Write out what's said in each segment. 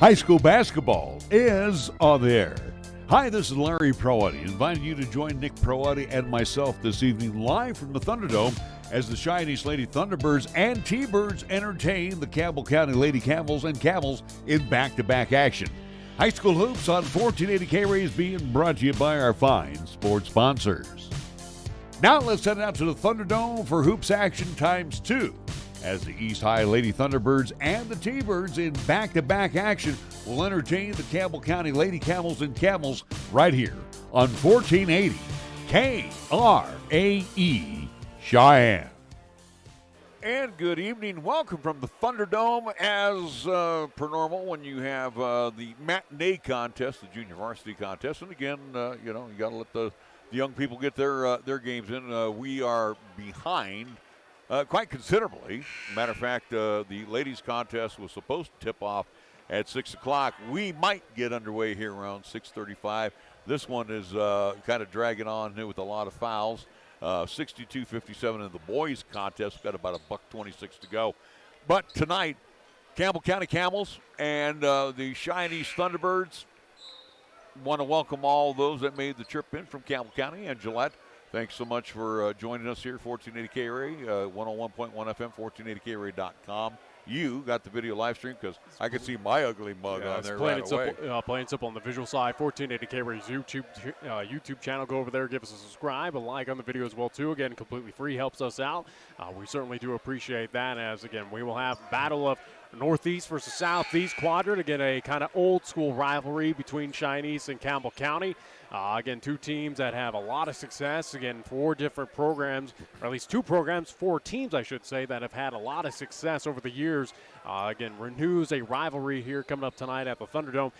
High school basketball is on the air. Hi, this is Larry Proietti, inviting you to join Nick Proietti and myself this evening live from the Thunderdome as the Cheyenne Lady Thunderbirds and T-Birds entertain the Campbell County Lady Camels and Camels in back-to-back action. High school hoops on 1480 KRAE is being brought to you by our fine sports sponsors. Now let's head out to the Thunderdome for hoops action times 2. As the East High Lady Thunderbirds and the T-Birds in back-to-back action will entertain the Campbell County Lady Camels and Camels right here on 1480 KRAE Cheyenne. And good evening. Welcome from the Thunderdome. As per normal, when you have the matinee contest, the junior varsity contest, and again, you got to let the young people get their games in. We are behind quite considerably. Matter of fact, the ladies' contest was supposed to tip off at 6 o'clock. We might get underway here around 6:35. This one is kind of dragging on with a lot of fouls. 62-57 in the boys' contest. Got about $1.26 to go. But tonight, Campbell County Camels and the Cheyenne Thunderbirds want to welcome all those that made the trip in from Campbell County and Gillette. Thanks so much for joining us here, 1480 KRAE, 101.1 FM, 1480KRAE.com. You got the video live stream because I can see my ugly mug on there right away. Plain and simple on the visual side, 1480 KRAE's YouTube channel. Go over there, give us a subscribe, a like on the video as well, too. Again, completely free, helps us out. We certainly do appreciate that as, again, we will have battle of Northeast versus Southeast quadrant. Again, a kind of old-school rivalry between Cheyenne and Campbell County. Again, two teams that have a lot of success. Again, 4 different programs, or at least 2 programs, 4 teams, I should say, that have had a lot of success over the years. Again, renews a rivalry here coming up tonight at the Thunderdome.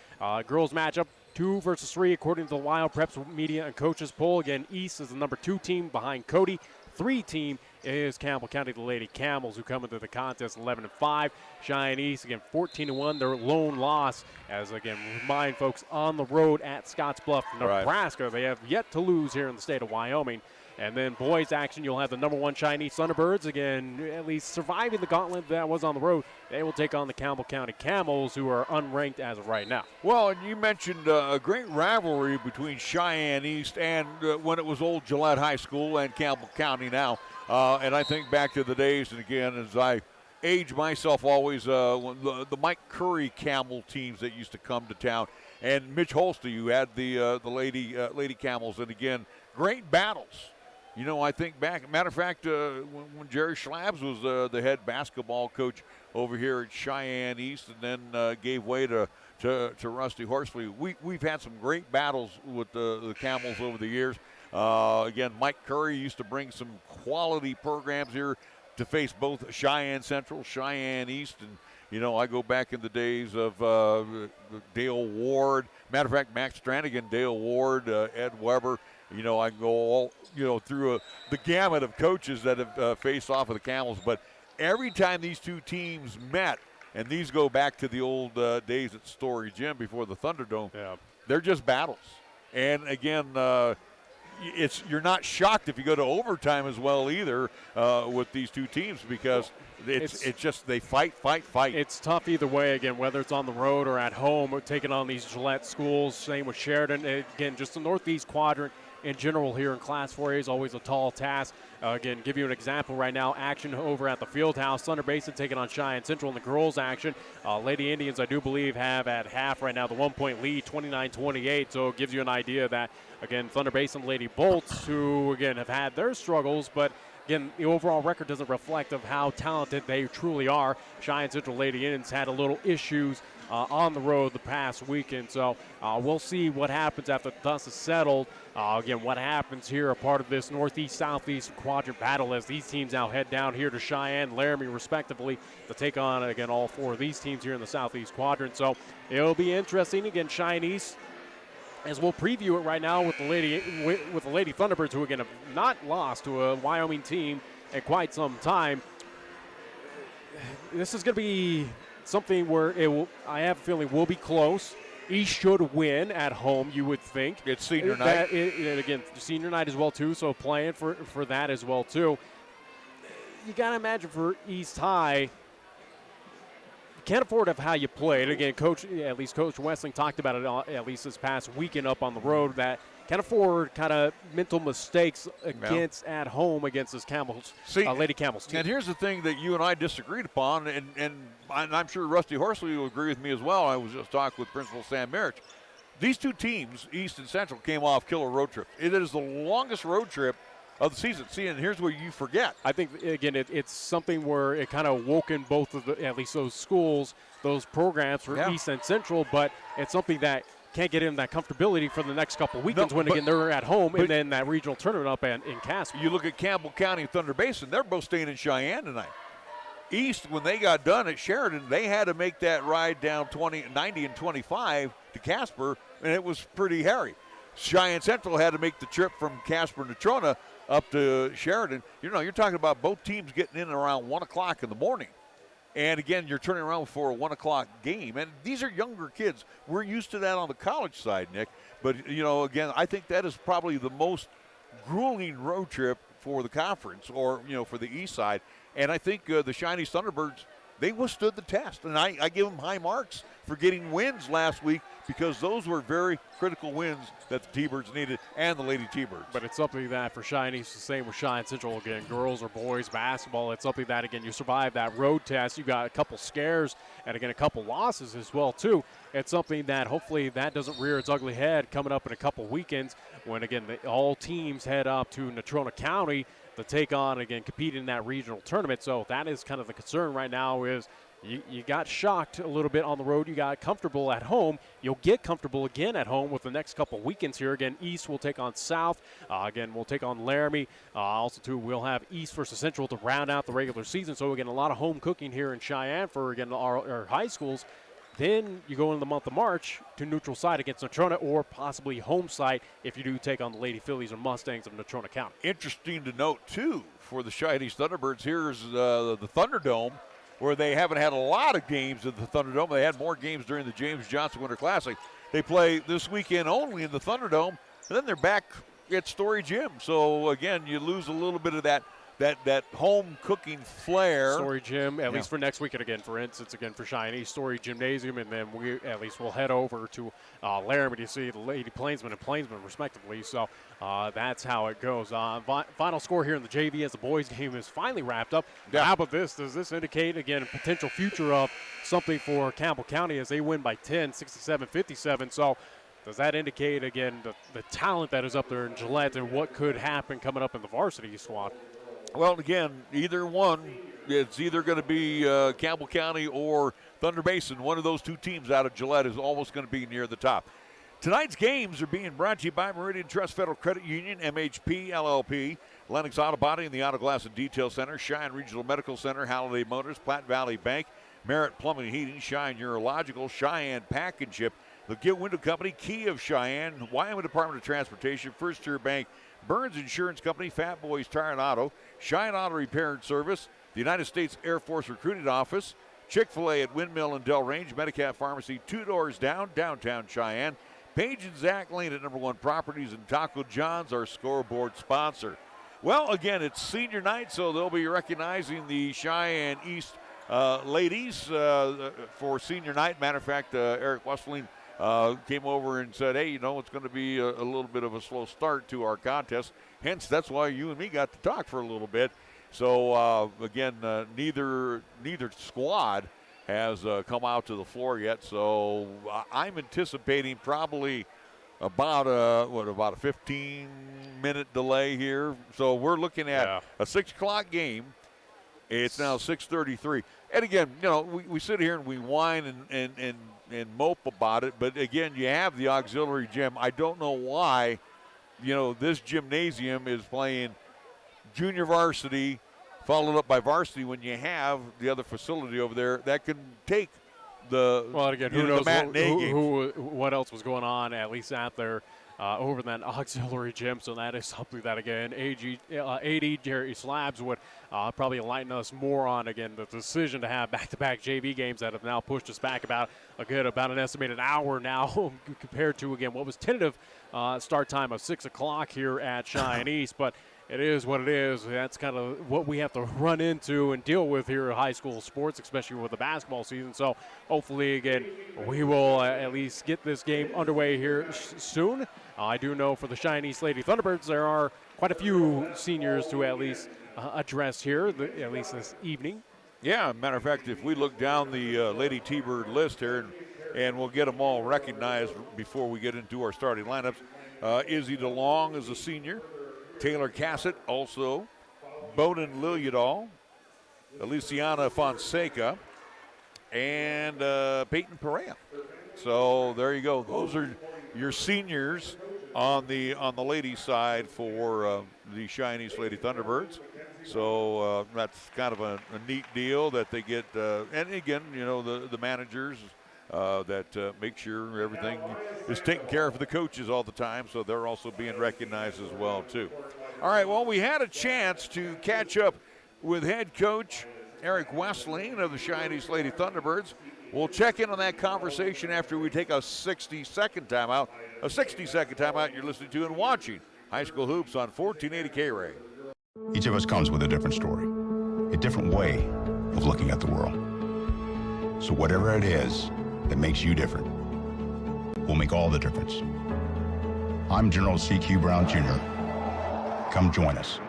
Girls matchup, 2 versus 3, according to the Wild Preps Media and Coaches poll. Again, East is the number 2 team behind Cody. 3 team is Campbell County, the Lady Camels, who come into the contest 11-5. Cheyenne East, again, 14-1, their lone loss. As, again, remind folks, on the road at Scottsbluff, Nebraska. Right. They have yet to lose here in the state of Wyoming. And then boys action, you'll have the number 1 Chinese Thunderbirds, again, at least surviving the gauntlet that was on the road. They will take on the Campbell County Camels, who are unranked as of right now. Well, and you mentioned a great rivalry between Cheyenne East and when it was old Gillette High School and Campbell County now. And I think back to the days, and again, as I age myself always, when the Mike Curry Camel teams that used to come to town. And Mitch Holster, you had the Lady Camels, and again, great battles. You know, I think back, matter of fact, when Jerry Schlabs was the head basketball coach over here at Cheyenne East and then gave way to Rusty Horsley, we've had some great battles with the Camels over the years. Again, Mike Curry used to bring some quality programs here to face both Cheyenne Central, Cheyenne East, and, you know, I go back in the days of Dale Ward. Matter of fact, Max Stranigan, Dale Ward, Ed Weber. You know, I go all, through the gamut of coaches that have faced off of the Camels. But every time these two teams met, and these go back to the old days at Story Gym before the Thunderdome, they're just battles. And, again, you're not shocked if you go to overtime as well either with these two teams because it's just they fight. It's tough either way, again, whether it's on the road or at home or taking on these Gillette schools. Same with Sheridan. Again, just the Northeast quadrant in general here in Class 4A is always a tall task. Again, give you an example right now, action over at the Fieldhouse. Thunder Basin taking on Cheyenne Central in the girls' action. Lady Indians, I do believe, have at half right now the 1-point lead, 29-28. So it gives you an idea that, again, Thunder Basin Lady Bolts, who, again, have had their struggles, but again, the overall record doesn't reflect of how talented they truly are. Cheyenne Central Lady Indians had a little issues on the road the past weekend. So we'll see what happens after the dust is settled. Again, what happens here, a part of this Northeast-Southeast quadrant battle as these teams now head down here to Cheyenne, Laramie, respectively, to take on, again, all 4 of these teams here in the Southeast quadrant. So it'll be interesting. Again, Cheyenne East, as we'll preview it right now with the Lady Thunderbirds, who, again, have not lost to a Wyoming team in quite some time. This is going to be something where I have a feeling will be close. East should win at home, you would think. It's senior night. And again, senior night as well, too, so playing for that as well, too. You got to imagine for East High, can't afford of how you played. Again, Coach Wessling talked about it at least this past weekend up on the road, that can't afford kind of mental mistakes at home against this Lady Camels team. And here's the thing that you and I disagreed upon, and I'm sure Rusty Horsley will agree with me as well. I was just talking with Principal Sam Merritt. These two teams, East and Central, came off killer road trip. It is the longest road trip of the season. See, and here's where you forget. I think, again, it's something where it kind of woken both of at least those schools, those programs for East and Central, but it's something that can't get in that comfortability for the next couple of weekends again, they're at home, and then that regional tournament up in Casper. You look at Campbell County and Thunder Basin, they're both staying in Cheyenne tonight. East, when they got done at Sheridan, they had to make that ride down 90 and 25 to Casper, and it was pretty hairy. Cheyenne Central had to make the trip from Casper and Natrona up to Sheridan. You're talking about both teams getting in around 1 o'clock in the morning. And, again, you're turning around for a 1 o'clock game. And these are younger kids. We're used to that on the college side, Nick. But, again, I think that is probably the most grueling road trip for the conference or, for the east side. And I think the Cheyenne Thunderbirds, they withstood the test. And I give them high marks for getting wins last week because those were very critical wins that the T-Birds needed and the Lady T-Birds. But it's something that for Cheyenne East, the same with Cheyenne Central, again, girls or boys basketball, it's something that, again, you survive that road test. You got a couple scares and, again, a couple losses as well, too. It's something that hopefully that doesn't rear its ugly head coming up in a couple weekends when, again, all teams head up to Natrona County to take on, again, compete in that regional tournament. So that is kind of the concern right now is you got shocked a little bit on the road. You got comfortable at home. You'll get comfortable again at home with the next couple weekends here. Again, East will take on South. Again, we'll take on Laramie. Also, too, we'll have East versus Central to round out the regular season. So, again, a lot of home cooking here in Cheyenne for, again, our high schools. Then you go in the month of March to neutral site against Natrona or possibly home site if you do take on the Lady Phillies or Mustangs of Natrona County. Interesting to note, too, for the Cheyenne Thunderbirds, here's the Thunderdome, where they haven't had a lot of games at the Thunderdome. They had more games during the James Johnson Winter Classic. They play this weekend only in the Thunderdome, and then they're back at Story Gym. So, again, you lose a little bit of that home cooking flair. Story Gym, at least for next weekend again, for instance, again for Cheyenne Story Gymnasium, and then we at least will head over to Laramie to see the Lady Plainsmen and Plainsmen respectively. So that's how it goes. Final score here in the JV as the boys game is finally wrapped up. Yeah. How about this? Does this indicate, again, a potential future of something for Campbell County as they win by 10, 67-57? So does that indicate, again, the talent that is up there in Gillette and what could happen coming up in the varsity squad? Well, again, either one, it's either going to be Campbell County or Thunder Basin. One of those two teams out of Gillette is almost going to be near the top. Tonight's games are being brought to you by Meridian Trust Federal Credit Union, MHP, LLP, Lennox Auto Body and the Auto Glass and Detail Center, Cheyenne Regional Medical Center, Halliday Motors, Platte Valley Bank, Merritt Plumbing and Heating, Cheyenne Urological, Cheyenne Pack and Ship, the Gill Window Company, Key of Cheyenne, Wyoming Department of Transportation, First Tier Bank, Burns Insurance Company, Fat Boys Tire and Auto, Cheyenne Auto Repair and Service, the United States Air Force Recruiting Office, Chick-fil-A at Windmill and Del Range, Medicap Pharmacy, 2 doors down, downtown Cheyenne, Page and Zach Lane at Number 1 Properties, and Taco John's, our scoreboard sponsor. Well, again, it's senior night, so they'll be recognizing the Cheyenne East ladies for senior night. Matter of fact, Eric Westling came over and said, hey, it's going to be a little bit of a slow start to our contest. Hence, that's why you and me got to talk for a little bit. So, again, neither squad has come out to the floor yet. So I'm anticipating probably about a 15-minute delay here. So we're looking at a 6 o'clock game. It's now 6:33. And again, we sit here and we whine and mope about it. But again, you have the auxiliary gym. I don't know why, this gymnasium is playing junior varsity followed up by varsity when you have the other facility over there that can take the who knows matinee games. What else was going on at least out there over that auxiliary gym. So that is something that, again, AD Jerry Slabs would probably enlighten us more on, again, the decision to have back-to-back JV games that have now pushed us back about an estimated hour now compared to, again, what was tentative start time of 6 o'clock here at Cheyenne East. But It is what it is. That's kind of what we have to run into and deal with here at high school sports, especially with the basketball season. So hopefully, again, we will at least get this game underway here soon. I do know for the Cheyenne East Lady Thunderbirds, there are quite a few seniors to at least address here, at least this evening. Yeah, matter of fact, if we look down the Lady T-Bird list here, and we'll get them all recognized before we get into our starting lineups. Izzy DeLong is a senior. Taylor Cassett also. Bowden Lilliadall. Elisiana Fonseca. And Peyton Perea. So there you go. Those are your seniors on the ladies' side for the Cheyenne East Lady Thunderbirds. So that's kind of a neat deal that they get. And again, you know, the managers that make sure everything is taken care of for the coaches all the time, so they're also being recognized as well too. All right, well, we had a chance to catch up with head coach Eric Westling of the Cheyenne East Lady Thunderbirds. We'll check in on that conversation after we take a 60-second timeout. A 60-second timeout you're listening to and watching High School Hoops on 1480 KRAE. Each of us comes with a different story, a different way of looking at the world. So whatever it is that makes you different will make all the difference. I'm General C.Q. Brown Jr. Come join us.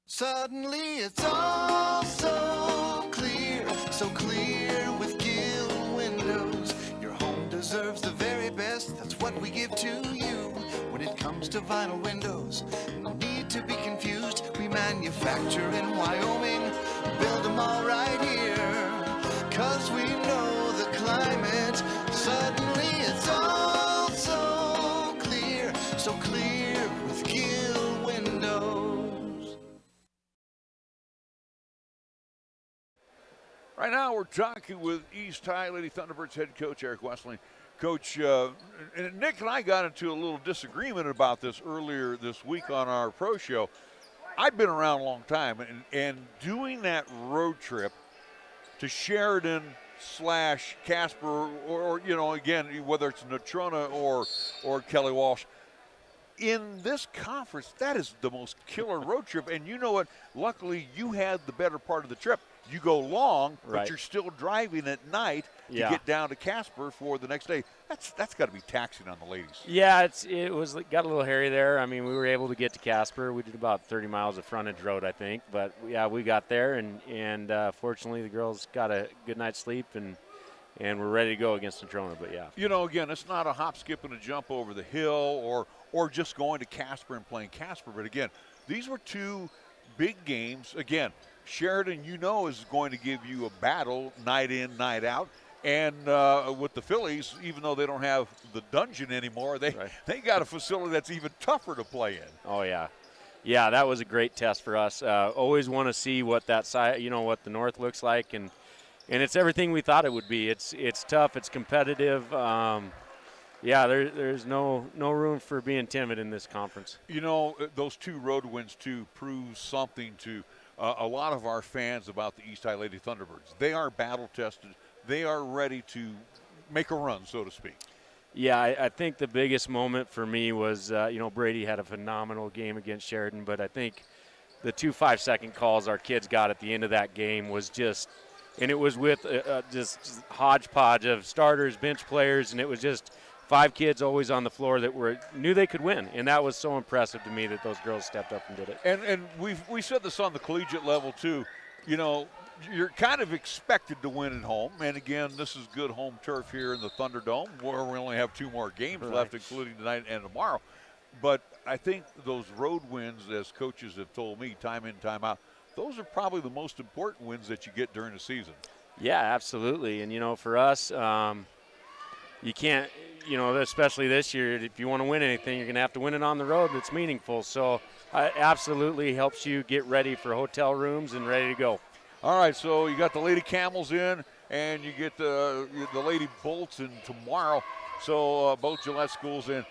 Suddenly it's all so clear with Gill Windows. Your home deserves the very best, that's what we give to you. When it comes to vinyl windows, no need to be confused. We manufacture in Wyoming, build them all right here. 'Cause we know the climate, suddenly it's all so clear with Gill Windows. Right now, we're talking with East High Lady Thunderbirds head coach Eric Westling. Coach, and Nick and I got into a little disagreement about this earlier this week on our pro show. I've been around a long time, and doing that road trip to Sheridan / Casper, or you know, again, whether it's Natrona or Kelly Walsh, in this conference, that is the most killer road trip. And you know what? Luckily, you had the better part of the trip. You go long, right, but you're still driving at night to get down to Casper for the next day. That's got to be taxing on the ladies. Yeah, it got a little hairy there. I mean, we were able to get to Casper. We did about 30 miles of frontage road, I think. But yeah, we got there, and fortunately, the girls got a good night's sleep, and we're ready to go against Natrona. But yeah, you know, again, it's not a hop, skip, and a jump over the hill, or just going to Casper and playing Casper. But again, these were two big games. Again, Sheridan, you know, is going to give you a battle night in, night out. And with the Phillies, even though they don't have the dungeon anymore, they got a facility that's even tougher to play in. Oh, yeah. Yeah, that was a great test for us. Always want to see what that side, you know, what the North looks like. And it's everything we thought it would be. It's tough. It's competitive. Yeah, there's no room for being timid in this conference. You know, those two road wins, too, prove something to a lot of our fans about the East High Lady Thunderbirds. They are battle-tested. They are ready to make a run, so to speak. Yeah, I think the biggest moment for me was, you know, Brady had a phenomenal game against Sheridan, but I think the 2 5-second calls our kids got at the end of that game was just – and it was with just hodgepodge of starters, bench players, and it was just – 5 kids always on the floor that knew they could win, and that was so impressive to me that those girls stepped up and did it. And we said this on the collegiate level too. You know, you're kind of expected to win at home, and again, this is good home turf here in the Thunderdome, where we only have 2 more games left, including tonight and tomorrow. But I think those road wins, as coaches have told me time in, time out, those are probably the most important wins that you get during the season. Yeah, absolutely. And you know, for us, you can't. You know, especially this year, if you want to win anything, you're going to have to win it on the road that's meaningful. So it absolutely helps you get ready for hotel rooms and ready to go. All right, so you got the Lady Camels in, and you get the Lady Bolts in tomorrow. So both Gillette schools in.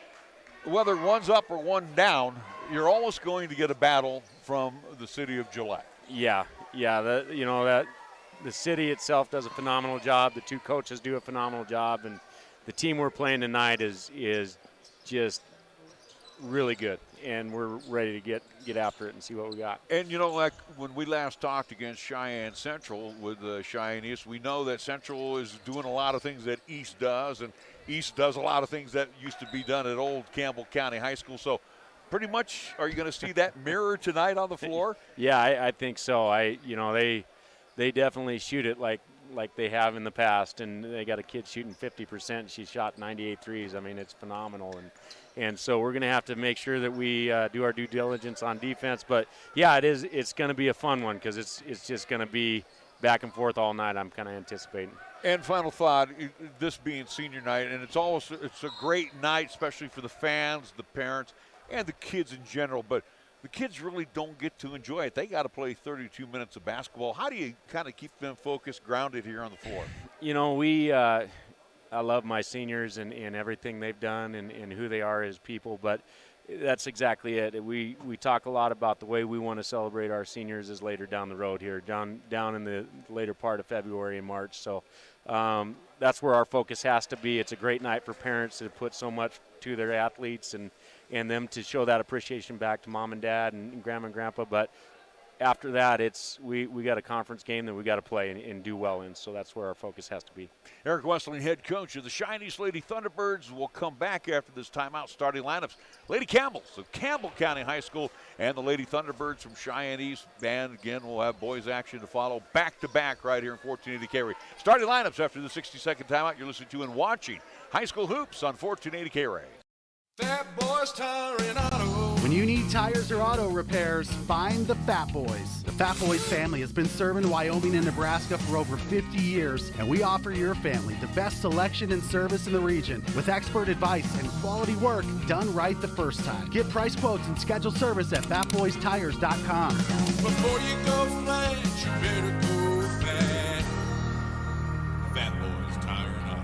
whether one's up or one down, you're almost going to get a battle from the city of Gillette. Yeah. The city itself does a phenomenal job. The two coaches do a phenomenal job, and the team we're playing tonight is just really good, and we're ready to get after it and see what we got. And, like when we last talked against Cheyenne Central with Cheyenne East, we know that Central is doing a lot of things that East does, and East does a lot of things that used to be done at old Campbell County High School. So pretty much, are you going to see that mirror tonight on the floor? Yeah, I think so. They definitely shoot it like they have in the past, and they got a kid shooting 50%. She shot 98 threes. I mean, it's phenomenal, and so we're going to have to make sure that we do our due diligence on defense. But yeah, it's going to be a fun one because it's just going to be back and forth all night. I'm kind of anticipating. And final thought, this being senior night, and it's a great night, especially for the fans, the parents, and the kids in general. But the kids really don't get to enjoy it. They got to play 32 minutes of basketball. How do you kind of keep them focused, grounded here on the floor? I love my seniors and everything they've done and who they are as people, but that's exactly it. We talk a lot about the way we want to celebrate our seniors is later down the road here, down in the later part of February and March. So that's where our focus has to be. It's a great night for parents to put so much to their athletes and them to show that appreciation back to mom and dad and grandma and grandpa. But after that, we got a conference game that we got to play and do well in, so that's where our focus has to be. Eric Westling, head coach of the Cheyenne East Lady Thunderbirds, will come back after this timeout. Starting lineups: Lady Camels of Campbell County High School and the Lady Thunderbirds from Cheyenne East. And again, we'll have boys action to follow back-to-back right here in 1480 KRAE. Starting lineups after the 60-second timeout. You're listening to and watching High School Hoops on 1480 KRAE. Fat Boys Tire and Auto. When you need tires or auto repairs, find the Fat Boys. The Fat Boys family has been serving Wyoming and Nebraska for over 50 years, and we offer your family the best selection and service in the region with expert advice and quality work done right the first time. Get price quotes and schedule service at fatboystires.com. Before you go flat, you better go fat. Fat Boys Tire and Auto.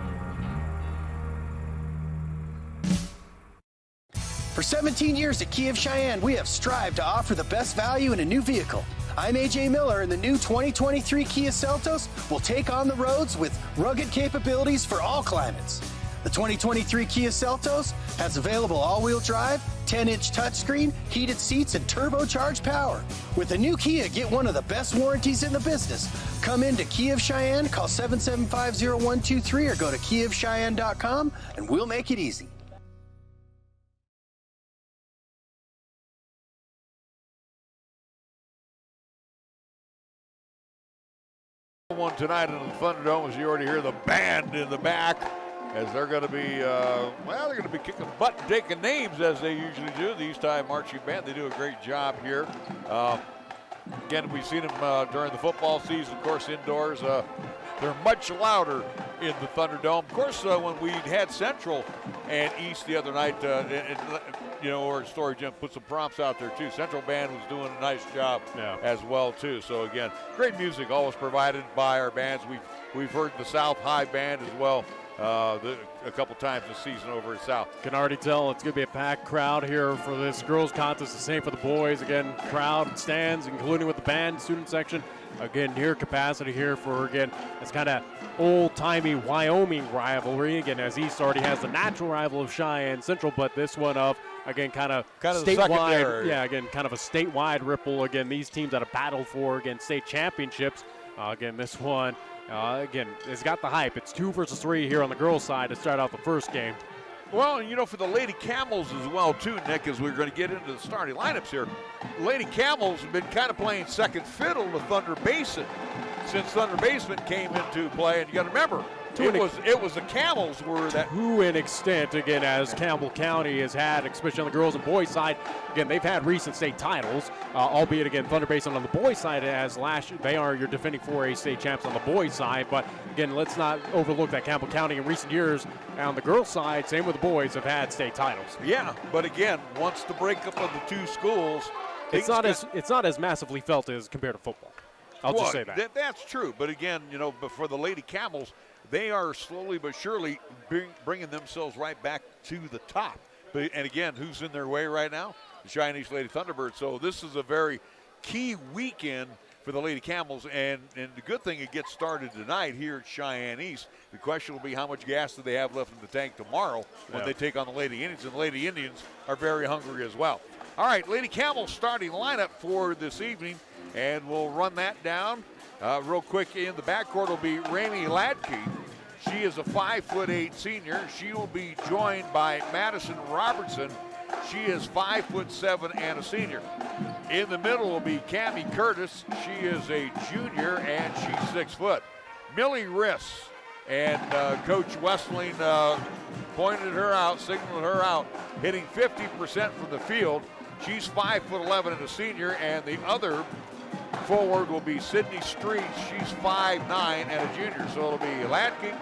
For 17 years at Kia of Cheyenne, we have strived to offer the best value in a new vehicle. I'm AJ Miller, and the new 2023 Kia Seltos will take on the roads with rugged capabilities for all climates. The 2023 Kia Seltos has available all-wheel drive, 10-inch touchscreen, heated seats, and turbocharged power. With the new Kia, get one of the best warranties in the business. Come into Kia of Cheyenne, call 775-0123 or go to kiaofcheyenne.com, and we'll make it easy. One tonight in the Thunderdome, as you already hear the band in the back, as they're going to be, they're going to be kicking butt and taking names as they usually do. The East High Marching Band, they do a great job here. Again, we've seen them during the football season, of course, indoors. They're much louder in the Thunderdome. Of course, when we had Central and East the other night, or Story Jim put some prompts out there too. Central Band was doing a nice job as well too. So again, great music always provided by our bands. We've heard the South High Band as well a couple times this season over at South. Can already tell it's going to be a packed crowd here for this girls contest. The same for the boys. Again, crowd stands, including with the band student section. Again, near capacity here for, again, it's kind of old-timey Wyoming rivalry. Again, as East already has the natural rival of Cheyenne Central, but this one of, again, kind of statewide. Yeah, again, kind of a statewide ripple. Again, these teams that have battled for, again, state championships. Again, this one, again, it's got the hype. It's 2 versus 3 here on the girls' side to start out the first game. Well, for the Lady Camels as well, too, Nick, as we're going to get into the starting lineups here. Lady Camels have been kind of playing second fiddle to Thunder Basin since Thunder Basin came into play. And you got to remember, it was the Camels were that. To an extent, again, as Campbell County has had, especially on the girls and boys side, again, they've had recent state titles, albeit, again, Thunder Basin on the boys side as last year, they are your defending 4A state champs on the boys side. But, again, let's not overlook that Campbell County in recent years on the girls side, same with the boys, have had state titles. Yeah, but, again, once the breakup of the two schools, it's not as massively felt as compared to football. I'll just say that. That's true. But, again, but for the Lady Camels, they are slowly but surely bringing themselves right back to the top. And again, who's in their way right now? The Cheyenne East Lady Thunderbirds. So this is a very key weekend for the Lady Camels, and the good thing, it gets started tonight here at Cheyenne East. The question will be how much gas do they have left in the tank tomorrow when they take on the Lady Indians, and the Lady Indians are very hungry as well. All right, Lady Camels starting lineup for this evening, and we'll run that down real quick. In the backcourt will be Ramey Ladke. She is a 5'8" senior. She will be joined by Madison Robertson. She is 5'7" and a senior. In the middle will be Cammie Curtis. She is a junior and she's 6 foot. Millie Riss, and Coach Westling pointed her out, signaled her out, hitting 50% from the field. She's 5'11" and a senior, and the other forward will be Sydney Streets. She's 5'9" and a junior. So it'll be Latke,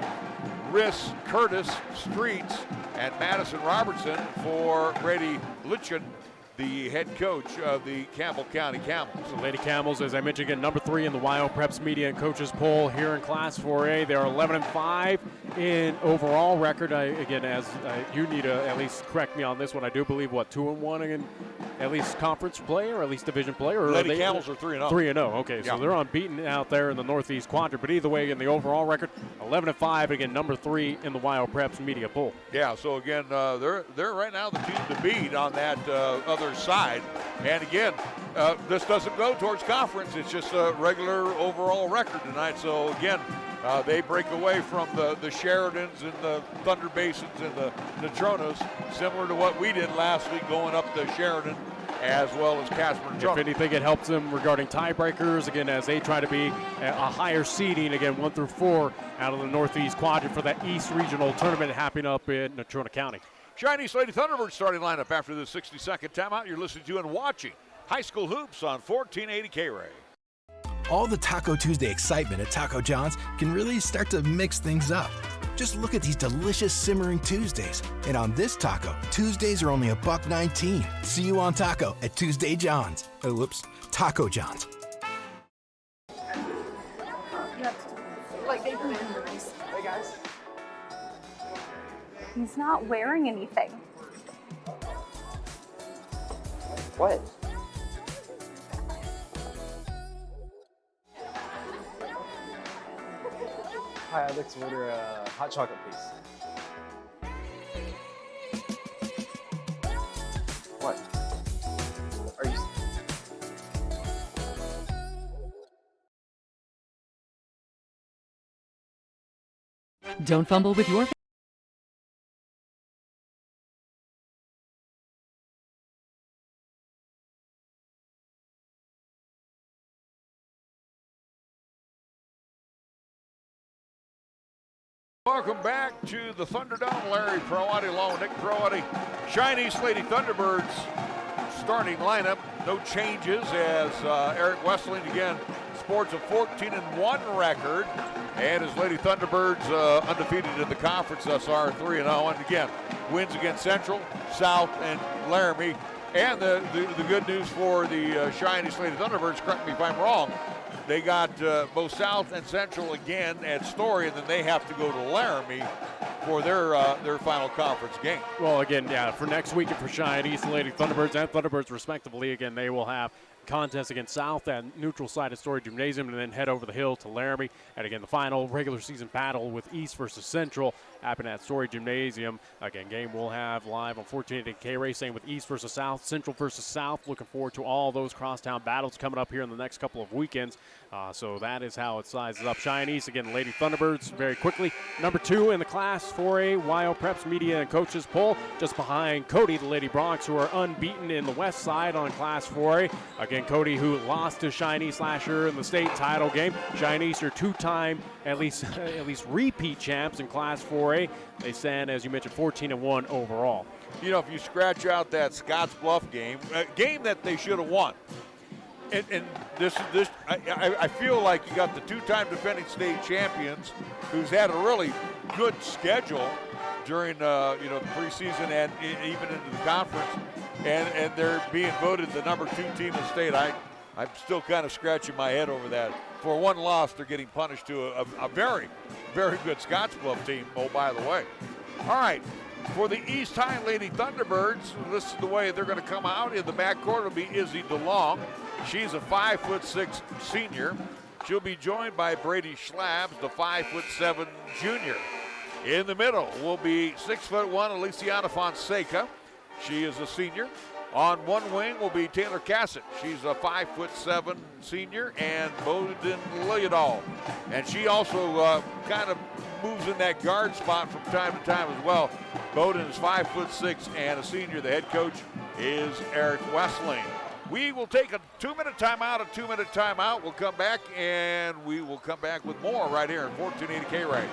Riss, Curtis, Streets, and Madison Robertson for Brady Litchen, the head coach of the Campbell County Camels. So Lady Camels, as I mentioned again, number 3 in the WHSAA Preps Media and Coaches Poll here in Class 4A. They are 11-5 in overall record. Again, as you need to at least correct me on this one, I do believe, 2-1 in at least conference play or at least division play? Or Lady Camels are 3-0. 3-0, okay. So they're unbeaten out there in the Northeast Quadrant. But either way, in the overall record, 11-5, again, number 3 in the WHSAA Preps Media Poll. Yeah, so again, they're right now the team to beat on that other side. And again, this doesn't go towards conference. It's just a regular overall record tonight. So again, they break away from the Sheridans and the Thunder Basins and the Natronas, similar to what we did last week going up the Sheridan as well as Casper and If anything, it helps them regarding tiebreakers, again, as they try to be a higher seeding, again, 1 through 4 out of the Northeast Quadrant for that East Regional Tournament happening up in Natrona County. Cheyenne East Lady Thunderbirds starting lineup after the 60-second timeout. You're listening to and watching High School Hoops on 1480 KRAE. All the Taco Tuesday excitement at Taco John's can really start to mix things up. Just look at these delicious simmering Tuesdays. And on this taco, Tuesdays are only $1.19. See you on taco at Tuesday John's. Oh, whoops, Taco John's. Hey guys. He's not wearing anything. What? Hi, I'd like to order a hot chocolate, please. What? Are you... Don't fumble with your... Welcome back to the Thunderdome. Larry Proietti along with Nick Proietti. Cheyenne East Lady Thunderbirds starting lineup. No changes as Eric Westling again sports a 14-1 record. And his Lady Thunderbirds undefeated in the conference thus far, 3-0. And again, wins against Central, South, and Laramie. And the good news for the Cheyenne East Lady Thunderbirds, correct me if I'm wrong, they got both South and Central again at Story, and then they have to go to Laramie for their final conference game. Well, again, yeah, for next week and for Cheyenne East, Lady Thunderbirds and Thunderbirds respectively, again, they will have contest against South and neutral side of Story Gymnasium, and then head over the hill to Laramie. And again, the final regular season battle with East versus Central happening at Story Gymnasium. Again, game we'll have live on 1480 KRAE, same with East versus South, Central versus South. Looking forward to all those crosstown battles coming up here in the next couple of weekends. So that is how it sizes up. Cheyenne East, again, Lady Thunderbirds very quickly. Number 2 in the Class 4A WHSAA Preps Media and Coaches Poll, just behind Cody, the Lady Bronx, who are unbeaten in the West Side on Class 4A. Again, Cody, who lost to Cheyenne East last year in the state title game. Cheyenne East are 2-time, at least repeat champs in Class 4A. They stand, as you mentioned, 14-1 overall. You know, if you scratch out that Scotts Bluff game, a game that they should have won. And I feel like you got the 2-time defending state champions, who's had a really good schedule during the preseason and even into the conference, and they're being voted the number 2 team in the state. I'm still kind of scratching my head over that. For one loss, they're getting punished to a very, very good Scotts Bluff team. Oh, by the way. All right, For the East High Lady Thunderbirds, this is the way they're going to come out. In the backcourt will be Izzy DeLong. She's a 5'6" senior. She'll be joined by Brady Schlabs, the 5'7" junior. In the middle will be 6'1" Aliciana Fonseca. She is a senior. On one wing will be Taylor Cassett. She's a 5'7" senior, and Bowden Lilliadall. And she also kind of moves in that guard spot from time to time as well. Bowden is 5'6" and a senior. The head coach is Eric Westling. We will take a 2-minute timeout, We'll come back, and we will come back with more right here in 1480 KRAE.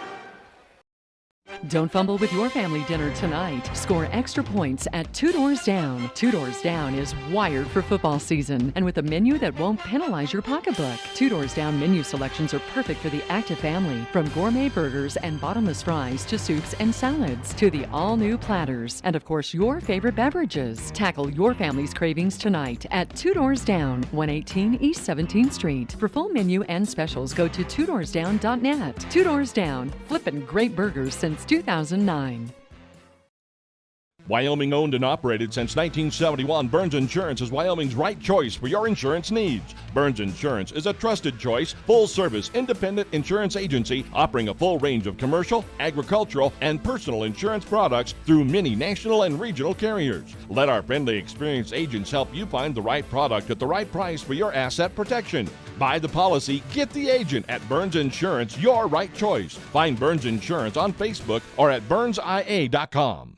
Don't fumble with your family dinner tonight. Score extra points at Two Doors Down. Two Doors Down is wired for football season and with a menu that won't penalize your pocketbook. Two Doors Down menu selections are perfect for the active family. From gourmet burgers and bottomless fries to soups and salads to the all-new platters. And of course, your favorite beverages. Tackle your family's cravings tonight at Two Doors Down, 118 East 17th Street. For full menu and specials, go to twodoorsdown.net. Two Doors Down, flippin' great burgers since 2009. Wyoming owned and operated since 1971, Burns Insurance is Wyoming's right choice for your insurance needs. Burns Insurance is a trusted choice, full-service, independent insurance agency offering a full range of commercial, agricultural, and personal insurance products through many national and regional carriers. Let our friendly, experienced agents help you find the right product at the right price for your asset protection. Buy the policy, get the agent at Burns Insurance, your right choice. Find Burns Insurance on Facebook or at burnsia.com.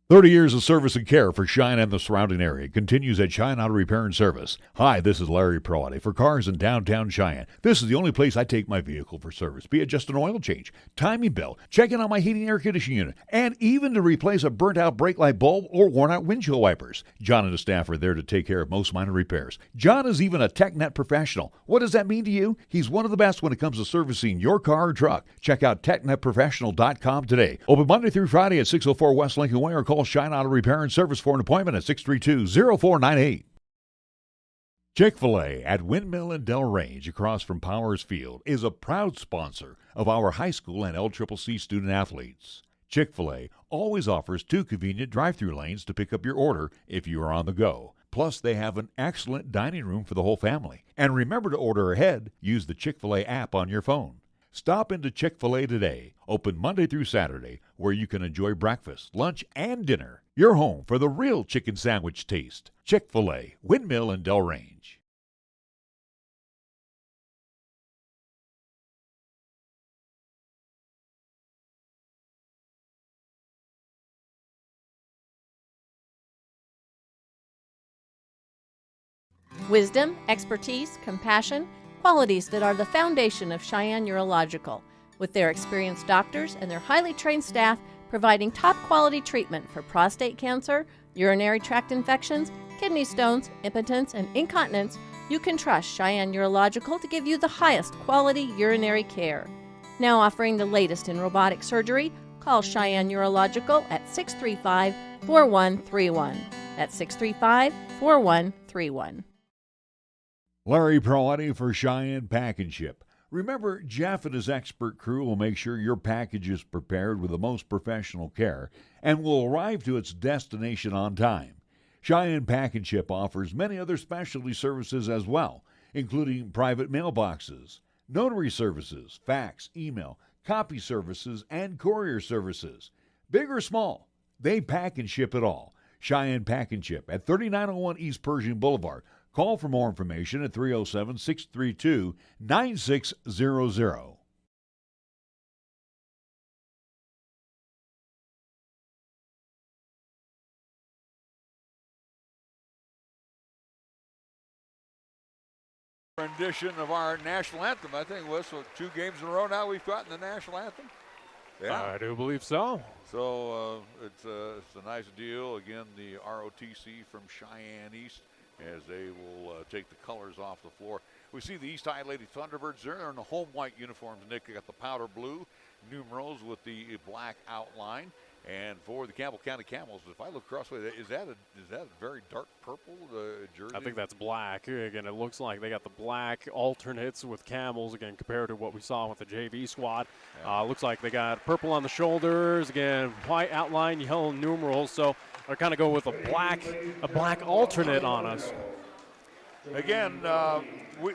30 years of service and care for Cheyenne and the surrounding area continues at Cheyenne Auto Repair and Service. Hi, this is Larry Proietti. For cars in downtown Cheyenne, this is the only place I take my vehicle for service, be it just an oil change, timing belt, checking on my heating and air conditioning unit, and even to replace a burnt-out brake light bulb or worn-out windshield wipers. John and his staff are there to take care of most minor repairs. John is even a TechNet professional. What does that mean to you? He's one of the best when it comes to servicing your car or truck. Check out TechNetProfessional.com today. Open Monday through Friday at 604 West Lincoln Way or call Cheyenne Auto Repair and Service for an appointment at 632-0498. Chick-fil-A at Windmill and Del Range across from Powers Field is a proud sponsor of our high school and LCCC student athletes. Chick-fil-A always offers 2 convenient drive-through lanes to pick up your order if you are on the go. Plus, they have an excellent dining room for the whole family. And remember to order ahead. Use the Chick-fil-A app on your phone. Stop into Chick-fil-A today, open Monday through Saturday, where you can enjoy breakfast, lunch, and dinner. Your home for the real chicken sandwich taste. Chick-fil-A, Windmill and Del Range. Wisdom, expertise, compassion, qualities that are the foundation of Cheyenne Urological, with their experienced doctors and their highly trained staff providing top-quality treatment for prostate cancer, urinary tract infections, kidney stones, impotence, and incontinence. You can trust Cheyenne Urological to give you the highest quality urinary care. Now offering the latest in robotic surgery, call Cheyenne Urological at 635-4131. That's 635-4131. Larry Proietti for Cheyenne Pack and Ship. Remember, Jeff and his expert crew will make sure your package is prepared with the most professional care and will arrive to its destination on time. Cheyenne Pack and Ship offers many other specialty services as well, including private mailboxes, notary services, fax, email, copy services, and courier services. Big or small, they pack and ship it all. Cheyenne Pack and Ship at 3901 East Pershing Boulevard. Call for more information at 307-632-9600. Rendition of our national anthem. I think it was 2 games in a row now we've gotten the national anthem. Yeah, I do believe so. So it's a nice deal. Again, the ROTC from Cheyenne East, as they will take the colors off the floor. We see the East High Lady Thunderbirds. They're in the home white uniforms. Nick, they got the powder blue numerals with the black outline. And for the Campbell County Camels, if I look across, is that a very dark purple jersey? I think that's black. Again, it looks like they got the black alternates with Camels, again, compared to what we saw with the JV squad. Yeah. Looks like they got purple on the shoulders, again, white outline, yellow numerals. So they're kind of going with a black alternate on us. Again,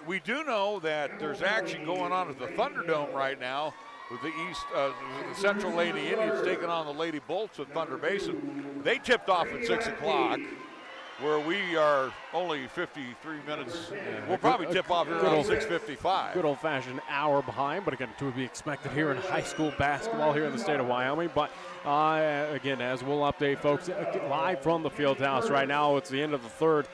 we do know that there's action going on at the Thunderdome right now with the the Central Lady Indians taking on the Lady Bolts of Thunder Basin. They tipped off at 6 o'clock, where we are only 53 minutes. We'll probably tip off here around 6:55. Good old-fashioned hour behind, but again, to be expected here in high school basketball here in the state of Wyoming. But again, as we'll update folks live from the field house right now, it's the end of the third.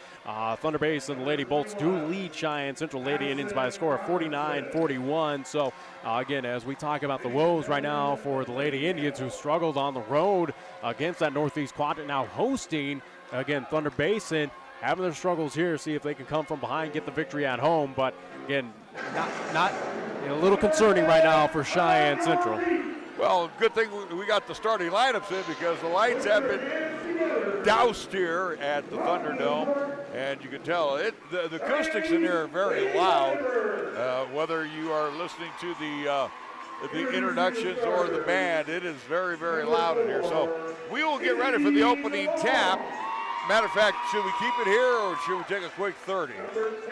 Thunder Basin and the Lady Bolts do lead Cheyenne Central Lady Indians by a score of 49-41. So again, as we talk about the woes right now for the Lady Indians, who struggled on the road against that Northeast Quadrant, now hosting again Thunder Basin, having their struggles here, see if they can come from behind, get the victory at home. But again, not a little concerning right now for Cheyenne Central. Well, good thing we got the starting lineups in, because the lights have been doused here at the Thunderdome, and you can tell the acoustics in here are very loud. Whether you are listening to the introductions or the band, it is very, very loud in here. So we will get ready for the opening tap. Matter of fact, should we keep it here or should we take a quick 30?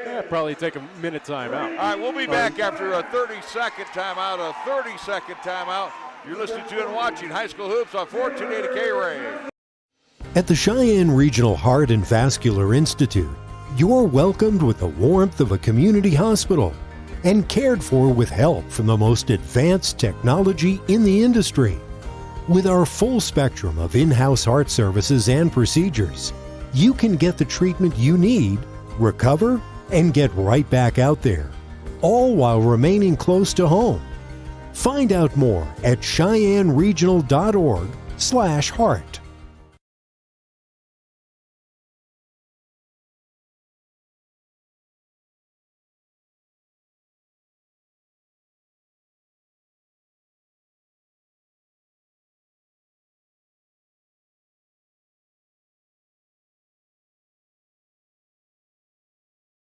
Yeah, probably take a minute timeout. All right, we'll be back after a 30-second timeout. You're listening to and watching High School Hoops on 1480 KRAE. At the Cheyenne Regional Heart and Vascular Institute, you're welcomed with the warmth of a community hospital and cared for with help from the most advanced technology in the industry. With our full spectrum of in-house heart services and procedures, you can get the treatment you need, recover, and get right back out there, all while remaining close to home. Find out more at CheyenneRegional.org/heart.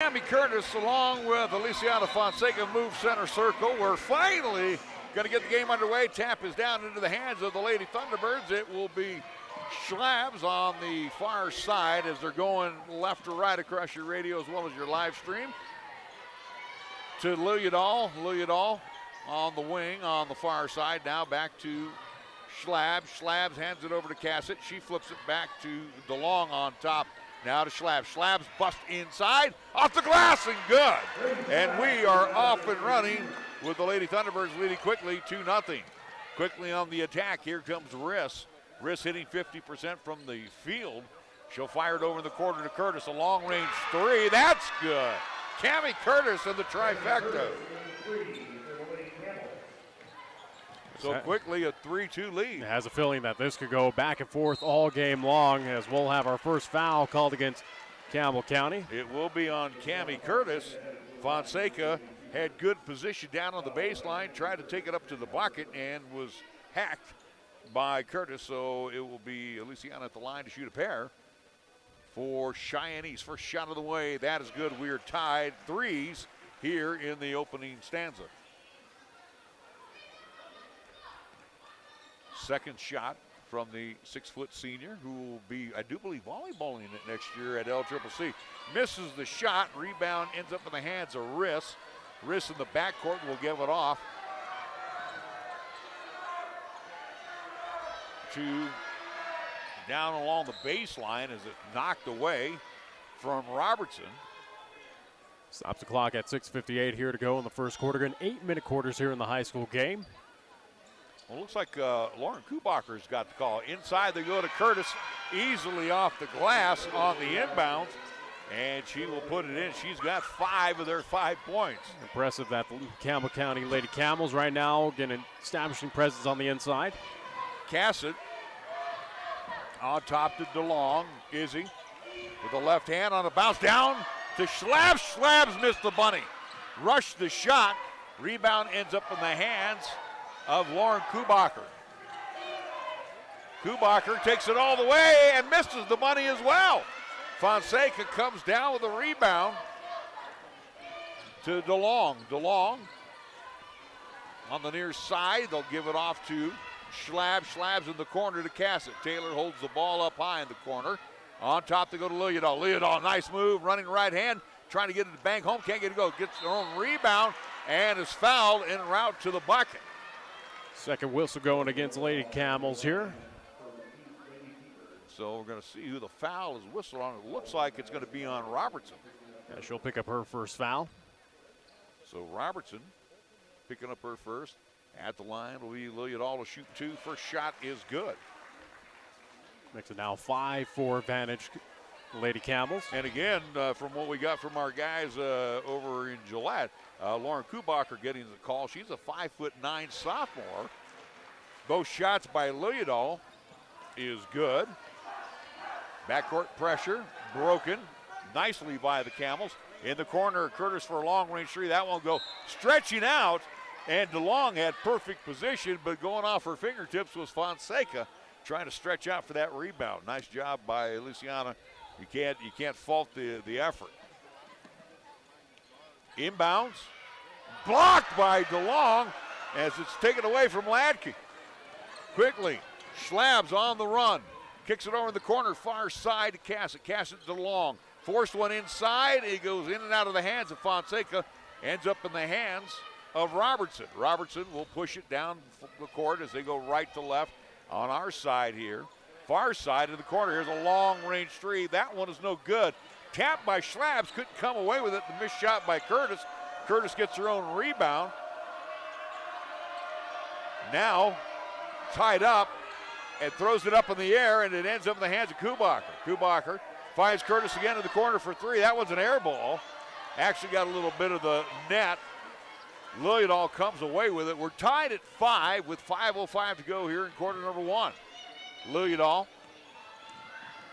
Tammy Curtis along with Aliciana Fonseca move center circle. We're finally going to get the game underway. Tap is down into the hands of the Lady Thunderbirds. It will be Schlabs on the far side as they're going left or right across your radio as well as your live stream. To Lilliadal on the wing on the far side. Now back to Schlabs. Schlabs hands it over to Cassett. She flips it back to DeLong on top. Now to Schlabs. Schlabs bust inside, off the glass, and good. And we are off and running with the Lady Thunderbirds leading quickly 2-0. Quickly on the attack, here comes Riss. Riss hitting 50% from the field. She'll fire it over in the corner to Curtis, a long-range three. That's good. Cammie Curtis in the trifecta. So quickly a 3-2 lead. Has a feeling that this could go back and forth all game long, as we'll have our first foul called against Campbell County. It will be on Cammie Curtis. Fonseca had good position down on the baseline, tried to take it up to the bucket and was hacked by Curtis. So it will be Aliciana at the line to shoot a pair for Cheyenne East. First shot of the way. That is good. We are tied threes here in the opening stanza. Second shot from the 6-foot senior, who will be, I do believe, volleyballing it next year at LCCC. Misses the shot. Rebound ends up in the hands of Riss. Riss in the backcourt will give it off to down along the baseline as it knocked away from Robertson. Stops the clock at 6:58 here to go in the first quarter. Again, 8-minute quarters here in the high school game. Well, looks like Lauren Kubacher's got the call. Inside they go to Curtis, easily off the glass on the inbounds, and she will put it in. She's got 5 of their 5 points. Impressive that the Campbell County Lady Camels right now getting establishing presence on the inside. Cassett on top to DeLong. Izzy with the left hand on a bounce down to Schlabs. Schlabs missed the bunny. rushed the shot. Rebound ends up in the hands of Lauren Kubacher. Kubacher takes it all the way and misses the money as well. Fonseca comes down with a rebound to DeLong. DeLong on the near side. They'll give it off to Schlab. Schlab's in the corner to Cassett. Taylor holds the ball up high in the corner. On top, they go to Liljedahl. Liljedahl, nice move, running right hand, trying to get it to bank home. Can't get it to go. Gets their own rebound and is fouled en route to the bucket. Second whistle going against Lady Camels here. So we're going to see who the foul is whistled on. It looks like it's going to be on Robertson. Yeah, she'll pick up her first foul. So Robertson picking up her first. At the line will be Liljedahl to shoot two. First shot is good. Makes it now 5-4 advantage, Lady Camels. And again, from what we got from our guys over in Gillette, Lauren Kubacher getting the call. She's a 5'9" sophomore. Both shots by Liljedahl is good. Backcourt pressure, broken nicely by the Camels. In the corner, Curtis for a long-range three. That won't go. Stretching out, and DeLong had perfect position, but going off her fingertips was Fonseca trying to stretch out for that rebound. Nice job by Luciana. You can't fault the effort. Inbounds, blocked by DeLong as it's taken away from Ladke. Quickly, Schlab's on the run. Kicks it over in the corner, far side to Cassett. Cassett to DeLong. Forced one inside. It goes in and out of the hands of Fonseca. Ends up in the hands of Robertson. Robertson will push it down the court as they go right to left on our side here. Far side of the corner. Here's a long-range three. That one is no good. Tapped by Schlabs. Couldn't come away with it. The missed shot by Curtis. Curtis gets her own rebound. Now tied up and throws it up in the air, and it ends up in the hands of Kubacher. Kubacher finds Curtis again in the corner for three. That was an air ball. Actually got a little bit of the net. Liljedahl comes away with it. We're tied at 5 with 5:05 to go here in quarter number 1. Liljedahl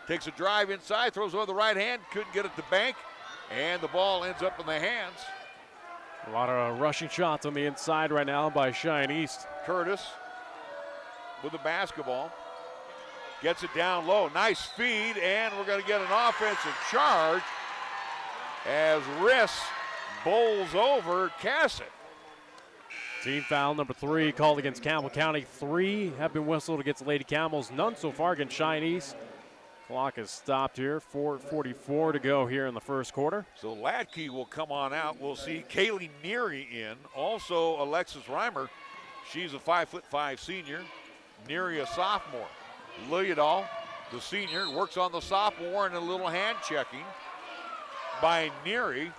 takes a drive inside, throws over the right hand, couldn't get it to bank, and the ball ends up in the hands. A lot of rushing shots on the inside right now by Cheyenne East. Curtis with the basketball. Gets it down low. Nice feed, and we're going to get an offensive charge as Riss bowls over Cassett. Team foul number 3 called against Campbell County. 3 have been whistled against Lady Camels. None so far against Cheyenne East. Clock is stopped here. 4:44 to go here in the first quarter. So Ladke will come on out. We'll see Kaylee Neary in. Also Alexis Reimer. She's a 5'5" senior. Neary a sophomore. Liljedahl, the senior, works on the sophomore and a little hand checking by Neary.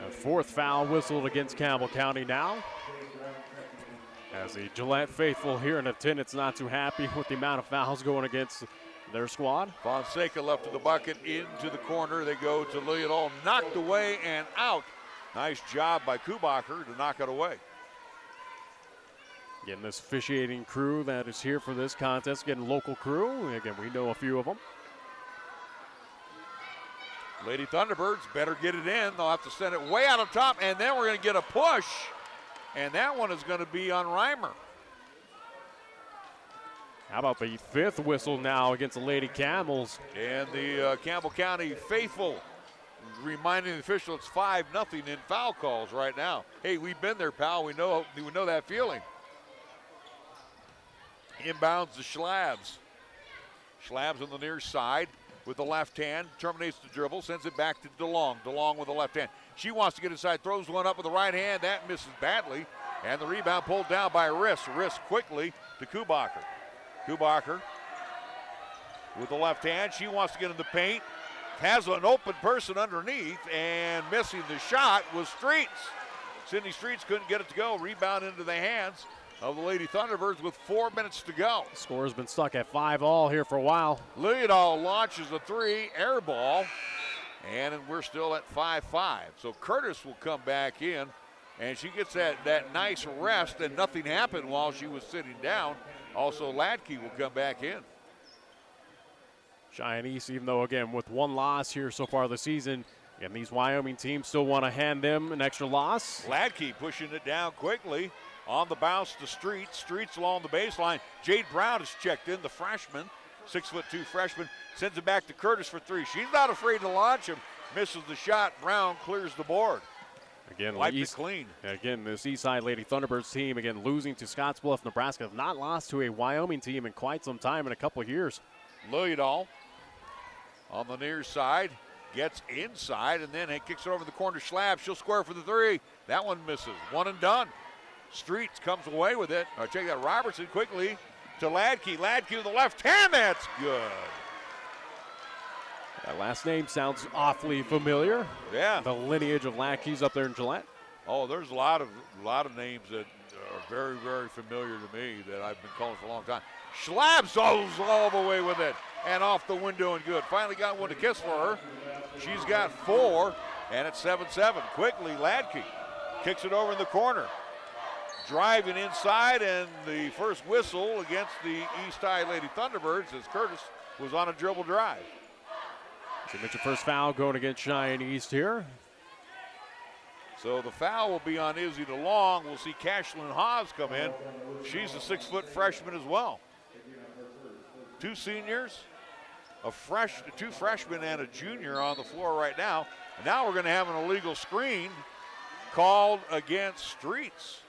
A 4th foul whistled against Campbell County now. As the Gillette faithful here in attendance not too happy with the amount of fouls going against their squad. Fonseca left of the bucket into the corner. They go to Liljedahl, knocked away and out. Nice job by Kubacher to knock it away. Again, this officiating crew that is here for this contest, getting local crew. Again, we know a few of them. Lady Thunderbirds better get it in. They'll have to send it way out of top, and then we're going to get a push, and that one is going to be on Reimer. How about the 5th whistle now against the Lady Camels? And the Campbell County faithful reminding the official it's 5-0 in foul calls right now. Hey, we've been there, pal. We know that feeling. Inbounds to Schlabs. Schlabs on the near side with the left hand, terminates the dribble, sends it back to DeLong. DeLong with the left hand. She wants to get inside, throws one up with the right hand. That misses badly. And the rebound pulled down by Riss. Riss quickly to Kubacher. Kubacher with the left hand. She wants to get in the paint. Has an open person underneath, and missing the shot was Streets. Sydney Streets couldn't get it to go. Rebound into the hands of the Lady Thunderbirds with 4 minutes to go. Score has been stuck at 5-all here for a while. Liljedahl launches a 3, air ball, and we're still at 5-5. So Curtis will come back in, and she gets that nice rest, and nothing happened while she was sitting down. Also, Ladke will come back in. Cheyenne East, even though, again, with 1 loss here so far this season, And these Wyoming teams still want to hand them an extra loss. Ladke pushing it down quickly. On the bounce to Streets. Streets along the baseline. Jade Brown is checked in, the freshman. 6'2" freshman. Sends it back to Curtis for three. She's not afraid to launch him. Misses the shot. Brown clears the board. Again, wiped it clean. Again, this Eastside Lady Thunderbirds team, again, losing to Scottsbluff, Nebraska. Have not lost to a Wyoming team in quite some time, in a couple of years. Liljedahl on the near side. Gets inside, and then it kicks it over the corner. Schlab, she'll square for the three. That one misses. One and done. Streets comes away with it. Check that. Robertson quickly to Ladke. Ladke to the left hand. That's good. That last name sounds awfully familiar. Yeah. The lineage of Ladke's up there in Gillette. Oh, there's a lot of names that are very, very familiar to me that I've been calling for a long time. Schlab's all the way with it. And off the window and good. Finally got one to kiss for her. She's got four, and it's 7-7. Quickly, Ladke kicks it over in the corner. Driving inside, and the first whistle against the East High Lady Thunderbirds as Curtis was on a dribble drive. Signature first foul going against Cheyenne East here. So the foul will be on Izzy DeLong. We'll see Cashlyn Haas come in. She's a 6-foot freshman as well. Two seniors, two freshmen and a junior on the floor right now. And now we're going to have an illegal screen called against Streets.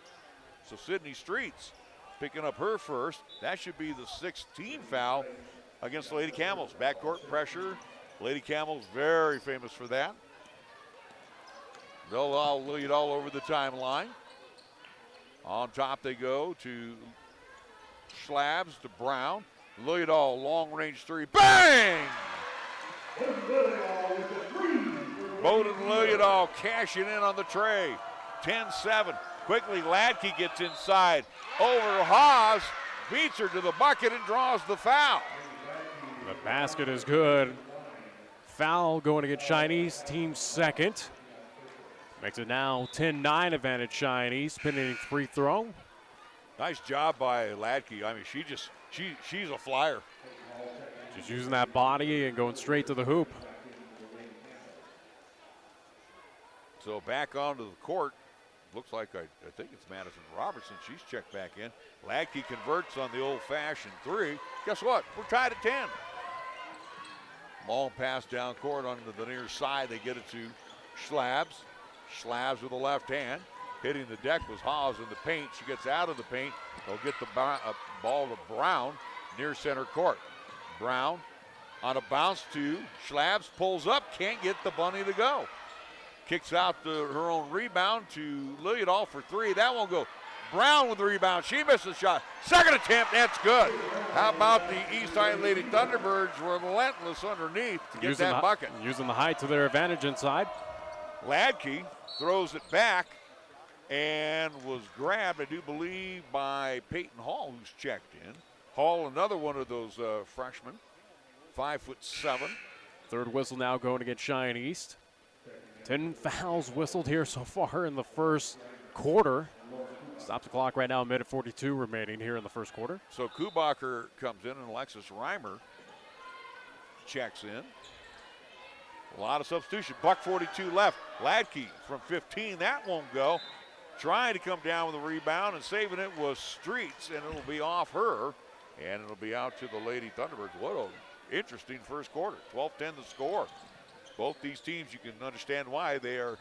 So Sydney Streets picking up her first. That should be the 6th team foul against the Lady Camels. Backcourt pressure. Lady Camels very famous for that. They'll allow Liljedahl over the timeline. On top they go to Schlabs to Brown. Liljedahl, long-range three. Bang! Bowden Liljedahl cashing in on the tray. 10-7. Quickly, Ladke gets inside. Over Haas, beats her to the bucket and draws the foul. The basket is good. Foul going against Cheyenne East, team second. Makes it now 10-9 advantage Cheyenne East, pinning free throw. Nice job by Ladke. I mean, she's a flyer. She's using that body and going straight to the hoop. So back onto the court. Looks like I think it's Madison Robertson. She's checked back in. Ladke converts on the old-fashioned three. Guess what? We're tied at 10. Long pass down court onto the near side. They get it to Schlabs. Schlabs with the left hand. Hitting the deck was Haas in the paint. She gets out of the paint. They'll get the ball to Brown near center court. Brown on a bounce to Schlabs. Pulls up. Can't get the bunny to go. Kicks out her own rebound to Liljedahl for three. That won't go. Brown with the rebound. She misses the shot. Second attempt. That's good. How about the East High Lady Thunderbirds were relentless underneath to get that bucket. Using the height to their advantage inside. Ladke throws it back and was grabbed, I do believe, by Peyton Hall, who's checked in. Hall, another one of those freshmen, 5'7". Third whistle now going against Cheyenne East. 10 fouls whistled here so far in the first quarter. Stop the clock right now, a minute 42 remaining here in the first quarter. So Kubacher comes in and Alexis Reimer checks in. A lot of substitution. $1:42 left. Ladke from 15. That won't go. Trying to come down with a rebound and saving it was Streets, and it'll be off her, and it'll be out to the Lady Thunderbirds. What an interesting first quarter. 12-10 the score. Both these teams, you can understand why they are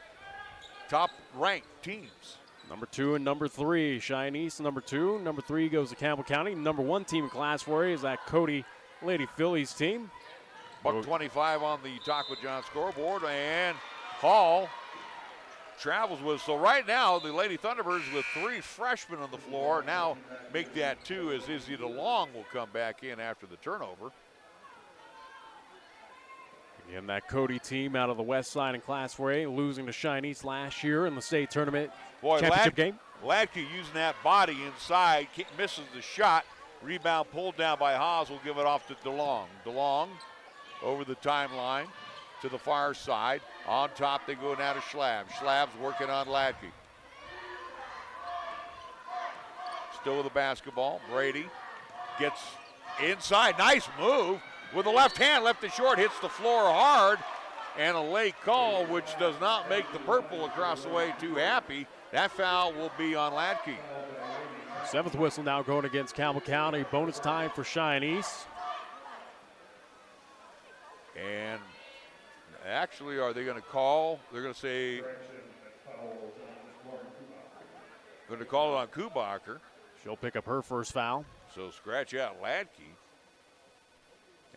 top-ranked teams. Number 2 and number 3. Cheyenne East, number 2. Number 3 goes to Campbell County. Number 1 team in Class 4A is that Cody Lady Phillies team. $1.25 on the Taco John scoreboard, and Hall travels with. So right now, the Lady Thunderbirds with 3 freshmen on the floor. Now make that 2 as Izzy DeLong will come back in after the turnover. Again, that Cody team out of the West Side in Class 4A, losing to Cheyenne East last year in the state tournament championship game. Ladke using that body inside, misses the shot. Rebound pulled down by Haas, will give it off to DeLong. DeLong over the timeline to the far side. On top they go now to Schlabs. Schlabs working on Ladke. Still with the basketball. Brady gets inside. Nice move with the left hand. Left it short. Hits the floor hard. and a late call, which does not make the purple across the way too happy. That foul will be on Latke. 7th whistle now going against Campbell County. Bonus time for Cheyenne East. And actually, are they going to call? They're going to say, going to call it on Kubacher. She'll pick up her first foul. So scratch out Latke.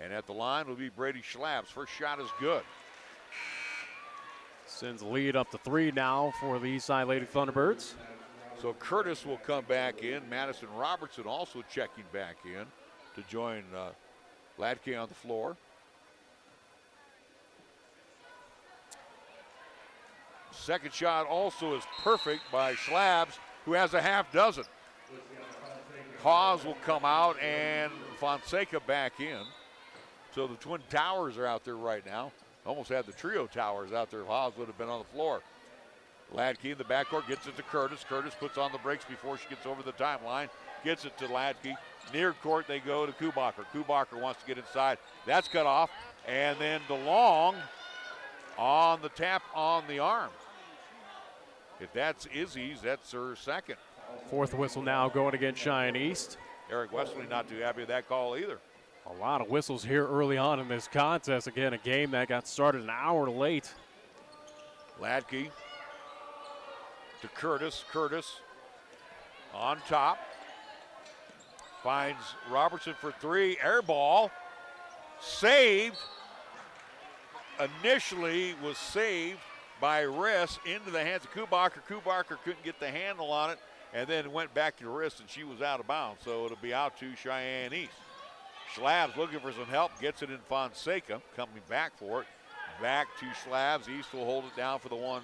And at the line will be Brady Schlaps. First shot is good. Sends the lead up to 3 now for the Eastside Lady Thunderbirds. So Curtis will come back in. Madison Robertson also checking back in to join Latke on the floor. Second shot also is perfect by Schlabs, who has a half dozen. Hawes will come out and Fonseca back in. So the Twin Towers are out there right now. Almost had the trio towers out there. Hawes would have been on the floor. Latke in the backcourt gets it to Curtis. Curtis puts on the brakes before she gets over the timeline. Gets it to Latke. Near court they go to Kubacher. Kubacher wants to get inside. That's cut off. And then DeLong on the tap on the arm. If that's Izzy's, that's her second. 4th whistle now going against Cheyenne East. Eric Wesley not too happy with that call either. A lot of whistles here early on in this contest. Again, a game that got started an hour late. Latke to Curtis. Curtis on top. Finds Robertson for 3. Air ball. Saved. Initially was saved by Riss into the hands of Kubacher. Kubacher couldn't get the handle on it and then went back to Riss and she was out of bounds. So it'll be out to Cheyenne East. Schlabs looking for some help, gets it in Fonseca, coming back for it. Back to Schlabs. East will hold it down for the one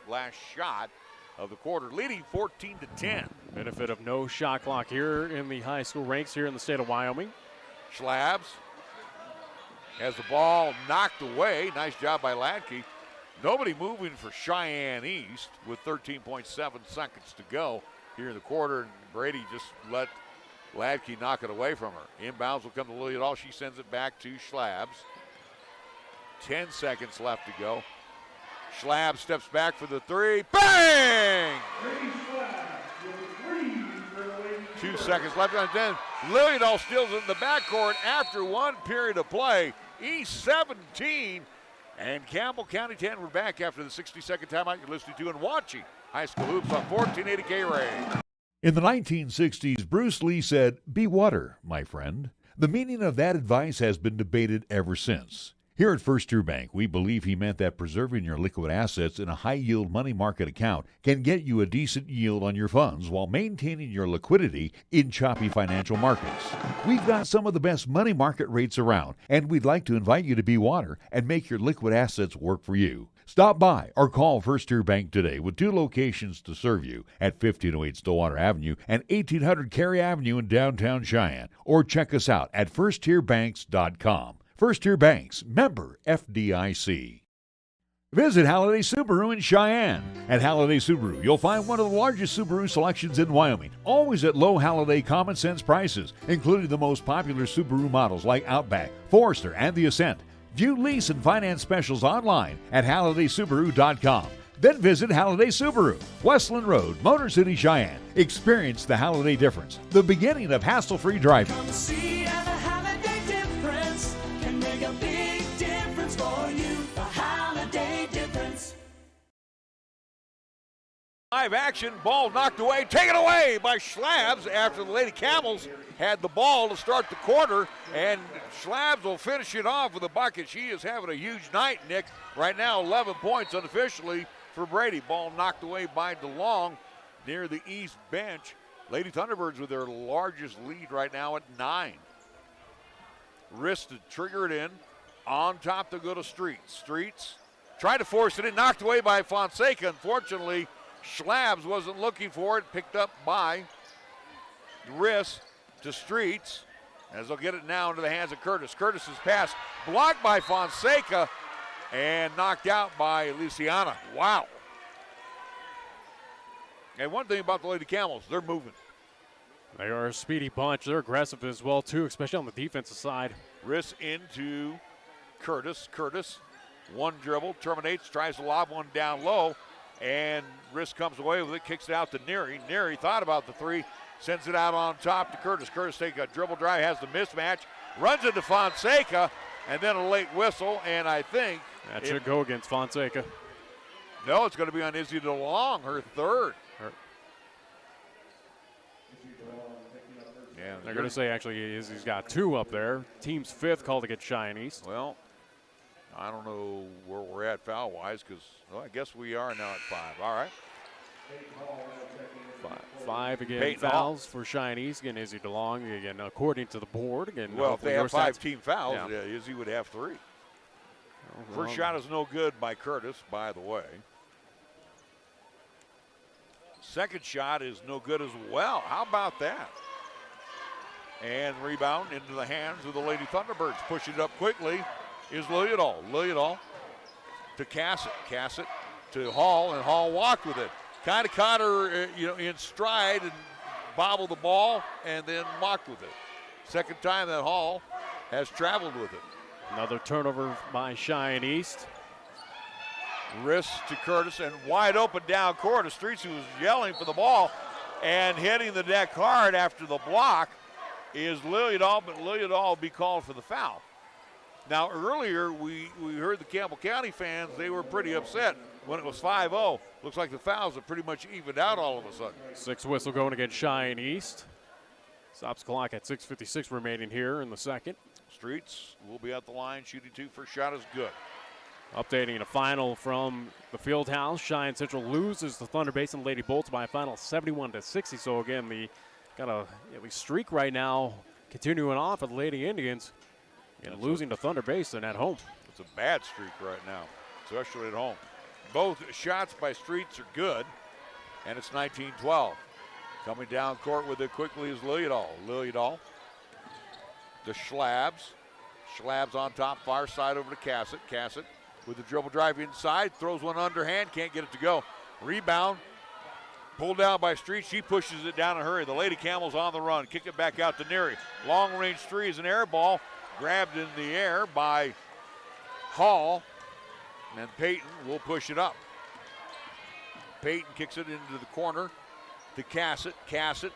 last shot of the quarter, leading 14-10. Benefit of no shot clock here in the high school ranks here in the state of Wyoming. Schlabs has the ball knocked away. Nice job by Latke. Nobody moving for Cheyenne East with 13.7 seconds to go here in the quarter. And Brady just let Latke knock it away from her. Inbounds will come to Lily All. She sends it back to Schlabs. 10 seconds left to go. Schlabs steps back for the 3. Bang! 2 seconds left. And then Lilliedall steals it in the backcourt after one period of play. East 17 and Campbell County 10. We're back after the 60-second timeout. You're listening to and watching High School Hoops on 1480 KRAE. In the 1960s, Bruce Lee said, "Be water, my friend." The meaning of that advice has been debated ever since. Here at First Tier Bank, we believe he meant that preserving your liquid assets in a high-yield money market account can get you a decent yield on your funds while maintaining your liquidity in choppy financial markets. We've got some of the best money market rates around, and we'd like to invite you to be water and make your liquid assets work for you. Stop by or call First Tier Bank today with 2 locations to serve you at 1508 Stillwater Avenue and 1800 Cary Avenue in downtown Cheyenne, or check us out at firsttierbanks.com. First Tier Banks, member FDIC. Visit Halliday Subaru in Cheyenne. At Halliday Subaru, you'll find one of the largest Subaru selections in Wyoming, always at low Halliday common sense prices, including the most popular Subaru models like Outback, Forester, and the Ascent. View lease and finance specials online at HallidaySubaru.com. Then visit Halliday Subaru, Westland Road, Motor City, Cheyenne. Experience the Halliday difference, the beginning of hassle-free driving. Come see how the Halliday difference can make a big difference for you. The Halliday difference. Live action, ball knocked away, taken away by Schlabs after the Lady Camels had the ball to start the quarter, and Schlabs will finish it off with a bucket. She is having a huge night, Nick. Right now, 11 points unofficially for Brady. Ball knocked away by DeLong near the east bench. Lady Thunderbirds with their largest lead right now at 9. Wrist to trigger it in. On top to go to Streets. Streets tried to force it in, knocked away by Fonseca. Unfortunately, Schlabs wasn't looking for it. Picked up by Wrist to Streets, as they'll get it now into the hands of Curtis. Curtis's pass blocked by Fonseca and knocked out by Luciana. Wow. And one thing about the Lady Camels, they're moving. They are a speedy bunch. They're aggressive as well, too, especially on the defensive side. Wrist into Curtis. Curtis One dribble, terminates, tries to lob one down low, and Riss comes away with it, kicks it out to Neary. Neary thought about the three, sends it out on top to Curtis. Curtis takes a dribble drive, has the mismatch, runs into Fonseca, and then a late whistle, and I think that should go against Fonseca. No, it's going to be on Izzy DeLong, her third. Yeah, they're going to say actually Izzy's got 2 up there. Team's 5th called against Cheyenne East. Well, I don't know where we're at foul-wise because, well, I guess we are now at 5. All right. 5 again Peyton fouls for Cheyenne East. Again, Izzy DeLong, again, according to the board. Again, well, if they have 5 stats, team fouls, yeah, Izzy would have 3. First shot is no good by Curtis, by the way. Second shot is no good as well. How about that? And rebound into the hands of the Lady Thunderbirds. Pushing it up quickly is Lilliadall. Lilliadall to Cassett. Cassett to Hall, and Hall walked with it. Kind of caught her, in stride and bobbled the ball, and then walked with it. Second time that Hall has traveled with it. Another turnover by Cheyenne East. Wrist to Curtis, and wide open down court. The Streets, who was yelling for the ball and hitting the deck hard after the block, is Lilliadall, but Lilliadall will be called for the foul. Now, earlier we heard the Campbell County fans, they were pretty upset when it was 5-0. Looks like the fouls have pretty much evened out all of a sudden. 6th whistle going against Cheyenne East. Stops clock at 6:56 remaining here in the second. Streets will be at the line, shooting 2. First shot is good. Updating a final from the field house. Cheyenne Central loses the Thunder Basin Lady Bolts by a final 71-60. So again, the got a streak right now continuing off of the Lady Indians and losing to Thunder Basin at home. It's a bad streak right now, especially at home. Both shots by Streets are good, and it's 19-12. Coming down court with it quickly is Lilliadall. Lilliadall to Schlabs. Schlabs on top, far side over to Cassett. Cassett with the dribble drive inside, throws one underhand, can't get it to go. Rebound, pulled down by Streets. She pushes it down in a hurry. The Lady Camels on the run, kick it back out to Neary. Long range 3 is an air ball, grabbed in the air by Hall, and Peyton will push it up. Peyton kicks it into the corner to Cassett. Cassett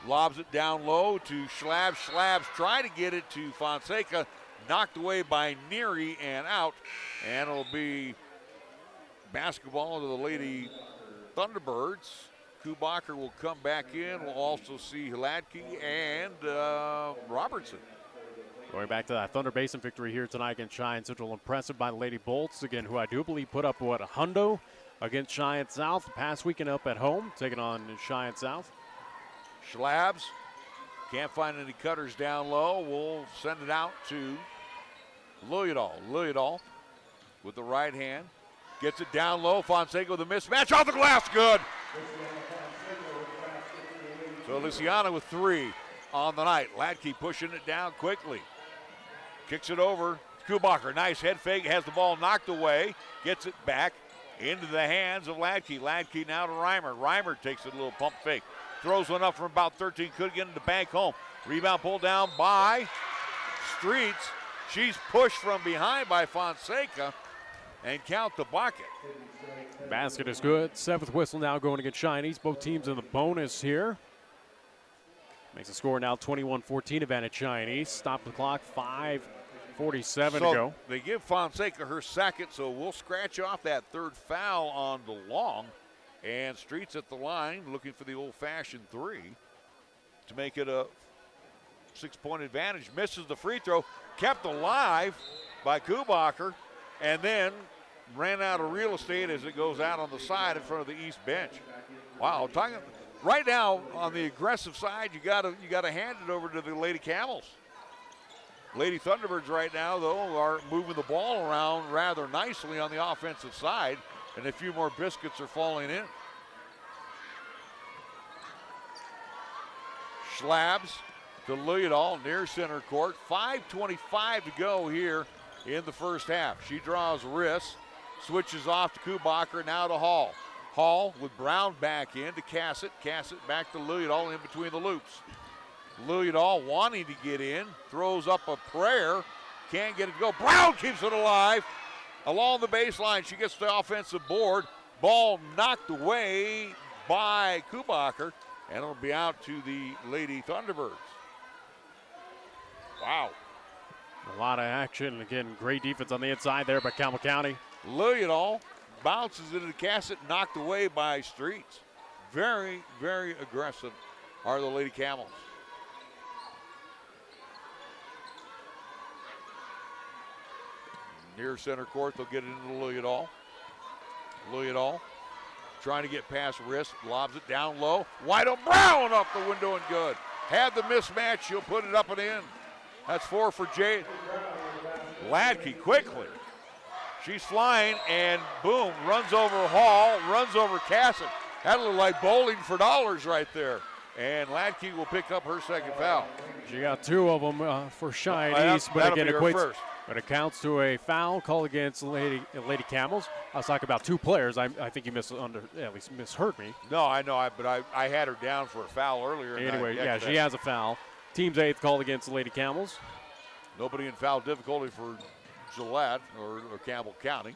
lobs it down low to Schlabs. Schlabs try to get it to Fonseca, knocked away by Neary and out. And it'll be basketball to the Lady Thunderbirds. Kubacher will come back in. We'll also see Hladke and Robertson. Going back to that Thunder Basin victory here tonight against Cheyenne Central. Impressive by the Lady Bolts, again, who I do believe put up, a hundo against Cheyenne South the past weekend up at home, taking on Cheyenne South. Schlabs can't find any cutters down low. We'll send it out to Lilliadall. Lilliadall with the right hand. Gets it down low. Fonseca with a mismatch. Off the glass. Good. So Luciana with 3 on the night. Hladke pushing it down quickly. Kicks it over. Kubacher. Nice head fake. Has the ball knocked away. Gets it back into the hands of Hladke. Hladke now to Reimer. Reimer takes a little pump fake. Throws one up from about 13. Could get into bank home. Rebound pulled down by Streets. She's pushed from behind by Fonseca and count the bucket. Basket is good. 7th whistle now going against Cheyenne East. Both teams in the bonus here. Makes the score now 21-14 advantage Cheyenne East. Stop the clock, 5:47 to go. They give Fonseca her second, so we'll scratch off that 3rd foul on DeLong. And Streets at the line looking for the old-fashioned 3 to make it a 6-point advantage. Misses the free throw, kept alive by Kubacher, and then ran out of real estate as it goes out on the side in front of the East bench. Wow, right now on the aggressive side, you gotta hand it over to the Lady Camels. Lady Thunderbirds right now, though, are moving the ball around rather nicely on the offensive side, and a few more biscuits are falling in. Schlabs to Lilliadall near center court. 5:25 to go here in the first half. She draws wrist, switches off to Kubacher, now to Hall. Hall with Brown back in to Cassett. Cassett back to Lilliadall in between the loops. Lilliadall wanting to get in, throws up a prayer, can't get it to go. Brown keeps it alive. along the baseline. She gets the offensive board. Ball knocked away by Kubacher, and it'll be out to the Lady Thunderbirds. Wow. A lot of action. Again, great defense on the inside there by Campbell County. Lilliadall bounces into the Cassett, knocked away by Streets. Very, very aggressive are the Lady Camels. Near center court, they'll get it into Lilliadall. Lilliadall trying to get past wrist, lobs it down low. Wide open, Brown off the window and good. Had the mismatch, she'll put it up and in. That's 4 for Jade. Ladke quickly. She's flying and boom, runs over Hall, runs over Cassett. That looked like bowling for dollars right there. And Ladke will pick up her second foul. She got 2 of them for Cheyenne East, but again, but it counts to a foul call against Lady Camels. I was talking about 2 players. I think you at least misheard me. No, I know, but I had her down for a foul earlier. Anyway, yeah, she has a foul. Team's 8th call against Lady Camels. Nobody in foul difficulty for Gillette or Campbell County.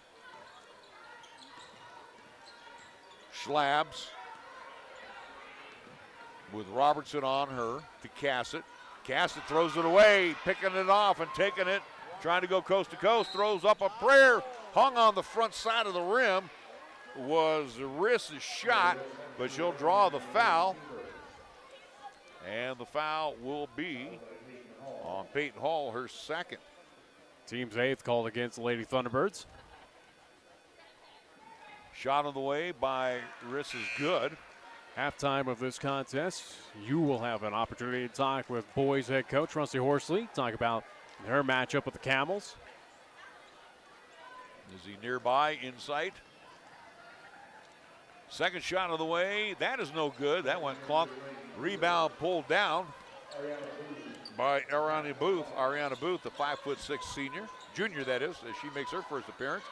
Schlabs with Robertson on her to Cassett. Cassett throws it away, picking it off and taking it, trying to go coast to coast, throws up a prayer, hung on the front side of the rim. Was Riss's shot, but she'll draw the foul. And the foul will be on Peyton Hall, her second. Team's 8th called against the Lady Thunderbirds. Shot on the way by Riss is good. Halftime of this contest, you will have an opportunity to talk with boys head coach Rusty Horsley, talk about their matchup with the Camels. Is he nearby, in sight? Second shot of the way, that is no good. That went clunk. Rebound pulled down by Ariana Booth, the 5'6" senior, junior that is, as she makes her first appearance.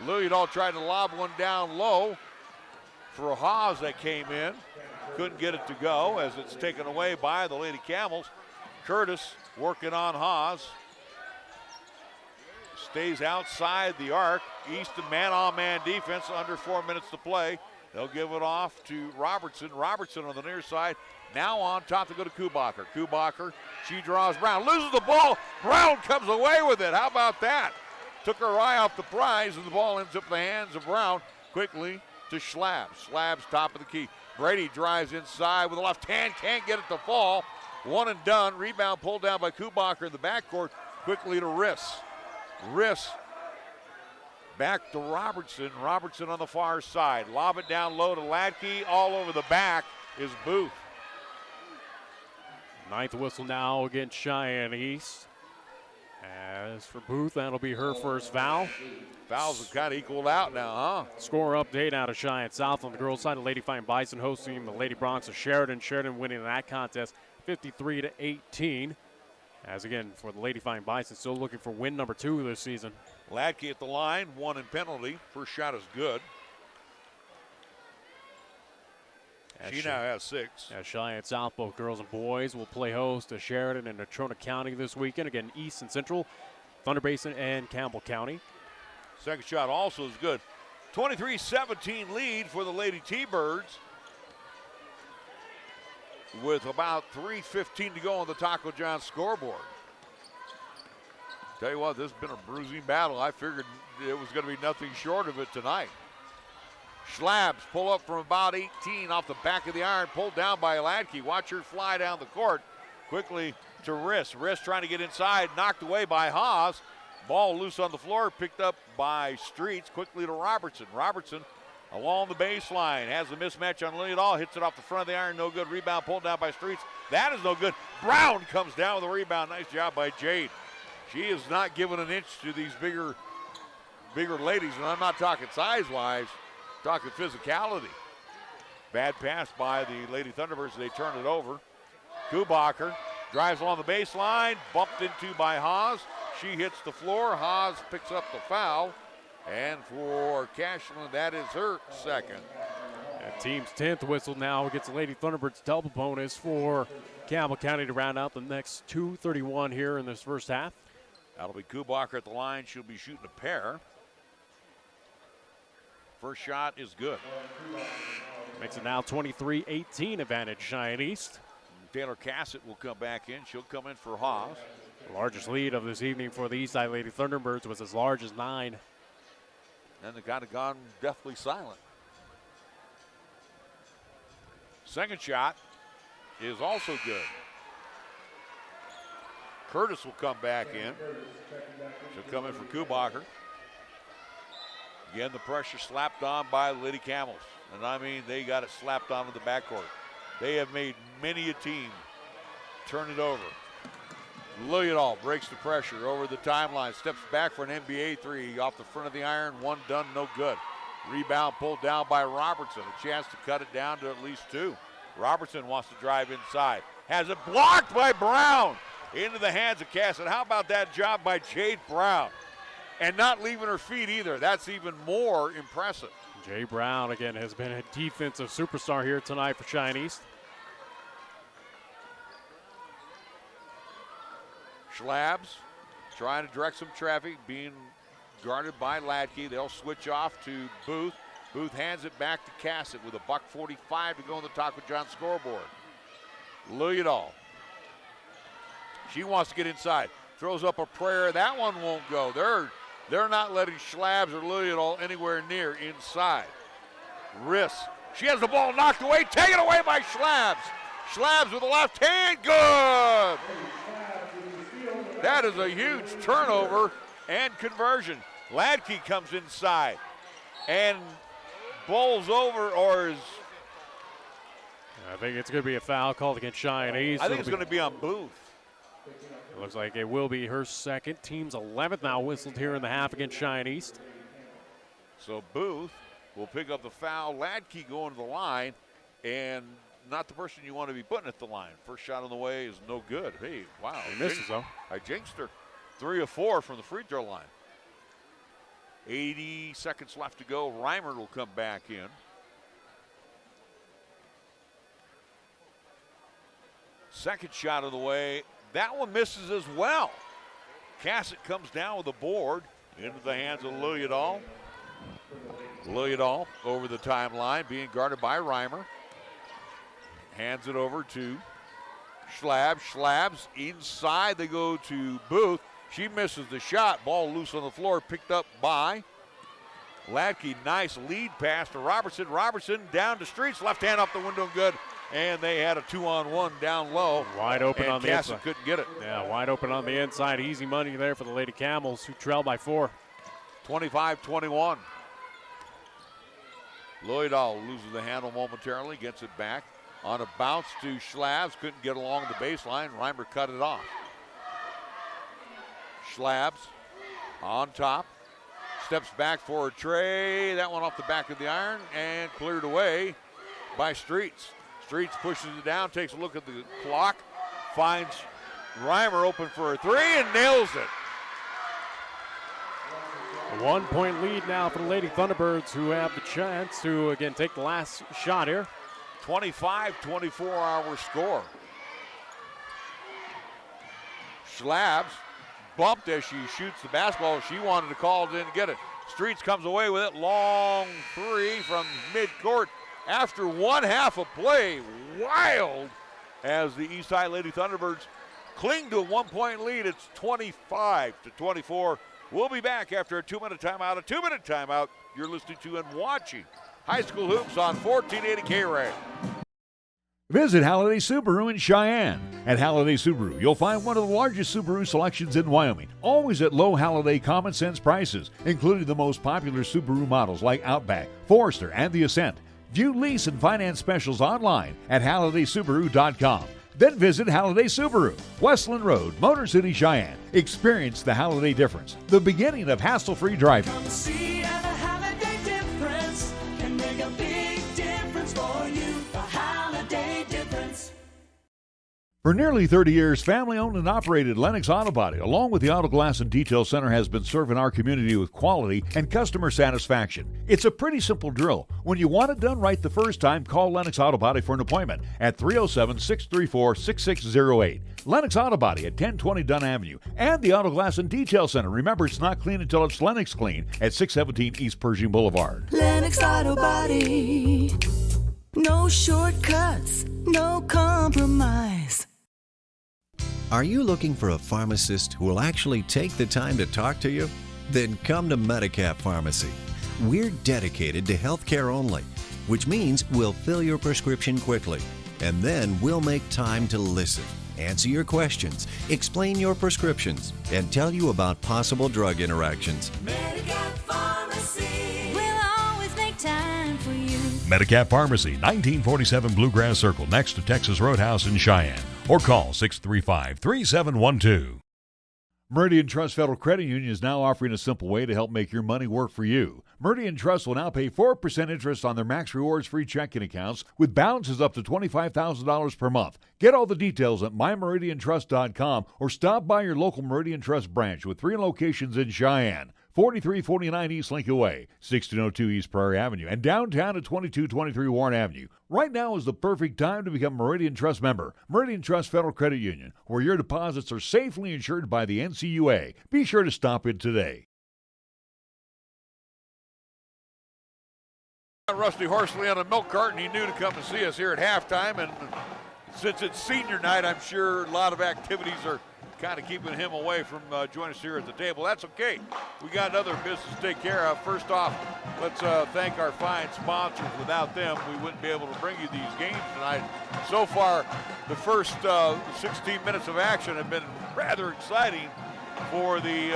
Lilliadall tried to lob one down low for Haas that came in. Couldn't get it to go as it's taken away by the Lady Camels. Curtis working on Haas. Stays outside the arc. Easton man-on-man defense, under 4 minutes to play. They'll give it off to Robertson. Robertson on the near side. Now on top to go to Kubacher. Kubacher, she draws Brown. Loses the ball. Brown comes away with it. How about that? Took her eye off the prize, and the ball ends up in the hands of Brown. Quickly to Schlabs. Schlabs top of the key. Brady drives inside with a left hand. Can't get it to fall. One and done. Rebound pulled down by Kubacher in the backcourt. Quickly to Riss. Riss back to Robertson. Robertson on the far side. Lob it down low to Ladke. All over the back is Booth. 9th whistle now against Cheyenne East. As for Booth, that'll be her first foul. Fouls have kind of equaled out now, huh? Score update out of Cheyenne South on the girls' side. The Lady Fighting Bison hosting the Lady Bronx of Sheridan. Sheridan winning that contest 53-18. As again, for the Lady Fighting Bison, still looking for win number 2 this season. Ladke at the line, 1 in penalty. First shot is good. She now has 6. As Cheyenne South, both girls and boys will play host to Sheridan and Natrona County this weekend. Again, East and Central, Thunder Basin, and Campbell County. Second shot also is good. 23-17 lead for the Lady T-Birds with about 3:15 to go on the Taco John scoreboard. Tell you what, this has been a bruising battle. I figured it was going to be nothing short of it tonight. Schlabs pull up from about 18 off the back of the iron, pulled down by Ladke. Watch her fly down the court. Quickly to Riss. Riss trying to get inside, knocked away by Haas. Ball loose on the floor, picked up by Streets. Quickly to Robertson. Robertson along the baseline, has the mismatch on Lilliadall, hits it off the front of the iron, no good. Rebound pulled down by Streets. That is no good. Brown comes down with a rebound. Nice job by Jade. She is not giving an inch to these bigger ladies, and I'm not talking size-wise, talking physicality. Bad pass by the Lady Thunderbirds. They turn it over. Kubacher drives along the baseline, bumped into by Haas. She hits the floor. Haas picks up the foul. And for Cashman, that is her second. And team's 10th whistle now gets the Lady Thunderbirds double bonus for Campbell County to round out the next 2:31 here in this first half. That'll be Kubacher at the line. She'll be shooting a pair. First shot is good. Makes it now 23-18 advantage Cheyenne East. Taylor Cassett will come back in. She'll come in for Haas. The largest lead of this evening for the Eastside Lady Thunderbirds was as large as 9. And they kind of gone deathly silent. Second shot is also good. Curtis will come back in. She'll come in for Kubacher. Again, the pressure slapped on by Lady Camels. And I mean, they got it slapped onto the backcourt. They have made many a team turn it over. Lilliadall breaks the pressure over the timeline, steps back for an NBA three off the front of the iron. One done, no good. Rebound pulled down by Robertson. A chance to cut it down to at least 2. Robertson wants to drive inside. Has it blocked by Brown into the hands of Cassett. How about that job by Jade Brown? And not leaving her feet either. That's even more impressive. Jay Brown, again, has been a defensive superstar here tonight for Cheyenne East. Schlabs trying to direct some traffic, being guarded by Ladke. They'll switch off to Booth. Booth hands it back to Cassett with a $1:45 to go on the Taco John scoreboard. Lilliadall. She wants to get inside. Throws up a prayer. That one won't go. They're not letting Schlabs or Lilliadall anywhere near inside. Riss. She has the ball knocked away. Taken away by Schlabs. Schlabs with the left hand. Good. That is a huge turnover and conversion. Ladke comes inside and bowls over, or is... I think it's going to be a foul called against Cheyenne East. I think it's going to be on Booth. It looks like it will be her second. Team's 11th now whistled here in the half against Cheyenne East. So Booth will pick up the foul. Ladke going to the line, and not the person you want to be putting at the line. First shot on the way is no good. Hey, wow. He misses, though. I jinxed her. 3 of 4 from the free throw line. 80 seconds left to go. Reimer will come back in. Second shot of the way. That one misses as well. Cassett comes down with the board into the hands of Lilliadall. Lilliadall over the timeline, being guarded by Reimer. Hands it over to Schlabs. Schlabs inside. They go to Booth. She misses the shot. Ball loose on the floor, picked up by Ladke. Nice lead pass to Robertson. Robertson down to Streets. Left hand off the window, good. And they had a 2-on-1 down low. Wide open and on the Cassett inside. Couldn't get it. Yeah, wide open on the inside. Easy money there for the Lady Camels, who trail by 4. 25-21. Lilliadall loses the handle momentarily, gets it back. On a bounce to Schlabs, couldn't get along the baseline. Reimer cut it off. Schlabs on top, steps back for a tray. That one off the back of the iron and cleared away by Streets. Streets pushes it down, takes a look at the clock, finds Reimer open for a 3 and nails it. A 1-point lead now for the Lady Thunderbirds, who have the chance to, again, take the last shot here. 25-24 our score. Schlabs bumped as she shoots the basketball. She wanted to call it in to get it. Streets comes away with it. Long 3 from midcourt. After 1/2 of play, wild as the Eastside Lady Thunderbirds cling to a 1-point lead. It's 25-24. We'll be back after a 2-minute timeout. A 2-minute timeout. You're listening to and watching High School Hoops on 1480 KRAE. Visit Halliday Subaru in Cheyenne. At Halliday Subaru, you'll find one of the largest Subaru selections in Wyoming, always at low Halliday common sense prices, including the most popular Subaru models like Outback, Forester, and the Ascent. View lease and finance specials online at HallidaySubaru.com. Then visit Halliday Subaru, Westland Road, Motor City, Cheyenne. Experience the Halliday difference, the beginning of hassle-free driving. Come see how the Halliday difference can make a big difference for you. The Halliday difference. For nearly 30 years, family-owned and operated Lennox Auto Body, along with the Auto Glass and Detail Center, has been serving our community with quality and customer satisfaction. It's a pretty simple drill. When you want it done right the first time, call Lennox Auto Body for an appointment at 307-634-6608. Lennox Auto Body at 1020 Dunn Avenue, and the Auto Glass and Detail Center. Remember, it's not clean until it's Lennox clean at 617 East Pershing Boulevard. Lennox Auto Body. No shortcuts, no compromise. Are you looking for a pharmacist who will actually take the time to talk to you? Then come to Medicap Pharmacy. We're dedicated to healthcare only, which means we'll fill your prescription quickly, and then we'll make time to listen, answer your questions, explain your prescriptions, and tell you about possible drug interactions. Medicap Pharmacy. We'll always make time for you. Medicap Pharmacy, 1947 Bluegrass Circle, next to Texas Roadhouse in Cheyenne. Or call 635-3712. Meridian Trust Federal Credit Union is now offering a simple way to help make your money work for you. Meridian Trust will now pay 4% interest on their Max Rewards free checking accounts with balances up to $25,000 per month. Get all the details at mymeridiantrust.com or stop by your local Meridian Trust branch with 3 locations in Cheyenne. 4349 East Lincoln Way, 1602 East Prairie Avenue, and downtown at 2223 Warren Avenue. Right now is the perfect time to become a Meridian Trust member. Meridian Trust Federal Credit Union, where your deposits are safely insured by the NCUA. Be sure to stop in today. Rusty Horsley on a milk carton. He knew to come and see us here at halftime, and since it's senior night, I'm sure a lot of activities are kind of keeping him away from joining us here at the table. That's okay. We got other business to take care of. First off, let's thank our fine sponsors. Without them, we wouldn't be able to bring you these games tonight. So far, the first 16 minutes of action have been rather exciting for the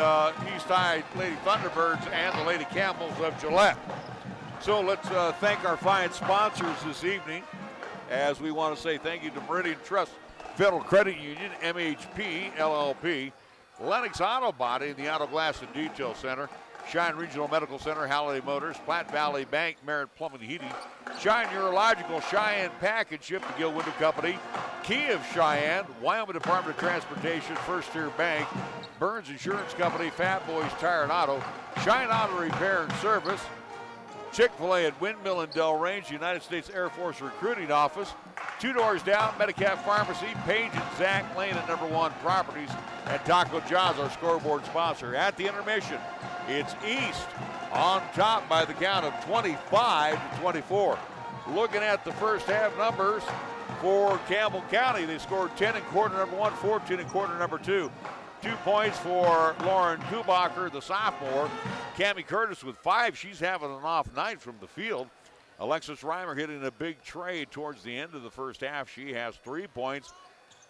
East High Lady Thunderbirds and the Lady Camels of Gillette. So let's thank our fine sponsors this evening, as we want to say thank you to Meridian Trust Federal Credit Union, MHP, LLP, Lennox Auto Body, the Auto Glass and Detail Center, Cheyenne Regional Medical Center, Halliday Motors, Platte Valley Bank, Merritt Plumbing and Heating, Cheyenne Urological, Cheyenne Package Ship, the Gill Window Company, Key of Cheyenne, Wyoming Department of Transportation, First Tier Bank, Burns Insurance Company, Fat Boys Tire and Auto, Cheyenne Auto Repair and Service, Chick-fil-A at Windmill and Del Range, United States Air Force Recruiting Office, 2 doors down, Medicap Pharmacy, Page and Zach Lane at Number 1 Properties, and Taco John's, our scoreboard sponsor. At the intermission, it's East on top by the count of 25-24. Looking at the first half numbers for Campbell County, they scored 10 in quarter number 1, 14 in quarter number 2. 2 points for Lauren Kubacher, the sophomore. Cammie Curtis with 5. She's having an off night from the field. Alexis Reimer hitting a big trade towards the end of the first half. She has 3 points.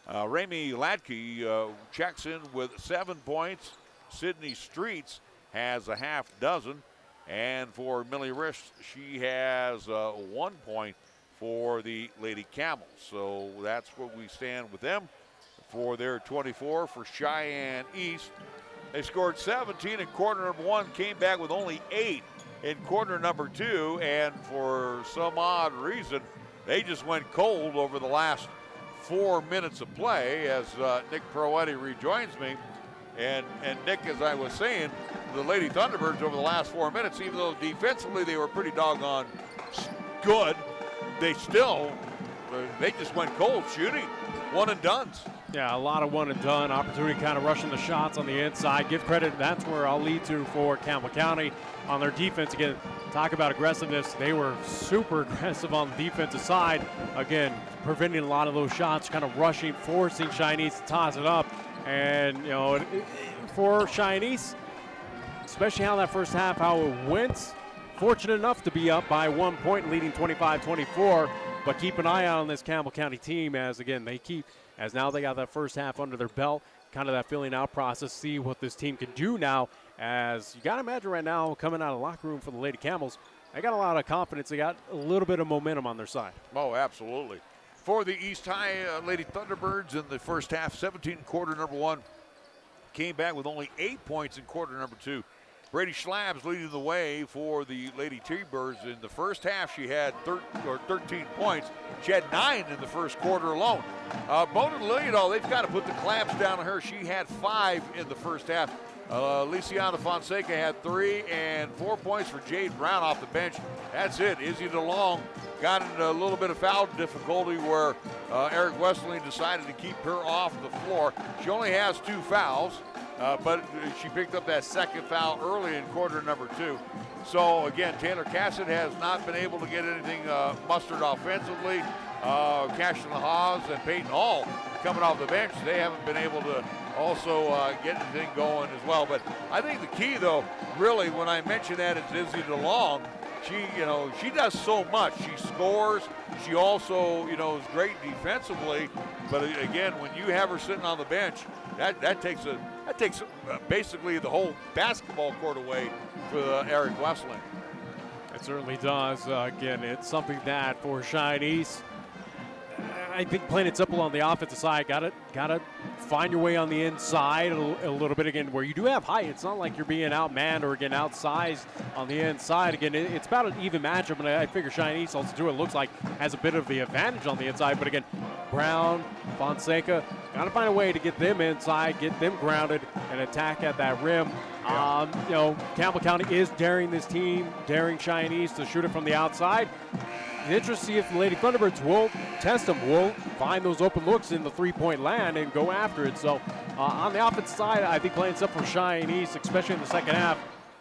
Ramey Latke checks in with 7 points. Sydney Streets has a half dozen. And for Millie Risch, she has 1 point for the Lady Camels. So that's where we stand with them. For their 24 for Cheyenne East. They scored 17 in quarter number 1, came back with only 8 in quarter number 2, and for some odd reason, they just went cold over the last 4 minutes of play as Nick Proietti rejoins me. And Nick, as I was saying, the Lady Thunderbirds over the last 4 minutes, even though defensively they were pretty doggone good, they just went cold shooting. One and dones. Yeah, a lot of one and done. Opportunity kind of rushing the shots on the inside. Give credit, that's where I'll lead to for Campbell County on their defense. Again, talk about aggressiveness. They were super aggressive on the defensive side. Again, preventing a lot of those shots, kind of rushing, forcing Cheyenne's to toss it up. And, you know, for Cheyenne's, especially how that first half, how it went, fortunate enough to be up by 1 point, leading 25-24. But keep an eye out on this Campbell County team as, again, as now they got that first half under their belt, kind of that filling out process, see what this team can do now. As you got to imagine right now, coming out of the locker room for the Lady Camels, they got a lot of confidence. They got a little bit of momentum on their side. Oh, absolutely. For the East High Lady Thunderbirds in the first half, 17 in quarter number 1, came back with only 8 points in quarter number 2. Brady Schlabs leading the way for the Lady T-Birds. In the first half, she had 13 points. She had 9 in the first quarter alone. Bona Lilliadal, they've got to put the clamps down on her. She had 5 in the first half. Lisiana Fonseca had 3 and 4 points for Jade Brown off the bench. That's it. Izzy DeLong got in a little bit of foul difficulty where Eric Westling decided to keep her off the floor. She only has 2 fouls, but she picked up that second foul early in quarter number 2. So again, Taylor Cassett has not been able to get anything mustered offensively. Cashin Haas and Peyton Hall coming off the bench. They haven't been able to also get anything going as well. But I think the key, though, really, when I mention that, is Izzy DeLong. She does so much. She scores. She also, is great defensively. But again, when you have her sitting on the bench, that takes basically the whole basketball court away for Eric Westling. It certainly does. Again, it's something that for Cheyenne East, I think playing it simple on the offensive side, gotta find your way on the inside a little bit again, where you do have height. It's not like you're being outmanned or again outsized on the inside. Again, it's about an even matchup, and I figure Cheyenne East also too, it looks like has a bit of the advantage on the inside. But again, Brown, Fonseca, gotta find a way to get them inside, get them grounded, and attack at that rim. Campbell County is daring this team, daring Cheyenne East to shoot it from the outside. It's interesting to see if the Lady Thunderbirds will test them, will find those open looks in the three-point land and go after it. So on the offensive side, I think playing stuff for Cheyenne East, especially in the second half,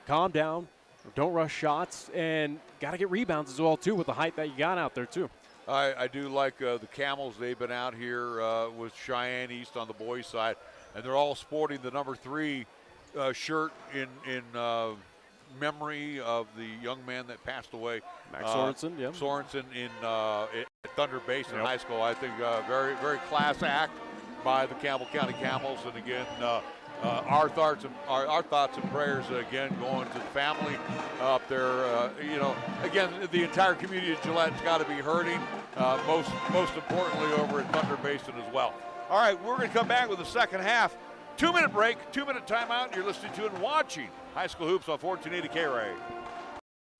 calm down, don't rush shots, and got to get rebounds as well, too, with the height that you got out there, too. I do like the Camels. They've been out here with Cheyenne East on the boys' side, and they're all sporting the number 3 shirt in memory of the young man that passed away. Max Sorensen, yeah. Sorensen at Thunder Basin High School. I think very, very class act by the Campbell County Camels. And again, our thoughts and prayers again going to the family up there. Again, the entire community of Gillette's got to be hurting. Most importantly, over at Thunder Basin as well. All right, we're going to come back with the second half. 2-minute break, 2-minute timeout. You're listening to and watching High School Hoops on 1480 KRAE.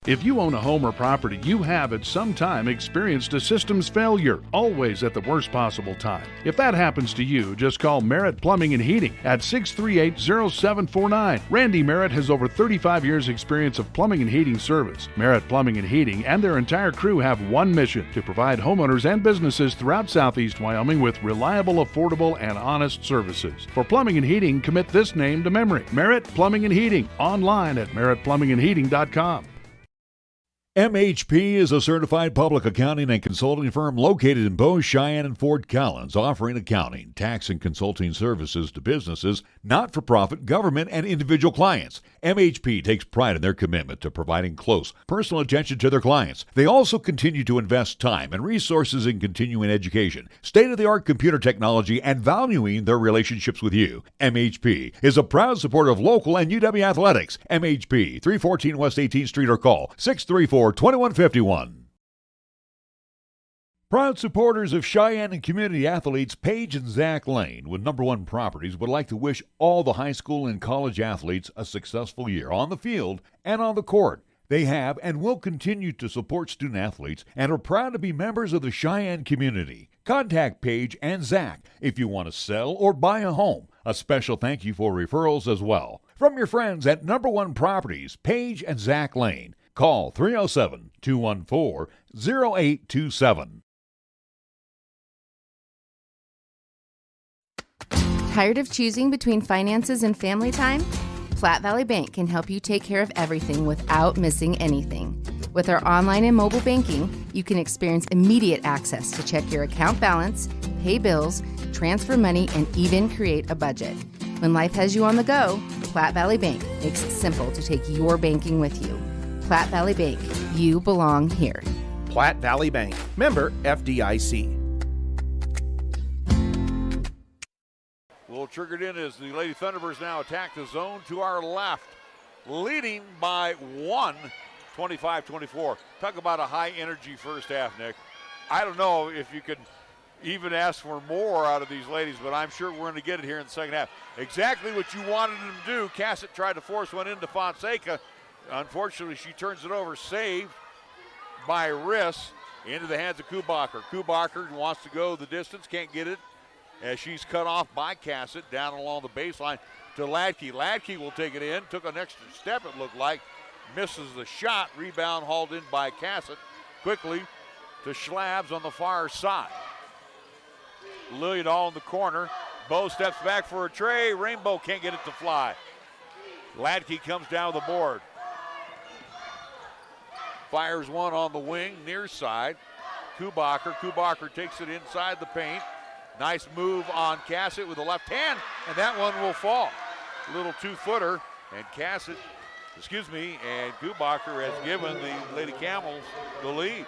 If you own a home or property, you have at some time experienced a systems failure, always at the worst possible time. If that happens to you, just call Merritt Plumbing and Heating at 638-0749. Randy Merritt has over 35 years experience of plumbing and heating service. Merritt Plumbing and Heating and their entire crew have one mission: to provide homeowners and businesses throughout Southeast Wyoming with reliable, affordable, and honest services. For plumbing and heating, commit this name to memory: Merritt Plumbing and Heating. Online at merrittplumbingandheating.com. MHP is a certified public accounting and consulting firm located in Bow, Cheyenne, and Fort Collins, offering accounting, tax, and consulting services to businesses, not-for-profit, government, and individual clients. MHP takes pride in their commitment to providing close, personal attention to their clients. They also continue to invest time and resources in continuing education, state-of-the-art computer technology, and valuing their relationships with you. MHP is a proud supporter of local and UW athletics. MHP, 314 West 18th Street, or call 634-2151. Proud supporters of Cheyenne and community athletes Paige and Zach Lane with Number One Properties would like to wish all the high school and college athletes a successful year on the field and on the court. They have and will continue to support student athletes and are proud to be members of the Cheyenne community. Contact Paige and Zach if you want to sell or buy a home. A special thank you for referrals as well. From your friends at Number One Properties, Paige and Zach Lane. Call 307-214-0827. Tired of choosing between finances and family time? Platte Valley Bank can help you take care of everything without missing anything. With our online and mobile banking, you can experience immediate access to check your account balance, pay bills, transfer money, and even create a budget. When life has you on the go, Platte Valley Bank makes it simple to take your banking with you. Platte Valley Bank, you belong here. Platte Valley Bank, member FDIC. Well, triggered in as the Lady Thunderbirds now attack the zone to our left, leading by 1, 25-24. Talk about a high-energy first half, Nick. I don't know if you could even ask for more out of these ladies, but I'm sure we're going to get it here in the second half. Exactly what you wanted them to do. Cassett tried to force one into Fonseca. Unfortunately, she turns it over, saved by Riss into the hands of Kubacher. Kubacher wants to go the distance, can't get it, as she's cut off by Cassett down along the baseline. to Ladke. Ladke will take it in. Took an extra step, it looked like. Misses the shot. Rebound hauled in by Cassett. Quickly to Schlabs on the far side. Lillidahl in the corner. Bo steps back for a tray. Rainbow can't get it to fly. Ladke comes down the board. Fires one on the wing, near side. Kubacher takes it inside the paint. Nice move on Cassett with the left hand, and that one will fall. Little 2-footer, and Kubacher has given the Lady Camels the lead.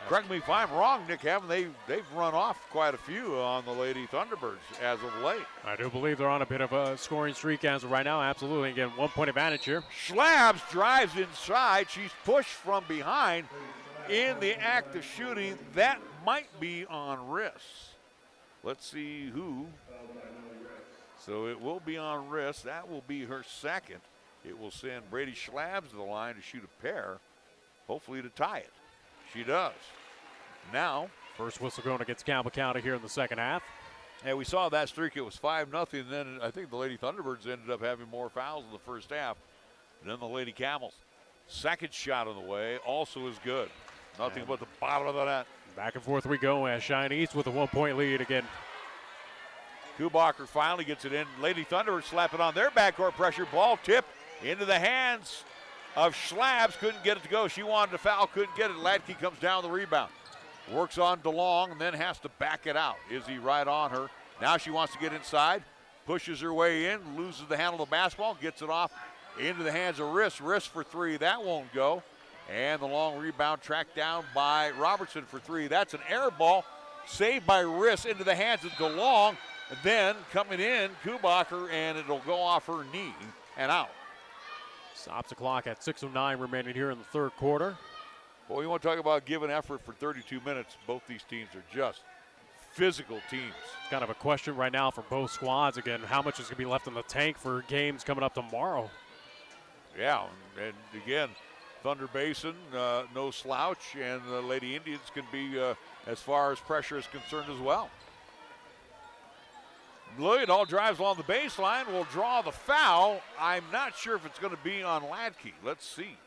Correct me if I'm wrong, Nick, haven't they've run off quite a few on the Lady Thunderbirds as of late. I do believe they're on a bit of a scoring streak as of right now. Absolutely. Again, 1 point advantage here. Schlabs drives inside. She's pushed from behind in the act of shooting. That might be on wrist. Let's see who. So it will be on wrist. That will be her second. It will send Brady Schlabs to the line to shoot a pair, hopefully to tie it. She does. Now, first whistle going against Campbell County here in the second half. And we saw that streak. It was 5-0. Then I think the Lady Thunderbirds ended up having more fouls in the first half than the Lady Camels. Second shot on the way also is good. Nothing but the bottom of the net. Back and forth we go as Cheyenne East with a 1 point lead again. Kubacher finally gets it in. Lady Thunderbirds slap it on their backcourt pressure. Ball tip into the hands of Schlabs. Couldn't get it to go. She wanted to foul, couldn't get it. Ladke comes down the rebound. Works on DeLong and then has to back it out. Izzy right on her. Now she wants to get inside. Pushes her way in. Loses the handle of the basketball. Gets it off into the hands of Riss. Riss for three. That won't go. And the long rebound tracked down by Robertson for three. That's an air ball. Saved by Riss into the hands of DeLong. And then coming in, Kubacher, and it'll go off her knee and out. Stops the clock at 6:09 remaining here in the third quarter. Boy, you want to talk about giving effort for 32 minutes. Both these teams are just physical teams. It's kind of a question right now for both squads. Again, how much is going to be left in the tank for games coming up tomorrow? Yeah, and again, Thunder Basin, no slouch, and the Lady Indians can be, as far as pressure is concerned, as well. Lillidahl drives along the baseline, will draw the foul. I'm not sure if it's going to be on Ladke. Let's see.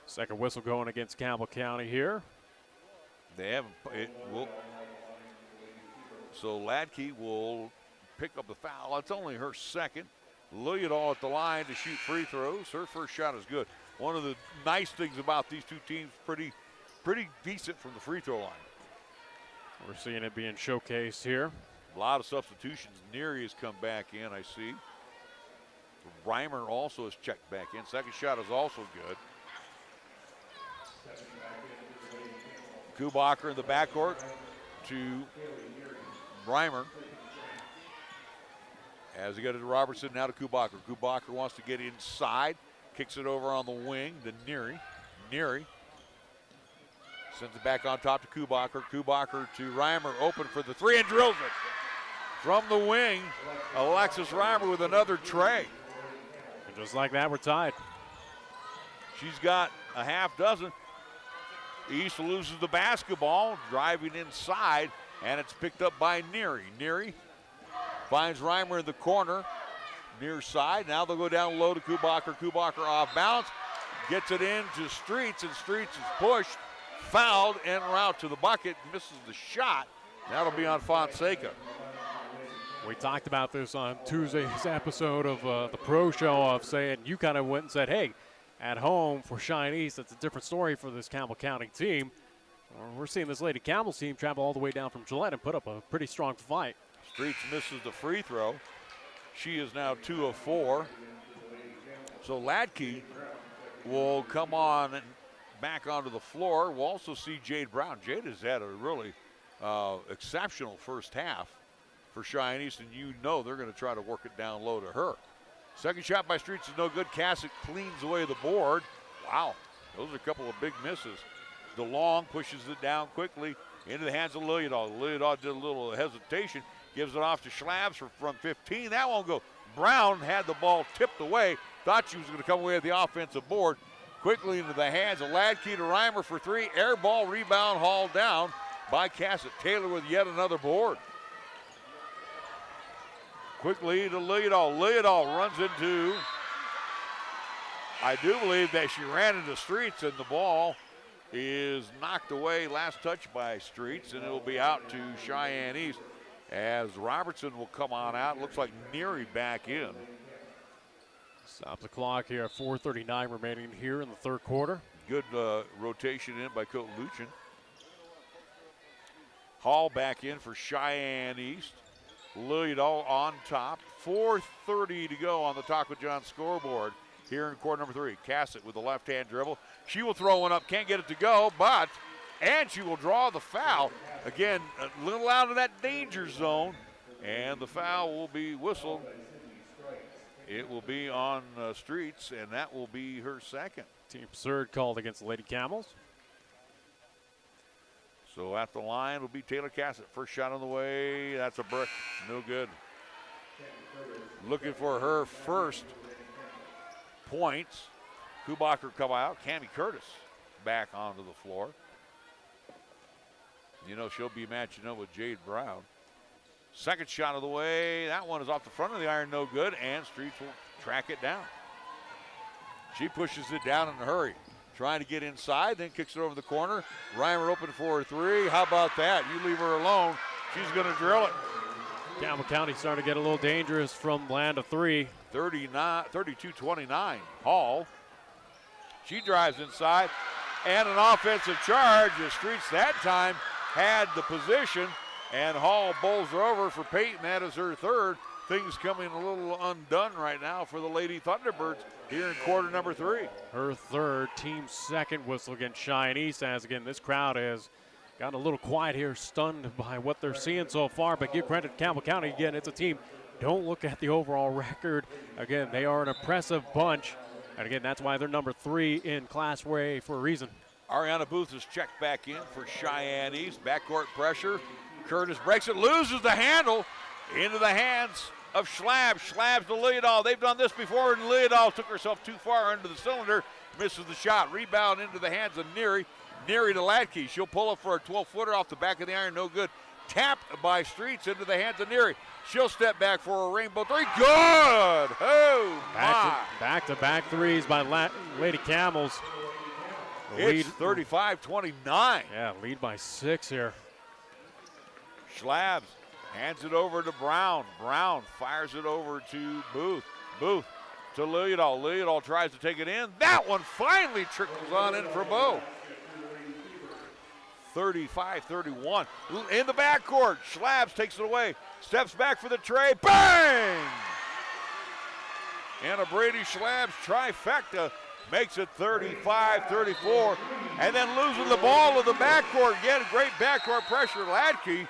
Second whistle going against Campbell County here. They haven't. So Ladke will pick up the foul. It's only her second. Lillidahl at the line to shoot free throws. Her first shot is good. One of the nice things about these two teams, pretty decent from the free throw line. We're seeing it being showcased here. A lot of substitutions. Neary has come back in, I see. Reimer also has checked back in. Second shot is also good. Kubacher in the backcourt to Reimer. As he got it to Robertson, now to Kubacher. Kubacher wants to get inside. Kicks it over on the wing to Neary. Neary sends it back on top to Kubacher. Kubacher to Reimer, open for the three and drills it. From the wing, Alexis Reimer with another tray. And just like that, we're tied. She's got a half dozen. East loses the basketball, driving inside, and it's picked up by Neary. Neary finds Reimer in the corner, near side. Now they'll go down low to Kubacher. Kubacher off balance, gets it into Streets, and Streets is pushed, fouled, en route to the bucket, misses the shot. That'll be on Fonseca. We talked about this on Tuesday's episode of the Pro Show, of saying you kind of went and said, hey, at home for Cheyenne East, it's a different story for this Campbell County team. We're seeing this Lady Camels team travel all the way down from Gillette and put up a pretty strong fight. Streets misses the free throw. She is now 2 of 4. So Ladke will come on and back onto the floor. We'll also see Jade Brown. Jade has had a really exceptional first half for Cheyenne East, and you know they're going to try to work it down low to her. Second shot by Streets is no good. Cassett cleans away the board. Wow, those are a couple of big misses. DeLong pushes it down quickly into the hands of Lillidahl. Lillidahl did a little hesitation, gives it off to Schlabs from 15. That won't go. Brown had the ball tipped away. Thought she was going to come away with the offensive board. Quickly into the hands of Ladke to Reimer for three. Air ball, rebound hauled down by Cassett. Taylor with yet another board. Quickly to Leodall. Leodall runs into, I do believe that she ran into Streets, and the ball is knocked away, last touch by Streets, and it'll be out to Cheyenne East as Robertson will come on out. Looks like Neary back in. Stop the clock here at 4:39 remaining here in the third quarter. Good rotation in by Coach Luchin. Hall back in for Cheyenne East. Leodall on top. 4:30 to go on the Taco John scoreboard here in quarter number 3. Cassett with the left-hand dribble. She will throw one up, can't get it to go, and she will draw the foul. Again, a little out of that danger zone, and the foul will be whistled. It will be on Streets, and that will be her second. Team third called against the Lady Camels. So at the line will be Taylor Cassett. First shot on the way. That's a brick. No good. Looking for her first points. Kubacher come out. Cammie Curtis back onto the floor. You know she'll be matching up with Jade Brown. Second shot of the way. That one is off the front of the iron. No good. And Streets will track it down. She pushes it down in a hurry. Trying to get inside, then kicks it over the corner. Reimer open for a three. How about that? You leave her alone. She's going to drill it. Campbell County starting to get a little dangerous from land of three. 32-29. Hall. She drives inside. And an offensive charge. The Streets that time had the position. And Hall bowls her over for Peyton. That is her third. Things coming a little undone right now for the Lady Thunderbirds here in quarter number 3. Her third, team second whistle against Cheyenne East. As again, this crowd has gotten a little quiet here, stunned by what they're seeing so far. But give credit to Campbell County. Again, it's a team. Don't look at the overall record. Again, they are an impressive bunch. And again, that's why they're number 3 in Class 4A for a reason. Ariana Booth is checked back in for Cheyenne East. Backcourt pressure. Curtis breaks it, loses the handle into the hands of Schlab. Schlab's to Leodall. They've done this before, and Leodall took herself too far under the cylinder. Misses the shot. Rebound into the hands of Neary. Neary to Latke. She'll pull up for a 12-footer off the back of the iron. No good. Tapped by Streets into the hands of Neary. She'll step back for a rainbow three. Good! Oh, my. Back-to-back threes by Lady Camels. It's 35-29. Yeah, lead by 6 here. Schlabs hands it over to Brown. Brown fires it over to Booth. Booth to Leodall. Leodall tries to take it in. That one finally trickles on in for Bo. 35-31. In the backcourt, Schlabs takes it away. Steps back for the tray. Bang! And a Brady Schlabs trifecta makes it 35-34. And then losing the ball to the backcourt. Again, great backcourt pressure. Latke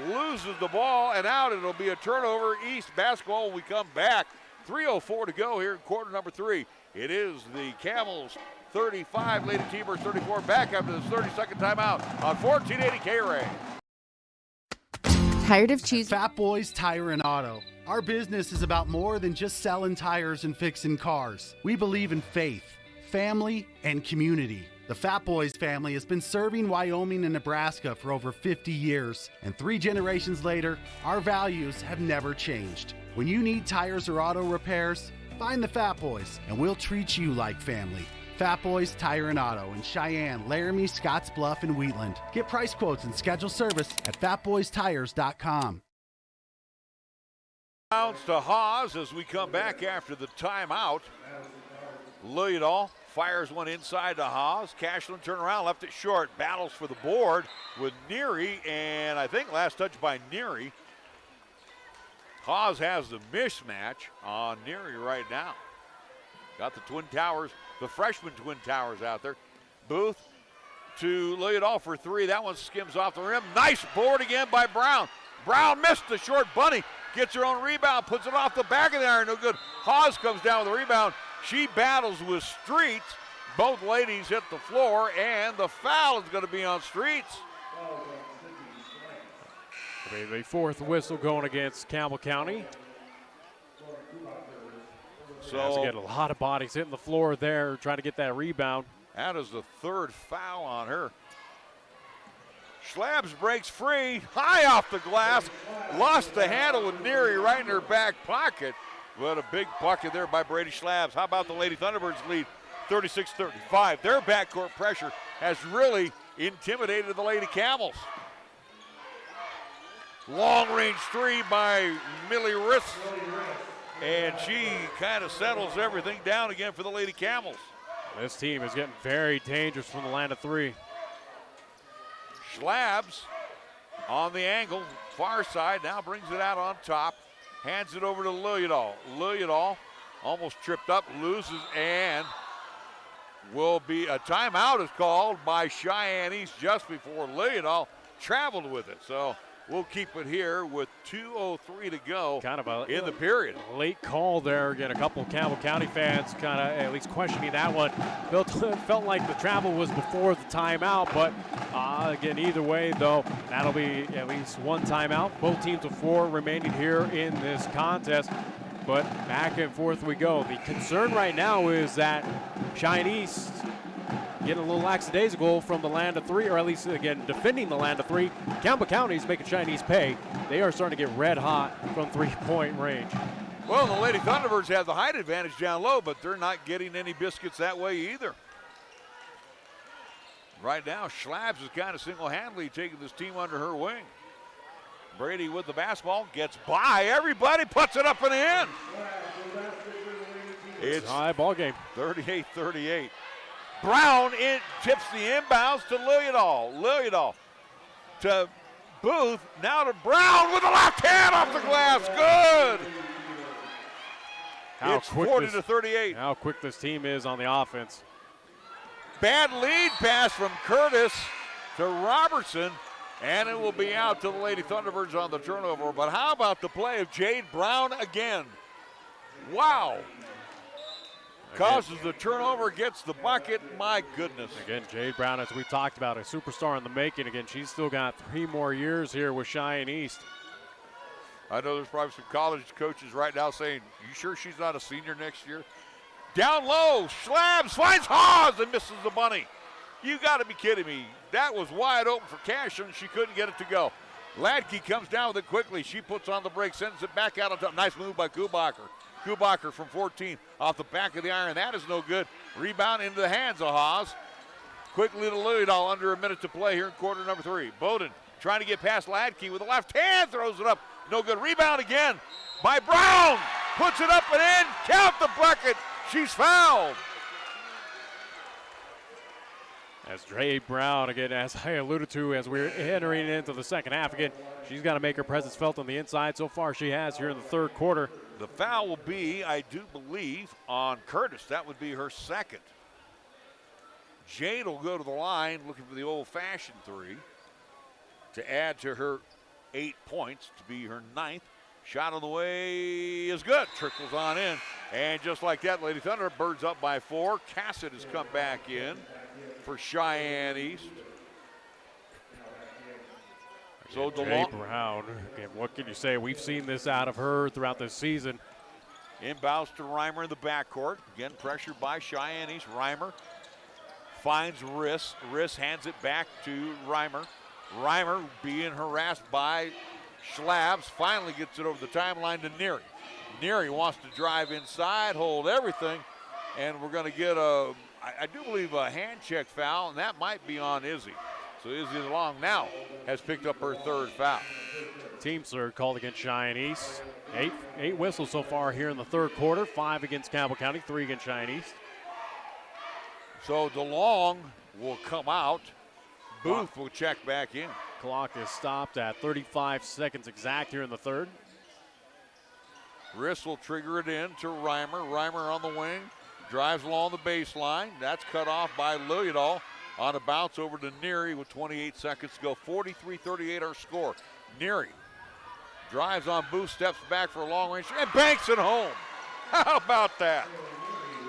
loses the ball, and out. It'll be a turnover. East basketball when we come back. 3:04 to go here in quarter number 3. It is the Camels 35, Lady T-Birds 34. Back after this 30-second timeout on 1480 KRAE. Tired of choosing Fat Boys Tire and Auto. Our business is about more than just selling tires and fixing cars. We believe in faith, family, and community. The Fat Boys family has been serving Wyoming and Nebraska for over 50 years, and 3 generations later, our values have never changed. When you need tires or auto repairs, find the Fat Boys, and we'll treat you like family. Fat Boys Tire and Auto in Cheyenne, Laramie, Scottsbluff, and Wheatland. Get price quotes and schedule service at fatboystires.com. Bounce to Haas as we come back after the timeout. Leodall fires one inside to Haas. Cashlin turn around, left it short. Battles for the board with Neary, and I think last touch by Neary. Haas has the mismatch on Neary right now. Got the Twin Towers, the freshman Twin Towers out there. Booth to Leodall for 3. That one skims off the rim. Nice board again by Brown. Brown missed the short bunny. Gets her own rebound, puts it off the back of the iron. No good. Haas comes down with the rebound. She battles with Streets. Both ladies hit the floor, and the foul is going to be on Streets. The 4th whistle going against Campbell County. So get a lot of bodies hitting the floor there, trying to get that rebound. That is the 3rd foul on her. Schlabs breaks free, high off the glass, lost the handle with Neary right in her back pocket. What a big bucket there by Brady Schlabs. How about the Lady Thunderbirds lead 36-35? Their backcourt pressure has really intimidated the Lady Camels. Long range three by Millie Riss, and she kind of settles everything down again for the Lady Camels. This team is getting very dangerous from the land of three. Schlabs on the angle, far side, now brings it out on top, hands it over to Liljedahl. Liljedahl almost tripped up, loses, and will be a timeout is called by Cheyenne East just before Liljedahl traveled with it. So we'll keep it here with 2:03 to go kind of in the period. Late call there. Again, a couple of Campbell County fans kind of at least questioning that one. Felt like the travel was before the timeout, but again, either way, though, that'll be at least one timeout. Both teams with 4 remaining here in this contest, but back and forth we go. The concern right now is that Cheyenne East getting a little lackadaisical from the land of 3, or at least, again, defending the land of 3. Campbell County is making Cheyenne East pay. They are starting to get red hot from 3-point range. Well, the Lady Thunderbirds have the height advantage down low, but they're not getting any biscuits that way either. Right now, Schlabs is kind of single-handedly taking this team under her wing. Brady with the basketball, gets by everybody, puts it up and in. It's a high ball game. 38-38. Brown tips the inbounds to Liljedahl. Liljedahl to Booth, now to Brown with the left hand off the glass. Good. It's 40-38. How quick this team is on the offense. Bad lead pass from Curtis to Robertson, and it will be out to the Lady Thunderbirds on the turnover. But how about the play of Jade Brown again? Wow. Causes the turnover, gets the bucket. My goodness. Again, Jade Brown, as we talked about, a superstar in the making. Again, she's still got 3 more years here with Cheyenne East. I know there's probably some college coaches right now saying, you sure she's not a senior next year? Down low, Schlabs finds Haas and misses the bunny. You got to be kidding me. That was wide open for Cash, and she couldn't get it to go. Ladke comes down with it quickly. She puts on the break, sends it back out on top. Nice move by Kubacher. Kubacher from 14 off the back of the iron. That is no good. Rebound into the hands of Haas. Quickly to Liljedahl, under a minute to play here in quarter number 3. Bowden trying to get past Ladke with the left hand, throws it up. No good. Rebound again by Brown. Puts it up and in. Count the bucket. She's fouled. As Jade Brown, again, as I alluded to, as we're entering into the second half, again, she's got to make her presence felt on the inside. So far she has here in the third quarter. The foul will be, I do believe, on Curtis. That would be her second. Jade will go to the line looking for the old-fashioned 3 to add to her 8 points, to be her 9th. Shot on the way is good. Trickles on in. And just like that, Lady Thunderbirds up by 4. Cassett has come back in for Cheyenne East. So Jade Brown, again, what can you say? We've seen this out of her throughout this season. Inbounds to Reimer in the backcourt. Again, pressured by Cheyenne East. Reimer finds Riss. Riss hands it back to Reimer. Reimer being harassed by Schlabs. Finally gets it over the timeline to Neary. Neary wants to drive inside, hold everything, and we're going to get I do believe a hand check foul, and that might be on Izzy. So Izzy Long now has picked up her 3rd foul. Team third called against Cheyenne East. Eight whistles so far here in the third quarter. 5 against Campbell County, 3 against Cheyenne East. So DeLong will come out. Booth will check back in. Clock is stopped at 35 seconds exact here in the third. Riss will trigger it in to Reimer. Reimer on the wing. Drives along the baseline. That's cut off by Liljedahl. On a bounce over to Neary with 28 seconds to go. 43-38 our score. Neary drives on Booth, steps back for a long range, and banks it home. How about that?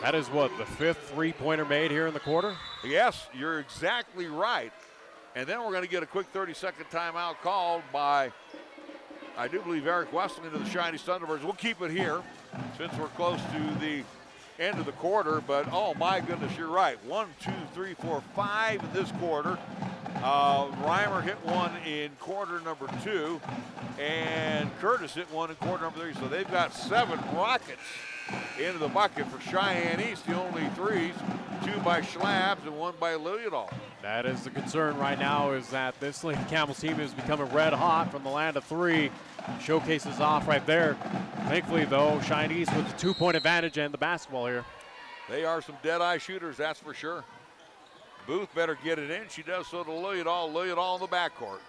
That is what, the 5th three-pointer made here in the quarter? Yes, you're exactly right. And then we're going to get a quick 30-second timeout called by, I do believe, Eric Westling to the Cheyenne Thunderbirds. We'll keep it here since we're close to the end of the quarter, but oh my goodness, you're right. 1, 2, 3, 4, 5 in this quarter. Reimer hit one in quarter number 2, and Curtis hit one in quarter number 3. So they've got 7 rockets into the bucket for Cheyenne East. The only 3s, 2 by Schlabs and 1 by Lilliedal. That is the concern right now, is that this Lady Camels team is becoming red hot from the land of 3. Showcases off right there. Thankfully, though, Cheyenne East with the 2-point advantage and the basketball here. They are some dead-eye shooters, that's for sure. Booth better get it in. She does so to Lilliedal. Lilliedal in the backcourt.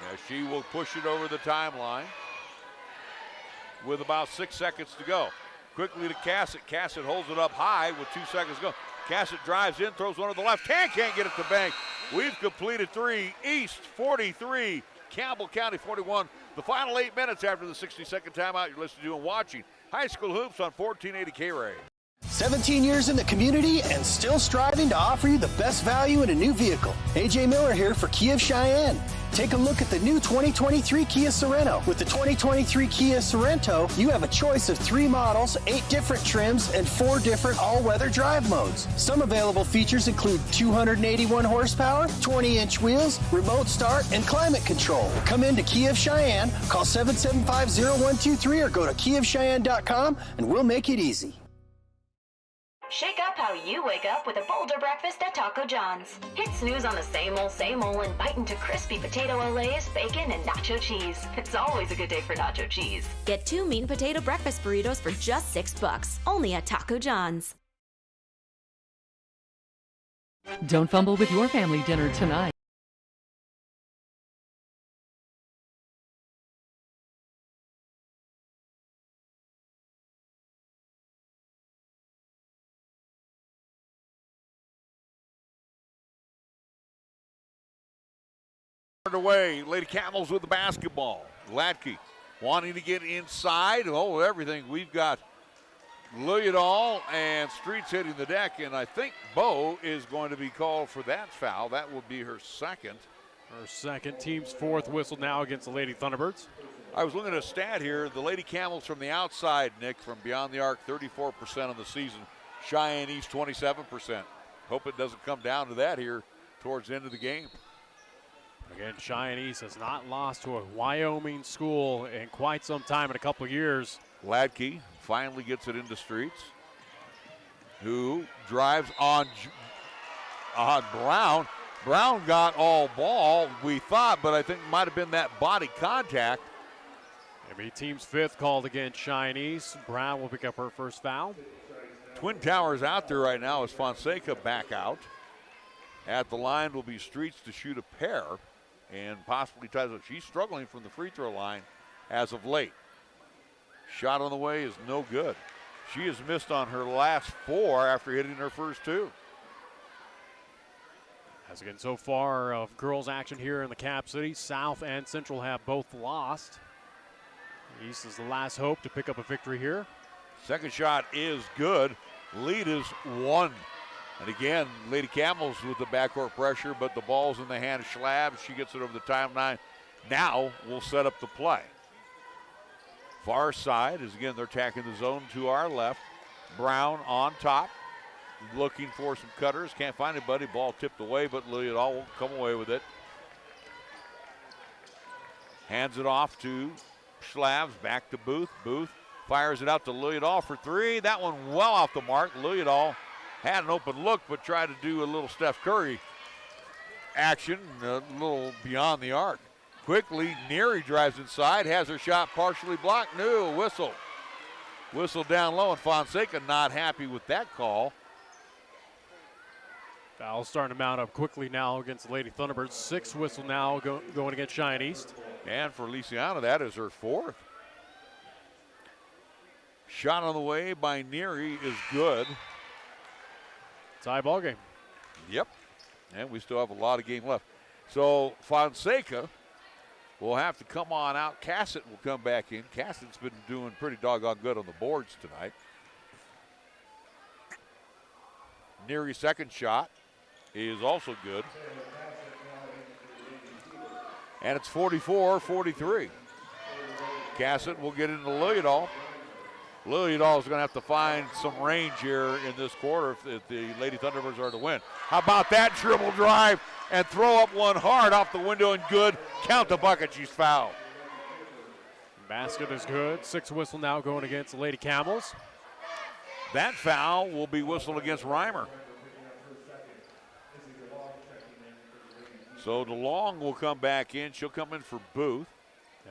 Now she will push it over the timeline with about 6 seconds to go. Quickly to Cassett. Cassett holds it up high with 2 seconds to go. Cassett drives in, throws one to the left hand, can't get it to bank. We've completed 3. East 43, Campbell County 41. The final 8 minutes after the 60-second timeout. You're listening to and watching High School Hoops on 1480 KRAE. 17 years in the community and still striving to offer you the best value in a new vehicle. AJ Miller here for Kia of Cheyenne. Take a look at the new 2023 Kia Sorento. With the 2023 Kia Sorento, you have a choice of 3 models, 8 different trims, and 4 different all-weather drive modes. Some available features include 281 horsepower, 20-inch wheels, remote start, and climate control. Come into Kia of Cheyenne, call 775-0123 or go to KiaofCheyenne.com and we'll make it easy. Shake up how you wake up with a bolder breakfast at Taco John's. Hit snooze on the same old, and bite into crispy potato olays, bacon, and nacho cheese. It's always a good day for nacho cheese. Get 2 meat and potato breakfast burritos for just $6, only at Taco John's. Don't fumble with your family dinner tonight. Away, Lady Camels with the basketball. Gladke wanting to get inside. Oh, everything. We've got Lilliedal and Streets hitting the deck, and I think Bo is going to be called for that foul. That will be her second. Her second, team's 4th whistle now against the Lady Thunderbirds. I was looking at a stat here. The Lady Camels from the outside, Nick, from beyond the arc, 34% of the season. Cheyenne East, 27%. Hope it doesn't come down to that here towards the end of the game. Again, Cheyenne East has not lost to a Wyoming school in quite some time, in a couple of years. Gladke finally gets it into Streets, who drives on Brown. Brown got all ball, we thought, but I think it might have been that body contact. It'll be team's 5th called against Cheyenne East. Brown will pick up her first foul. Twin Towers out there right now as Fonseca back out. At the line will be Streets to shoot a pair and possibly ties up. She's struggling from the free throw line as of late. Shot on the way is no good. She has missed on her last 4 after hitting her first 2. As again, so far of girls action here in the Cap City, South and Central have both lost. East is the last hope to pick up a victory here. Second shot is good. Lead is 1. And again, Lady Camels with the backcourt pressure, but the ball's in the hand of Schlab. She gets it over the timeline. Now we'll set up the play. Far side is, again, they're attacking the zone to our left. Brown on top, looking for some cutters. Can't find anybody. Ball tipped away, but Lilliedal won't come away with it. Hands it off to Schlabs, back to Booth. Booth fires it out to Lilliedal for 3. That one well off the mark. Lilliedal had an open look, but tried to do a little Steph Curry action, a little beyond the arc. Quickly, Neary drives inside, has her shot partially blocked. No, whistle. Whistle down low, and Fonseca not happy with that call. Foul starting to mount up quickly now against the Lady Thunderbirds. 6th whistle now going against Cheyenne East. And for Lisiana, that is her 4th. Shot on the way by Neary is good. Tie ball game. Yep, and we still have a lot of game left. So Fonseca will have to come on out. Cassett will come back in. Cassett's been doing pretty doggone good on the boards tonight. Neary's second shot is also good. And it's 44-43. Cassett will get into Lilliedal. Lilliedale is going to have to find some range here in this quarter if the Lady Thunderbirds are to win. How about that dribble drive and throw up one hard off the window and good. Count the bucket. She's fouled. Basket is good. 6 whistle now going against the Lady Camels. That foul will be whistled against Reimer. So DeLong will come back in. She'll come in for Booth.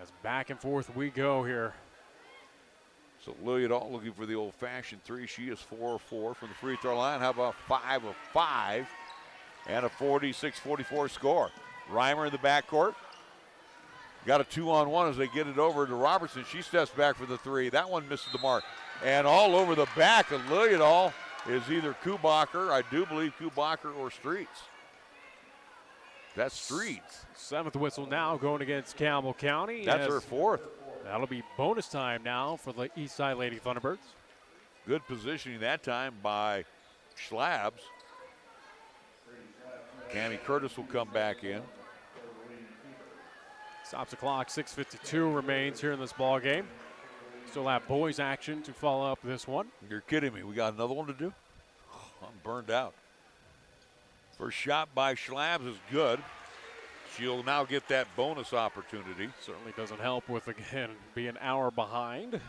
As back and forth we go here. So Lilliedale looking for the old-fashioned 3. She is 4 of 4 from the free throw line. How about 5 of 5 and a 46-44 score? Reimer in the backcourt. Got a 2-on-1 as they get it over to Robertson. She steps back for the 3. That one misses the mark. And all over the back of Lilliedale is either Kubacher, I do believe Kubacher, or Streets. That's Streets. 7th whistle now going against Campbell County. That's her 4th. That'll be bonus time now for the Eastside Lady Thunderbirds. Good positioning that time by Schlabs. Cammy Curtis will come back in. Stops the clock. 6:52 remains here in this ball game. Still have boys action to follow up this one. You're kidding me. We got another one to do? I'm burned out. First shot by Schlabs is good. She'll now get that bonus opportunity. Certainly doesn't help with, again, being an hour behind.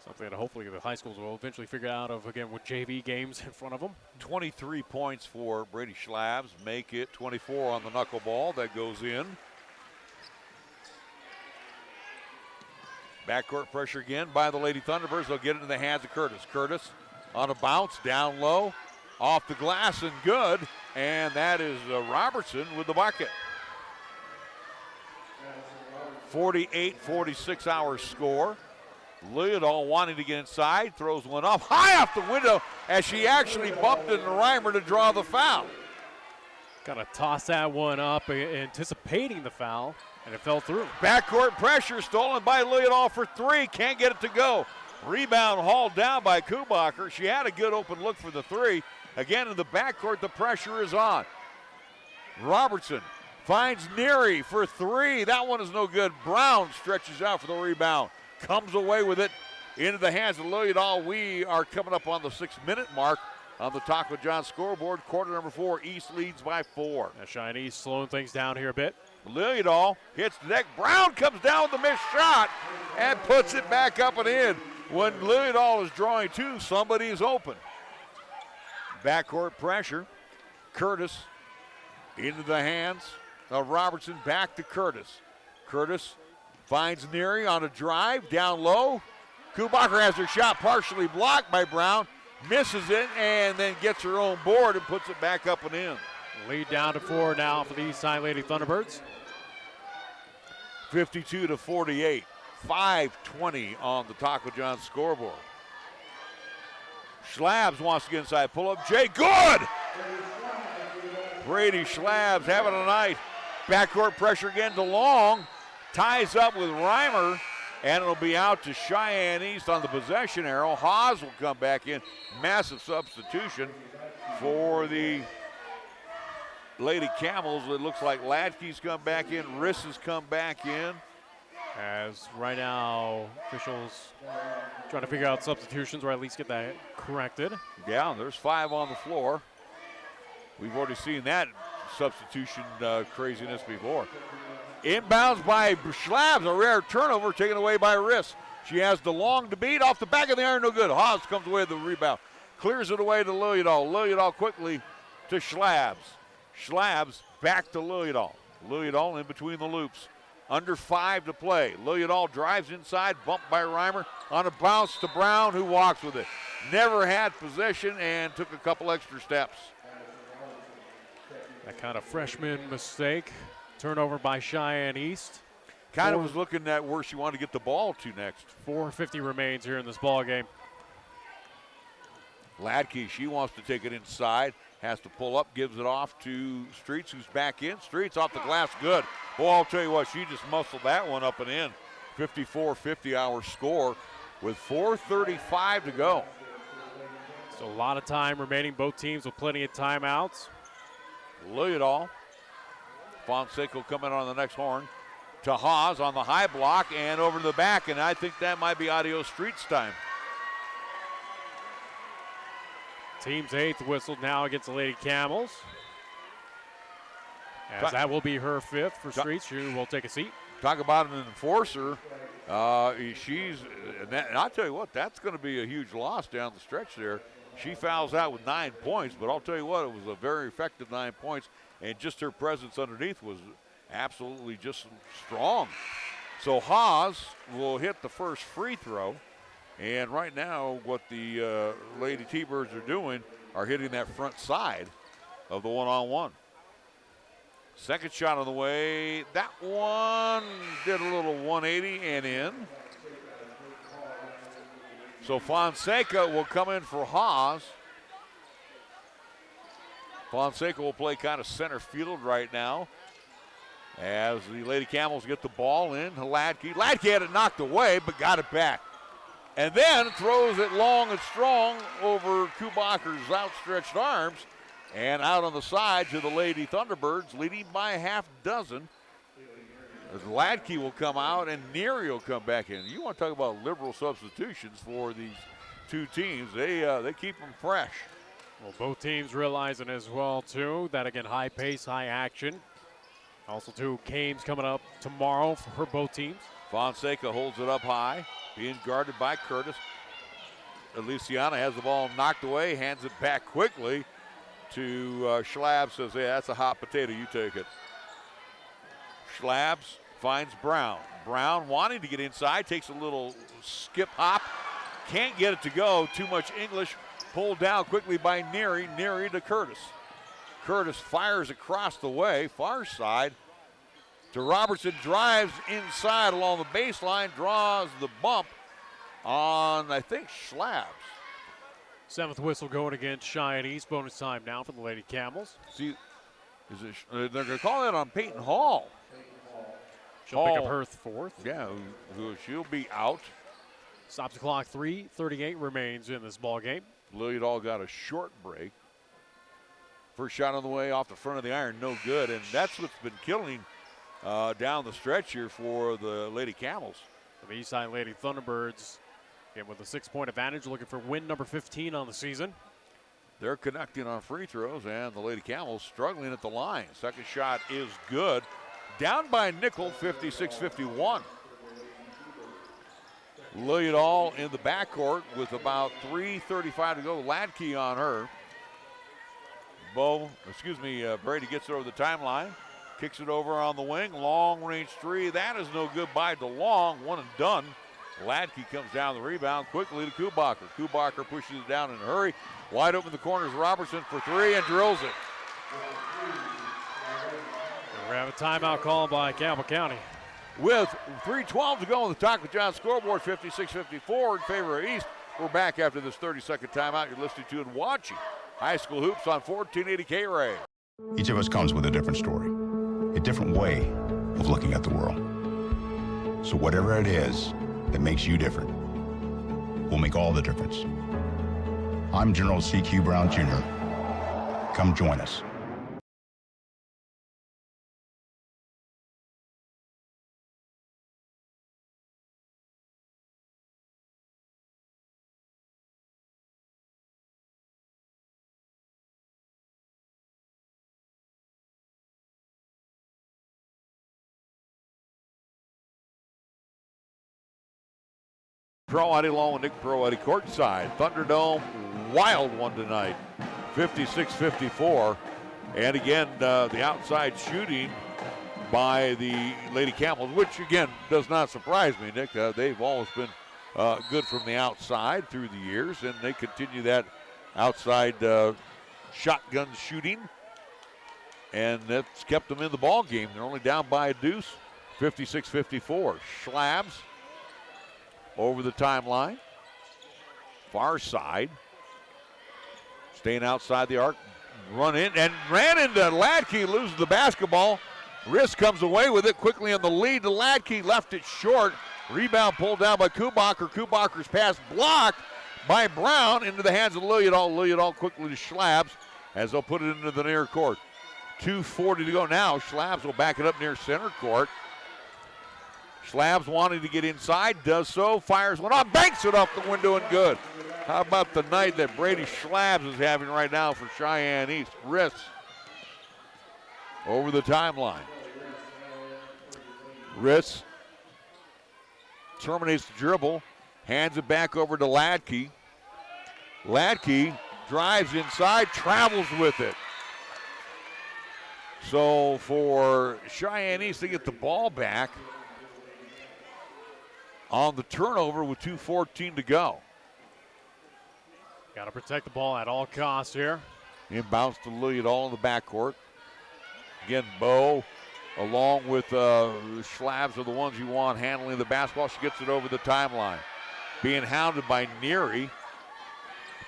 Something that hopefully the high schools will eventually figure out of, again, with JV games in front of them. 23 points for Brady Schlabs. Make it 24 on the knuckleball. That goes in. Backcourt pressure again by the Lady Thunderbirds. They'll get it in the hands of Curtis. Curtis on a bounce, down low, off the glass and good. And that is Robertson with the bucket. 48-46 our score. Lilliedale wanting to get inside, throws one up high off the window as she actually bumped into Reimer to draw the foul. Kind of toss that one up, anticipating the foul, and it fell through. Backcourt pressure stolen by Lilliedale for 3. Can't get it to go. Rebound hauled down by Kubacher. She had a good open look for the 3. Again, in the backcourt, the pressure is on. Robertson finds Neary for 3. That one is no good. Brown stretches out for the rebound. Comes away with it into the hands of Lilliedale. We are coming up on the 6-minute mark on the Taco John scoreboard. Quarter number 4, East leads by 4. Now Cheyenne East slowing things down here a bit. Lilliedale hits the deck. Brown comes down with the missed shot and puts it back up and in. When Lilliedale is drawing 2, somebody is open. Backcourt pressure. Curtis into the hands of Robertson. Back to Curtis. Curtis finds Neary on a drive, down low. Kubacher has her shot partially blocked by Brown, misses it, and then gets her own board and puts it back up and in. Lead down to 4 now for the Eastside Lady Thunderbirds. 52-48, 5:20 on the Taco John scoreboard. Schlabs wants to get inside, pull up, Jay, good! Brady Schlabs having a night. Backcourt pressure again to Long. Ties up with Reimer, and it'll be out to Cheyenne East on the possession arrow. Haas will come back in. Massive substitution for the Lady Camels. It looks like Latke's come back in. Riss has come back in. As right now, officials trying to figure out substitutions or at least get that corrected. Yeah, there's 5 on the floor. We've already seen that substitution craziness before. Inbounds by Schlabs, a rare turnover taken away by Riss. She has DeLong to beat, off the back of the iron, no good. Haas comes away with the rebound. Clears it away to Lilliedale. Lilliedale quickly to Schlabs. Schlabs back to Lilliedale. Lilliedale in between the loops. Under 5 to play. Lilliedale drives inside, bumped by Reimer. On a bounce to Brown, who walks with it. Never had possession and took a couple extra steps. That kind of freshman mistake. Turnover by Cheyenne East. Kind of was looking at where she wanted to get the ball to next. 4:50 remains here in this ball game. Latke, she wants to take it inside. Has to pull up, gives it off to Streets, who's back in. Streets off the glass, good. Boy, I'll tell you what, she just muscled that one up and in. 54-50 our score with 4:35 to go. So a lot of time remaining, both teams with plenty of timeouts. Lilliedale. Fonseca will come in on the next horn. to Haas on the high block and over to the back, and I think that might be Adios Streets time. Team's 8th whistled now against the Lady Camels. As that will be her 5th for Streets, who will take a seat. Talk about an enforcer. And I'll tell you what, that's going to be a huge loss down the stretch there. She fouls out with 9 points, but I'll tell you what, it was a very effective 9 points, and just her presence underneath was absolutely just strong. So Haas will hit the first free throw, and right now what the Lady T-Birds are doing are hitting that front side of the one-on-one. Second shot on the way. That one did a little 180 and in. So Fonseca will come in for Haas. Fonseca will play kind of center field right now as the Lady Camels get the ball in to Ladke. Ladke had it knocked away but got it back. And then throws it long and strong over Kubacher's outstretched arms. And out on the side to the Lady Thunderbirds, leading by a half dozen. As Ladke will come out and Neary will come back in. You want to talk about liberal substitutions for these two teams. They keep them fresh. Well, both teams realizing as well, too, that, again, high pace, high action. Also, too, games coming up tomorrow for both teams. Fonseca holds it up high, being guarded by Curtis. Feliciana has the ball knocked away, hands it back quickly to Schlab, says, hey, that's a hot potato, you take it. Schlabs finds Brown. Brown wanting to get inside, takes a little skip hop, can't get it to go, too much English, pulled down quickly by Neary. Neary to Curtis. Curtis fires across the way, far side to Robertson, drives inside along the baseline, draws the bump on, I think, Schlabs. 7th whistle going against Cheyenne East. Bonus time now for the Lady Camels. See, they're going to call that on Peyton Hall. She'll pick up her 4th. Yeah, she'll be out. Stops the clock. 3:38 remains in this ball game. Lilliedall got a short break. First shot on the way off the front of the iron, no good, and that's what's been killing down the stretch here for the Lady Camels. The east side Lady Thunderbirds, again with a 6-point advantage, looking for win number 15 on the season. They're connecting on free throws, and the Lady Camels struggling at the line. Second shot is good. Down by a nickel, 56-51. Lilliedall in the backcourt with about 3:35 to go. Ladke on her. Brady gets it over the timeline. Kicks it over on the wing. Long range three. That is no good by DeLong. One and done. Ladke comes down the rebound quickly to Kubacher. Kubacher pushes it down in a hurry. Wide open in the corners. Robertson for three and drills it. We have a timeout called by Campbell County. With 3:12 to go on the Taco John scoreboard, 56-54 in favor of East. We're back after this 30-second timeout. You're listening to and watching High School Hoops on 1480 KRAE. Each of us comes with a different story, a different way of looking at the world. So whatever it is that makes you different will make all the difference. I'm General C.Q. Brown Jr. Come join us. Proietti along with Nick Proietti courtside. Thunderdome, wild one tonight, 56-54. And again, the outside shooting by the Lady Camels, which again does not surprise me, Nick. They've always been good from the outside through the years, and they continue that outside shotgun shooting, and that's kept them in the ball game. They're only down by a deuce, 56-54. Schlabs over the timeline, far side, staying outside the arc, ran into Ladke, loses the basketball. Wrist comes away with it quickly on the lead to Ladke, left it short. Rebound pulled down by Kubacher. Kubacher's pass blocked by Brown into the hands of Lilliedall. Lilliedall quickly to Schlabs as they'll put it into the near court. 2:40 to go now. Schlabs will back it up near center court. Schlabs wanting to get inside, does so, fires one off, banks it off the window and good. How about the night that Brady Schlabs is having right now for Cheyenne East? Riss over the timeline. Riss terminates the dribble, hands it back over to Ladke. Ladke drives inside, travels with it. So for Cheyenne East to get the ball back on the turnover with 2:14 to go. Got to protect the ball at all costs here. Inbounds to Lilliadall in the backcourt. Again, Bo, along with Schlabs, are the ones you want handling the basketball. She gets it over the timeline. Being hounded by Neary.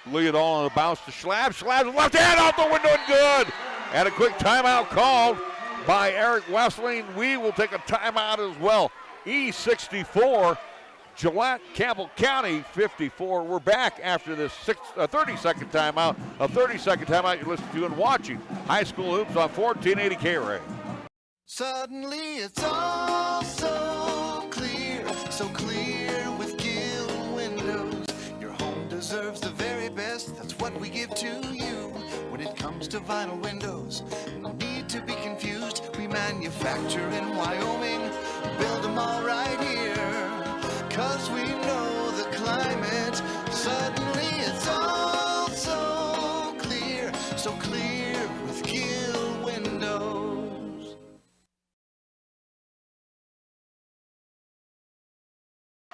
Lilliadall on the bounce to Schlabs. Schlabs with left hand out the window and good. And a quick timeout called by Eric Wessling. We will take a timeout as well. E64. Gillette, Campbell County 54. We're back after this 30-second timeout. A 30-second timeout you're listening to and watching high school hoops on 1480 KRAE. Suddenly it's all so clear with Gill Windows. Your home deserves the very best. That's what we give to you. When it comes to vinyl windows, no need to be confused. We manufacture in Wyoming, build them all right here. 'Cause we know the climate. Suddenly it's all so clear with Gill Windows.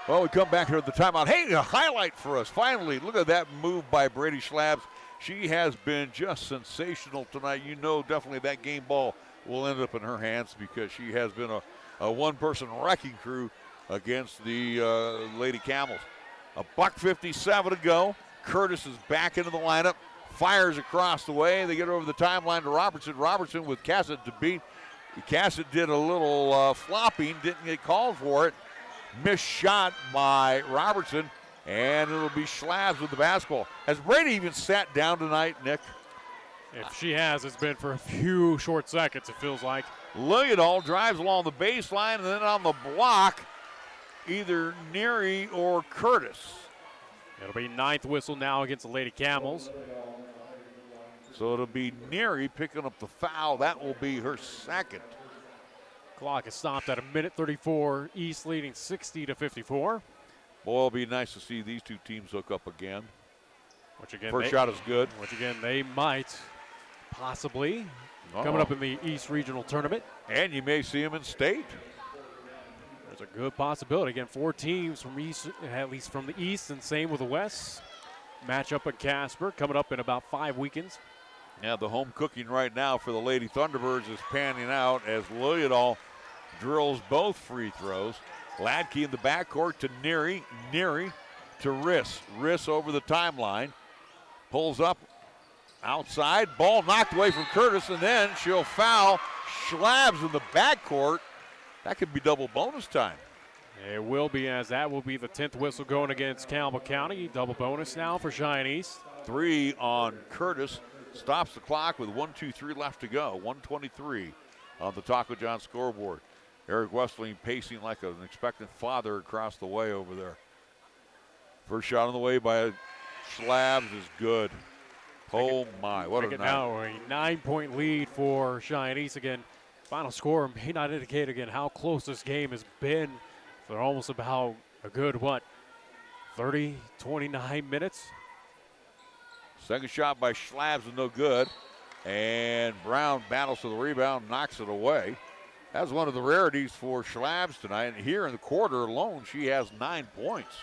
Well, we come back here at the timeout. Hey, a highlight for us. Finally, look at that move by Brady Schlabs. She has been just sensational tonight. You know, definitely that game ball will end up in her hands because she has been a one-person wrecking crew against the Lady Camels. $1:57 to go. Curtis is back into the lineup. Fires across the way. They get over the timeline to Robertson. Robertson with Cassett to beat. Cassett did a little flopping. Didn't get called for it. Missed shot by Robertson. And it'll be Schlabs with the basketball. Has Brady even sat down tonight, Nick? If she has, it's been for a few short seconds, it feels like. Lilliadall drives along the baseline, and then on the block, either Neary or Curtis. It'll be ninth whistle now against the Lady Camels. So it'll be Neary picking up the foul. That will be her second. Clock is stopped at 1:34. East leading 60-54. Boy, it'll be nice to see these two teams hook up again. Which again, first shot is good. Which again, they might possibly coming up in the East Regional Tournament. And you may see them in state. There's a good possibility. Again, 4 teams from East, at least from the East, and same with the West. Match up at Casper coming up in about 5 weekends. Yeah, the home cooking right now for the Lady Thunderbirds is panning out as Lilliadall drills both free throws. Ladke in the backcourt to Neary. Neary to Riss. Riss over the timeline. Pulls up outside. Ball knocked away from Curtis, and then she'll foul Schlabs in the backcourt. That could be double bonus time. It will be, as that will be the 10th whistle going against Campbell County. Double bonus now for Cheyenne East. 3 on Curtis. Stops the clock with 1:23 left to go. 1:23 on the Taco John scoreboard. Eric Westling pacing like an expectant father across the way over there. First shot on the way by Schlabs is good. Oh my, what a night. Now a 9-point lead for Cheyenne East. Again, final score may not indicate again how close this game has been for almost about a good, 30, 29 minutes. Second shot by Schlabs is no good. And Brown battles for the rebound, knocks it away. That's one of the rarities for Schlabs tonight. And here in the quarter alone, she has 9 points.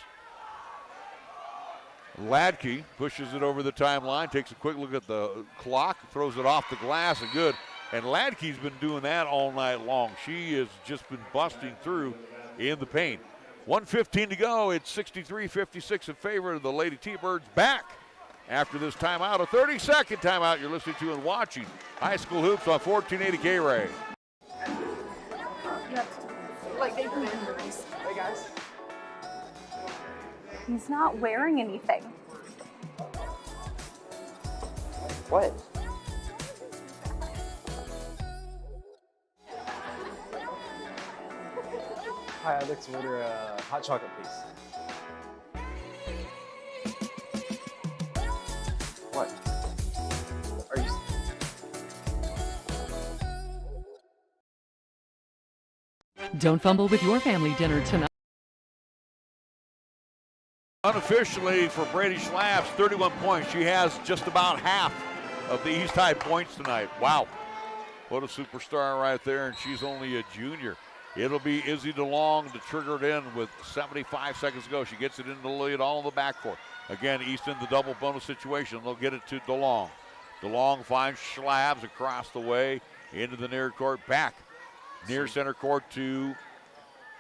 Ladke pushes it over the timeline, takes a quick look at the clock, throws it off the glass, and good. And Ladke's been doing that all night long. She has just been busting through in the paint. 1:15 to go. It's 63-56 in favor of the Lady T-Birds. Back after this timeout, a 30-second timeout you're listening to and watching high school hoops on 1480 KRAE. Hey guys. He's not wearing anything. What? Hi, I'd like to order a hot chocolate, please. What? Are you... Don't fumble with your family dinner tonight. Unofficially for Brady Schlaps, 31 points. She has just about half of the East High points tonight. Wow. What a superstar right there, and she's only a junior. It'll be Izzy DeLong to trigger it in with 75 seconds to go. She gets it into Lillian all in the backcourt. Again, East in the double bonus situation. They'll get it to DeLong. DeLong finds Schlabs across the way into the near court, back near center court to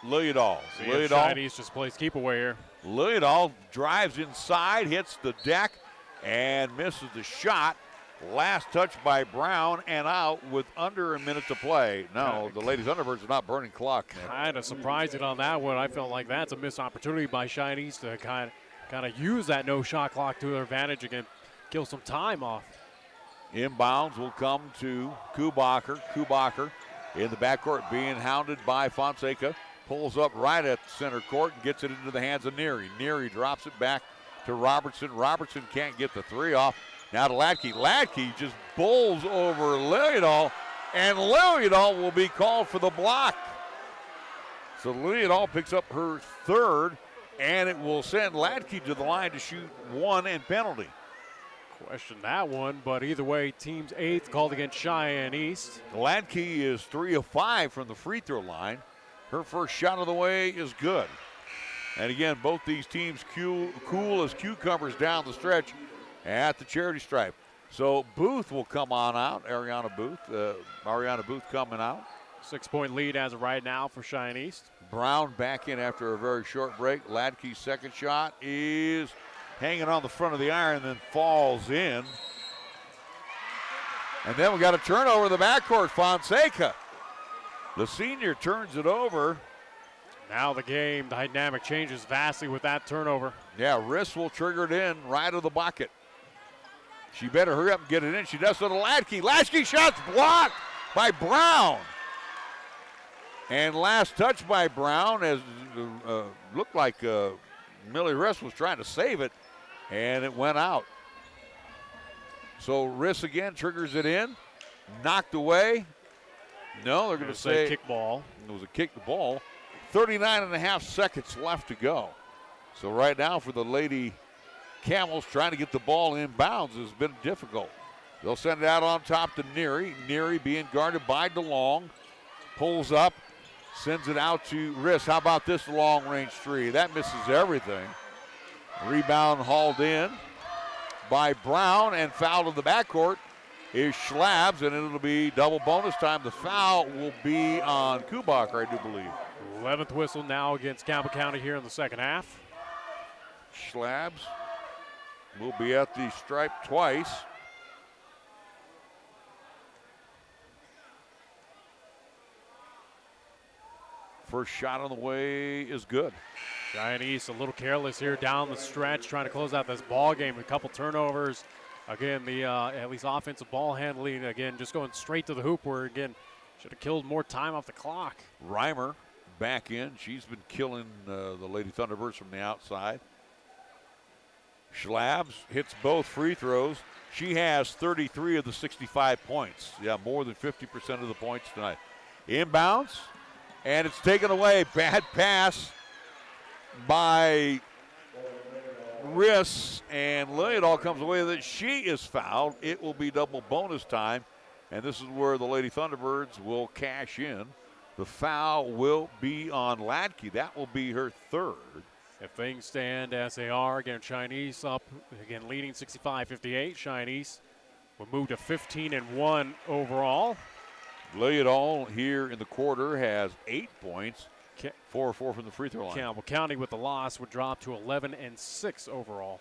Lillidahl. Cheyenne East just plays keep away here. Lillidahl drives inside, hits the deck, and misses the shot. Last touch by Brown and out with under a minute to play. No, the Lady Thunderbirds are not burning clock. Kind of surprising on that one. I felt like that's a missed opportunity by Cheyenne East to kind of use that no shot clock to their advantage and kill some time off. Inbounds will come to Kubacher. Kubacher in the backcourt being hounded by Fonseca. Pulls up right at center court and gets it into the hands of Neary. Neary drops it back to Robertson. Robertson can't get the three off. Now to Latke. Latke just bowls over Lillidahl, and Lillidahl will be called for the block. So Lillidahl picks up her third, and it will send Latke to the line to shoot one and penalty. Question that one, but either way, team's eighth called against Cheyenne East. Latke is 3 of 5 from the free throw line. Her first shot of the way is good. And again, both these teams cool as cucumbers down the stretch at the charity stripe. So Booth will come on out, Ariana Booth coming out. 6-point lead as of right now for Cheyenne East. Brown back in after a very short break. Latke's second shot is hanging on the front of the iron, then falls in. And then we got a turnover in the backcourt. Fonseca, the senior, turns it over. Now the game dynamic changes vastly with that turnover. Yeah, Riss will trigger it in right of the bucket. She better hurry up and get it in. She does so to Latke. Latke shot's blocked by Brown. And last touch by Brown, as looked like Millie Riss was trying to save it, and it went out. So Riss again triggers it in, knocked away. No, they're going to say kick ball. It was a kick the ball. 39.5 seconds left to go. So right now for the Lady Camels, trying to get the ball inbounds has been difficult. They'll send it out on top to Neary. Neary being guarded by DeLong. Pulls up, sends it out to Riss. How about this long-range three? That misses everything. Rebound hauled in by Brown, and fouled in the backcourt is Schlabs, and it'll be double bonus time. The foul will be on Kubacher, I do believe. 11th whistle now against Campbell County here in the second half. Schlabs will be at the stripe twice. First shot on the way is good. Cheyenne East a little careless here down the stretch, trying to close out this ball game. A couple turnovers. Again, the at least offensive ball handling, again, just going straight to the hoop where, again, should have killed more time off the clock. Reimer back in. She's been killing the Lady Thunderbirds from the outside. Schlabs hits both free throws. She has 33 of the 65 points. Yeah, more than 50% of the points tonight. Inbounds, and it's taken away. Bad pass by Riss, and Lillidahl comes away with it. She is fouled. It will be double bonus time, and this is where the Lady Thunderbirds will cash in. The foul will be on Latke. That will be her third. If things stand as they are, again, Cheyenne East up, again, leading 65-58. Cheyenne East will move to 15-1 overall. Lillidahl here in the quarter has 8 points, 4-4 from the free throw line. Campbell County with the loss would drop to 11-6 overall.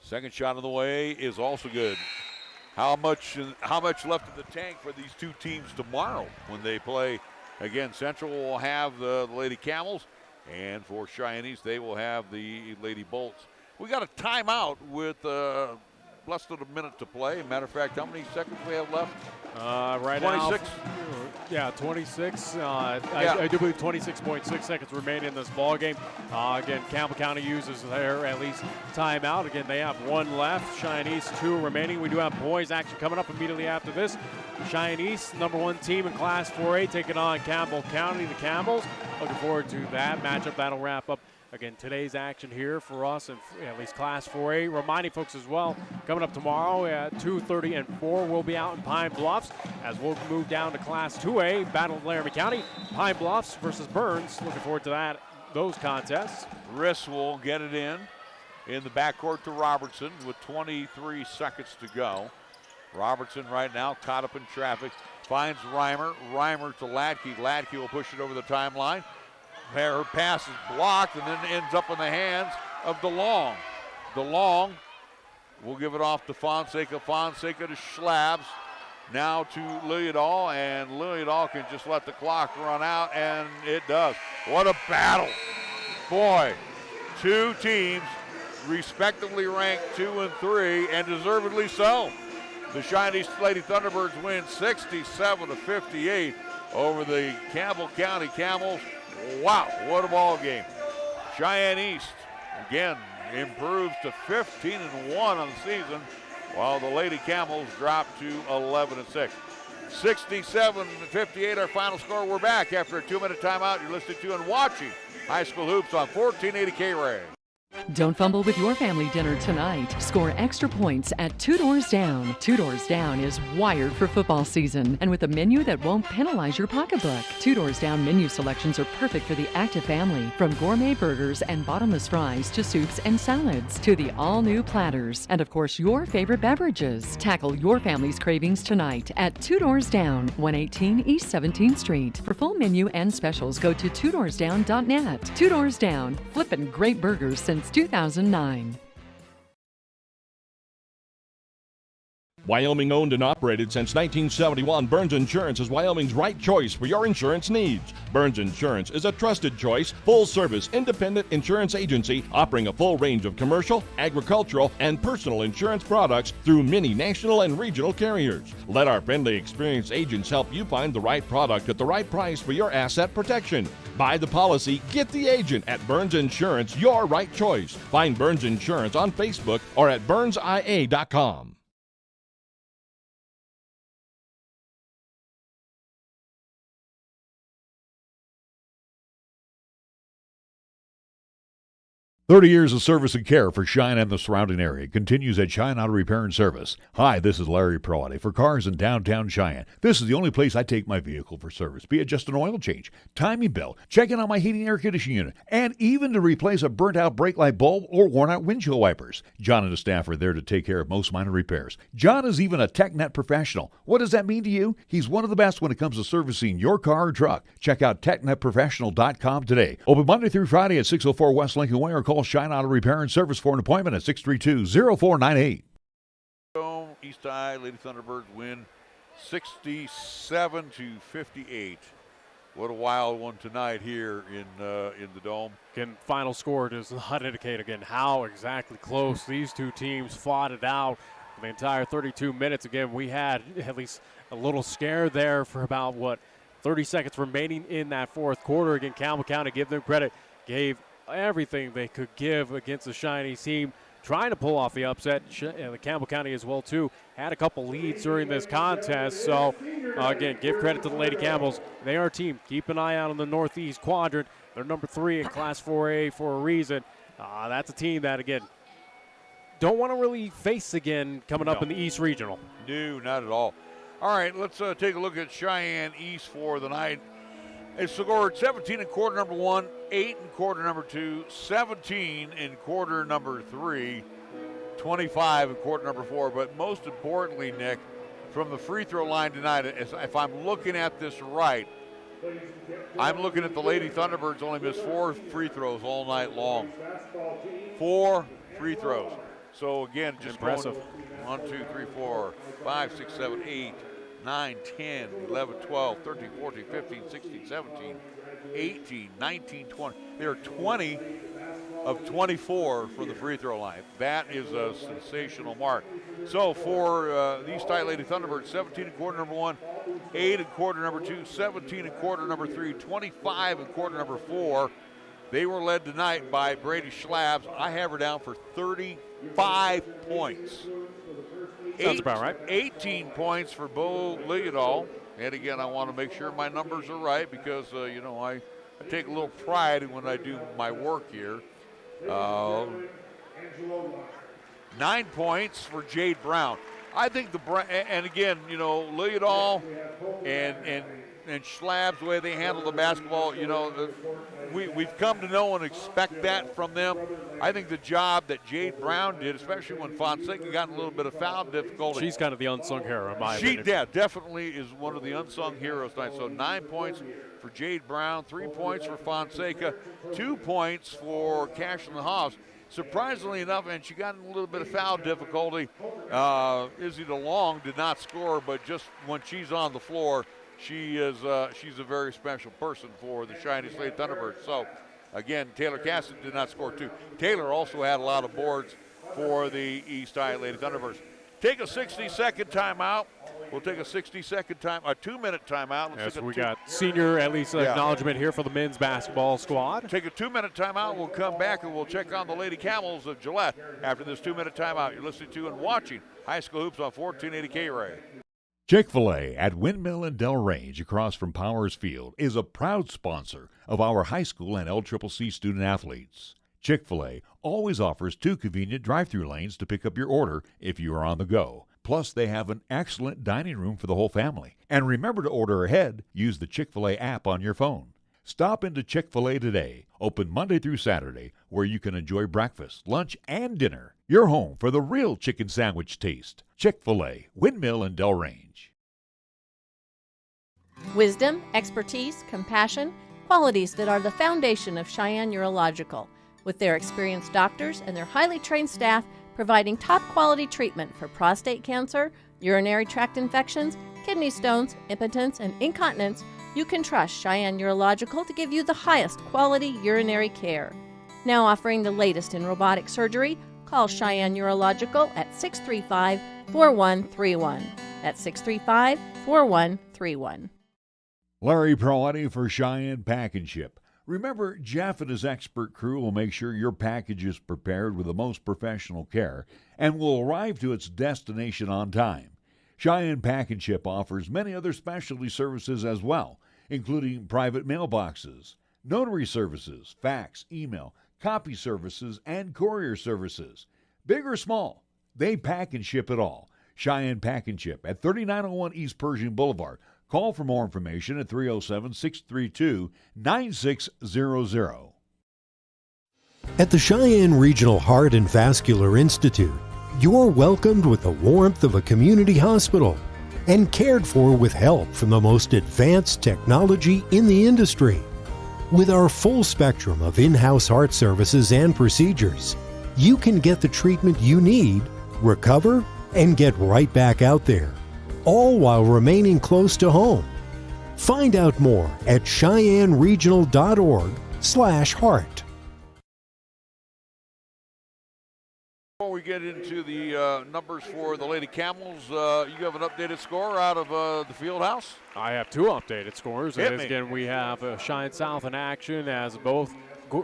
Second shot of the way is also good. How much left in the tank for these two teams tomorrow when they play? Again, Central will have the Lady Camels, and for Cheyenne East, they will have the Lady Bolts. We got a timeout with less than a minute to play. Matter of fact, how many seconds we have left? Right 26. now. Yeah, 26. I do believe 26.6 seconds remaining in this ball game. Again, Campbell County uses their at least timeout. Again, they have one left. Cheyenne East 2 remaining. We do have boys action coming up immediately after this. Cheyenne East, #1 team in Class 4A, taking on Campbell County, the Camels. Looking forward to that matchup. That'll wrap up again today's action here for us and at least Class 4A. Reminding folks as well, coming up tomorrow at 2:30 and 4, we'll be out in Pine Bluffs as we'll move down to Class 2A, Battle of Laramie County. Pine Bluffs versus Burns. Looking forward to those contests. Riss will get it in the backcourt to Robertson with 23 seconds to go. Robertson right now caught up in traffic, finds Reimer. Reimer to Ladke. Ladke will push it over the timeline. Her pass is blocked and then ends up in the hands of DeLong. DeLong will give it off to Fonseca. Fonseca to Schlabs. Now to Lillidahl, and Lillidahl can just let the clock run out, and it does. What a battle. Boy, two teams respectively ranked 2 and 3, and deservedly so. The Cheyenne East Lady Thunderbirds win 67-58 over the Campbell County Camels. Wow, what a ball game. Cheyenne East, again, improves to 15-1 on the season, while the Lady Camels drop to 11-6. 67-58, our final score. We're back after a 2-minute timeout. You're listening to and watching High School Hoops on 1480 KRAE. Don't fumble with your family dinner tonight. Score extra points at Two Doors Down. Two Doors Down is wired for football season and with a menu that won't penalize your pocketbook. Two Doors Down menu selections are perfect for the active family, from gourmet burgers and bottomless fries to soups and salads to the all-new platters and, of course, your favorite beverages. Tackle your family's cravings tonight at Two Doors Down, 118 East 17th Street. For full menu and specials, go to twodoorsdown.net. Two Doors Down, flippin' great burgers since 2009. Wyoming owned and operated since 1971, Burns Insurance is Wyoming's right choice for your insurance needs. Burns Insurance is a trusted choice, full-service, independent insurance agency offering a full range of commercial, agricultural, and personal insurance products through many national and regional carriers. Let our friendly, experienced agents help you find the right product at the right price for your asset protection. Buy the policy, get the agent at Burns Insurance, your right choice. Find Burns Insurance on Facebook or at burnsia.com. "30 years of service and care for Cheyenne and the surrounding area continues at Cheyenne Auto Repair and Service. Hi, this is Larry Proietti. For cars in downtown Cheyenne, this is the only place I take my vehicle for service, be it just an oil change, timing belt, checking on my heating and air conditioning unit, and even to replace a burnt-out brake light bulb or worn-out windshield wipers. John and his staff are there to take care of most minor repairs. John is even a TechNet professional. What does that mean to you? He's one of the best when it comes to servicing your car or truck. Check out TechNetProfessional.com today. Open Monday through Friday at 604 West Lincoln Way, or call Cheyenne Auto Repair and Service for an appointment at 632-0498. East High Lady Thunderbirds win 67-58. What a wild one tonight here in the Dome. Again, final score does not indicate again how exactly close these two teams fought it out for the entire 32 minutes. Again, we had at least a little scare there for about 30 seconds remaining in that fourth quarter. Again, Campbell County, give them credit, gave everything they could give against the Shiny team, trying to pull off the upset. And the Campbell County as well too had a couple leads during this contest. So again, give credit to the Lady Camels. They are a team. Keep an eye out on the Northeast quadrant. They're number 3 in Class 4A for a reason. That's a team that, again, don't want to really face again coming up in the East Regional. No, not at all. All right, let's take a look at Cheyenne East for the night. They scored 17 in quarter number 1, 8 in quarter number 2, 17 in quarter number 3, 25 in quarter number 4. But most importantly, Nick, from the free throw line tonight, if I'm looking at this right, I'm looking at the Lady Thunderbirds only missed 4 free throws all night long. 4 free throws. So again, just impressive. 1, 2, 3, 4, 5, 6, 7, 8. 9, 10, 11, 12, 13, 14, 15, 16, 17, 18, 19, 20. They're 20 of 24 for the free throw line. That is a sensational mark. So for the East High Lady Thunderbirds, 17 in quarter number 1, 8 in quarter number 2, 17 in quarter number 3, 25 in quarter number 4. They were led tonight by Brady Schlabs. I have her down for 35 points. Sounds about right. 18 points for Bo Ligadall. And again, I want to make sure my numbers are right because, I take a little pride when I do my work here. 9 points for Jade Brown. I think and again, Ligadall and Schlabs, the way they handle the basketball, we've come to know and expect that from them. I think the job that Jade Brown did, especially when Fonseca got in a little bit of foul difficulty. She's kind of the unsung hero, in my opinion. She definitely is one of the unsung heroes tonight. So 9 points for Jade Brown, 3 points for Fonseca, 2 points for Cashlyn Hobbs. Surprisingly enough, and she got in a little bit of foul difficulty, Izzy DeLong did not score, but just when she's on the floor, she's a very special person for the Cheyenne Lady Thunderbirds. So, again, Taylor Cassidy did not score 2. Taylor also had a lot of boards for the East High Lady Thunderbirds. Take a 60-second timeout. We'll take a 60-second a 2-minute timeout. Yes, we got senior, at least, acknowledgement here for the men's basketball squad. Take a 2-minute timeout. We'll come back and we'll check on the Lady Camels of Gillette after this 2-minute timeout. You're listening to and watching High School Hoops on 1480 KRAE. Chick-fil-A at Windmill and Del Range across from Powers Field is a proud sponsor of our high school and LCCC student athletes. Chick-fil-A always offers 2 convenient drive-through lanes to pick up your order if you are on the go. Plus, they have an excellent dining room for the whole family. And remember to order ahead. Use the Chick-fil-A app on your phone. Stop into Chick-fil-A today, open Monday through Saturday, where you can enjoy breakfast, lunch, and dinner. Your home for the real chicken sandwich taste. Chick-fil-A, Windmill and Del Range. Wisdom, expertise, compassion, qualities that are the foundation of Cheyenne Urological, with their experienced doctors and their highly trained staff providing top quality treatment for prostate cancer, urinary tract infections, kidney stones, impotence, and incontinence. You can trust Cheyenne Urological to give you the highest quality urinary care. Now offering the latest in robotic surgery, call Cheyenne Urological at 635-4131. That's 635-4131. Larry Proietti for Cheyenne Pack and Ship. Remember, Jeff and his expert crew will make sure your package is prepared with the most professional care and will arrive to its destination on time. Cheyenne Pack and Ship offers many other specialty services as well, including private mailboxes, notary services, fax, email, copy services, and courier services. Big or small, they pack and ship it all. Cheyenne Pack and Ship at 3901 East Pershing Boulevard. Call for more information at 307-632-9600. At the Cheyenne Regional Heart and Vascular Institute, you're welcomed with the warmth of a community hospital and cared for with help from the most advanced technology in the industry. With our full spectrum of in-house heart services and procedures, you can get the treatment you need, recover, and get right back out there, all while remaining close to home. Find out more at CheyenneRegional.org/heart. Before we get into the numbers for the Lady Camels, you have an updated score out of the field house? I have 2 updated scores. Hit As me. again, we have Cheyenne South in action as both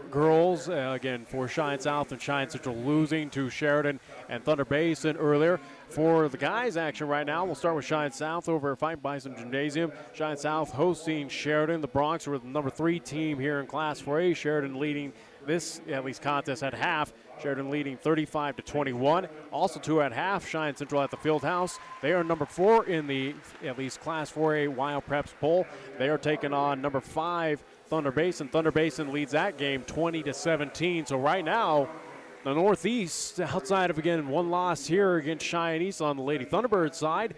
girls, again, for Cheyenne South and Cheyenne Central losing to Sheridan and Thunder Basin earlier. For the guys' action right now, we'll start with Cheyenne South over at Fight Bison Gymnasium. Cheyenne South hosting Sheridan. The Bronx were the number 3 team here in Class 4A. Sheridan leading this, at least, contest at half. Sheridan leading 35-21. Also 2 at half, Cheyenne Central at the field house. They are number 4 in the, at least, Class 4A Wild Preps poll. They are taking on number 5, Thunder Basin. Thunder Basin leads that game 20-17. So right now, the Northeast, outside of, again, 1 loss here against Cheyenne East on the Lady Thunderbird side,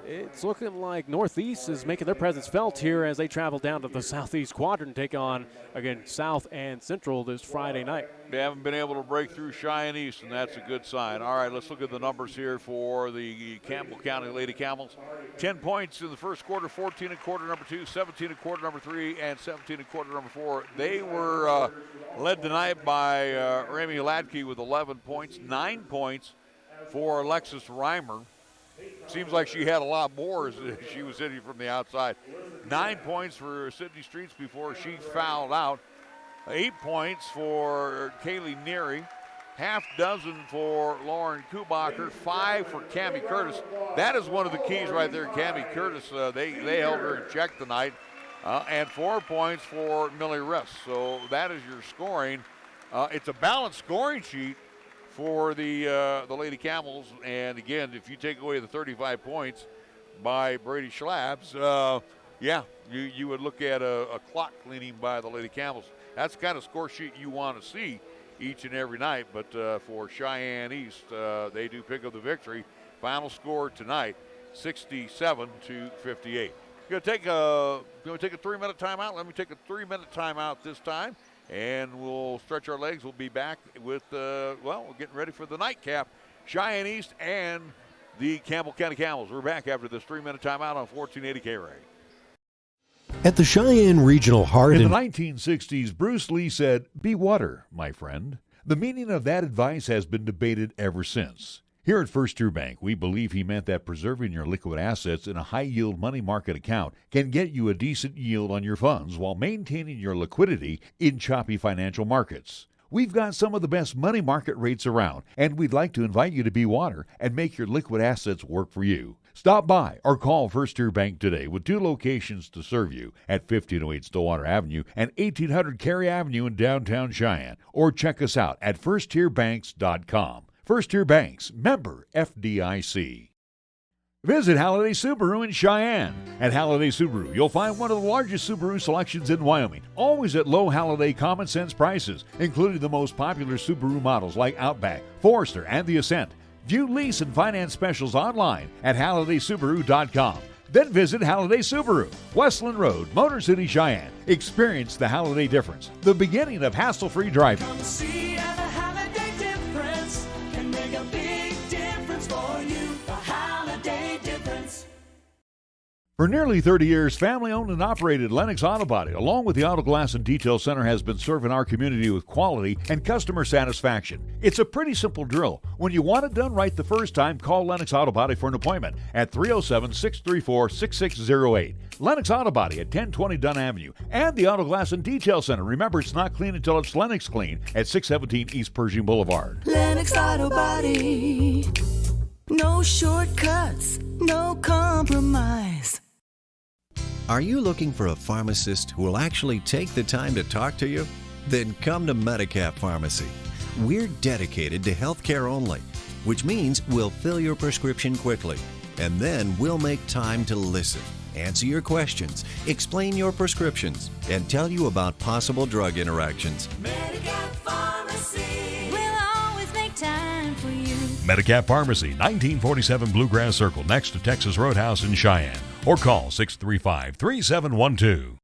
it's looking like Northeast is making their presence felt here as they travel down to the Southeast Quadrant and take on, again, South and Central this Friday night. They haven't been able to break through Cheyenne East, and that's a good sign. All right, let's look at the numbers here for the Campbell County Lady Camels. 10 points in the first quarter, 14 in quarter number 2, 17 in quarter number 3, and 17 in quarter number 4. They were led tonight by Remy Ladke with 11 points, 9 points for Alexis Reimer. seems like she had a lot more as she was hitting from the outside. 9 points for Sydney Streets before she fouled out. 8 points for Kaylee Neary. Half dozen for Lauren Kubacher. 5 for Cammie Curtis. That is one of the keys right there, Cammie Curtis. They held her in check tonight. And 4 points for Millie Riss. So that is your scoring. It's a balanced scoring sheet for the Lady Camels. And again, if you take away the 35 points by Brady Schlabbs, you would look at a clock cleaning by the Lady Camels. That's the kind of score sheet you want to see each and every night. But for Cheyenne East, they do pick up the victory. Final score tonight, 67-58. You're going to take a 3-minute timeout. Let me take a 3-minute timeout this time, and we'll stretch our legs. We'll be back with, we're getting ready for the nightcap. Cheyenne East and the Campbell County Camels. We're back after this 3-minute timeout on 1480 KRAE. At the Cheyenne Regional Heart in the 1960s, Bruce Lee said, "Be water, my friend." The meaning of that advice has been debated ever since. Here at First Tier Bank, we believe he meant that preserving your liquid assets in a high-yield money market account can get you a decent yield on your funds while maintaining your liquidity in choppy financial markets. We've got some of the best money market rates around, and we'd like to invite you to be water and make your liquid assets work for you. Stop by or call First Tier Bank today with 2 locations to serve you at 1508 Stillwater Avenue and 1800 Cary Avenue in downtown Cheyenne, or check us out at firsttierbanks.com. First Tier Banks, member FDIC. Visit Halliday Subaru in Cheyenne. At Halliday Subaru, you'll find one of the largest Subaru selections in Wyoming, always at low Halliday common sense prices, including the most popular Subaru models like Outback, Forester, and the Ascent. View lease and finance specials online at HallidaySubaru.com. Then visit Halliday Subaru, Westland Road, Motor City, Cheyenne. Experience the Halliday difference, the beginning of hassle-free driving. Come see how the Halliday difference can make a big difference for you. The Halliday difference. For nearly 30 years, family-owned and operated Lennox Auto Body, along with the Auto Glass and Detail Center, has been serving our community with quality and customer satisfaction. It's a pretty simple drill. When you want it done right the first time, call Lennox Auto Body for an appointment at 307-634-6608. Lennox Auto Body at 1020 Dunn Avenue. And the Auto Glass and Detail Center. Remember, it's not clean until it's Lennox clean at 617 East Pershing Boulevard. Lennox Auto Body. No shortcuts, no compromise. Are you looking for a pharmacist who will actually take the time to talk to you? Then come to Medicap Pharmacy. We're dedicated to healthcare only, which means we'll fill your prescription quickly, and then we'll make time to listen, answer your questions, explain your prescriptions, and tell you about possible drug interactions. Medicap Pharmacy. We'll always make time for you. Medicap Pharmacy, 1947 Bluegrass Circle, next to Texas Roadhouse in Cheyenne. Or call 635-3712.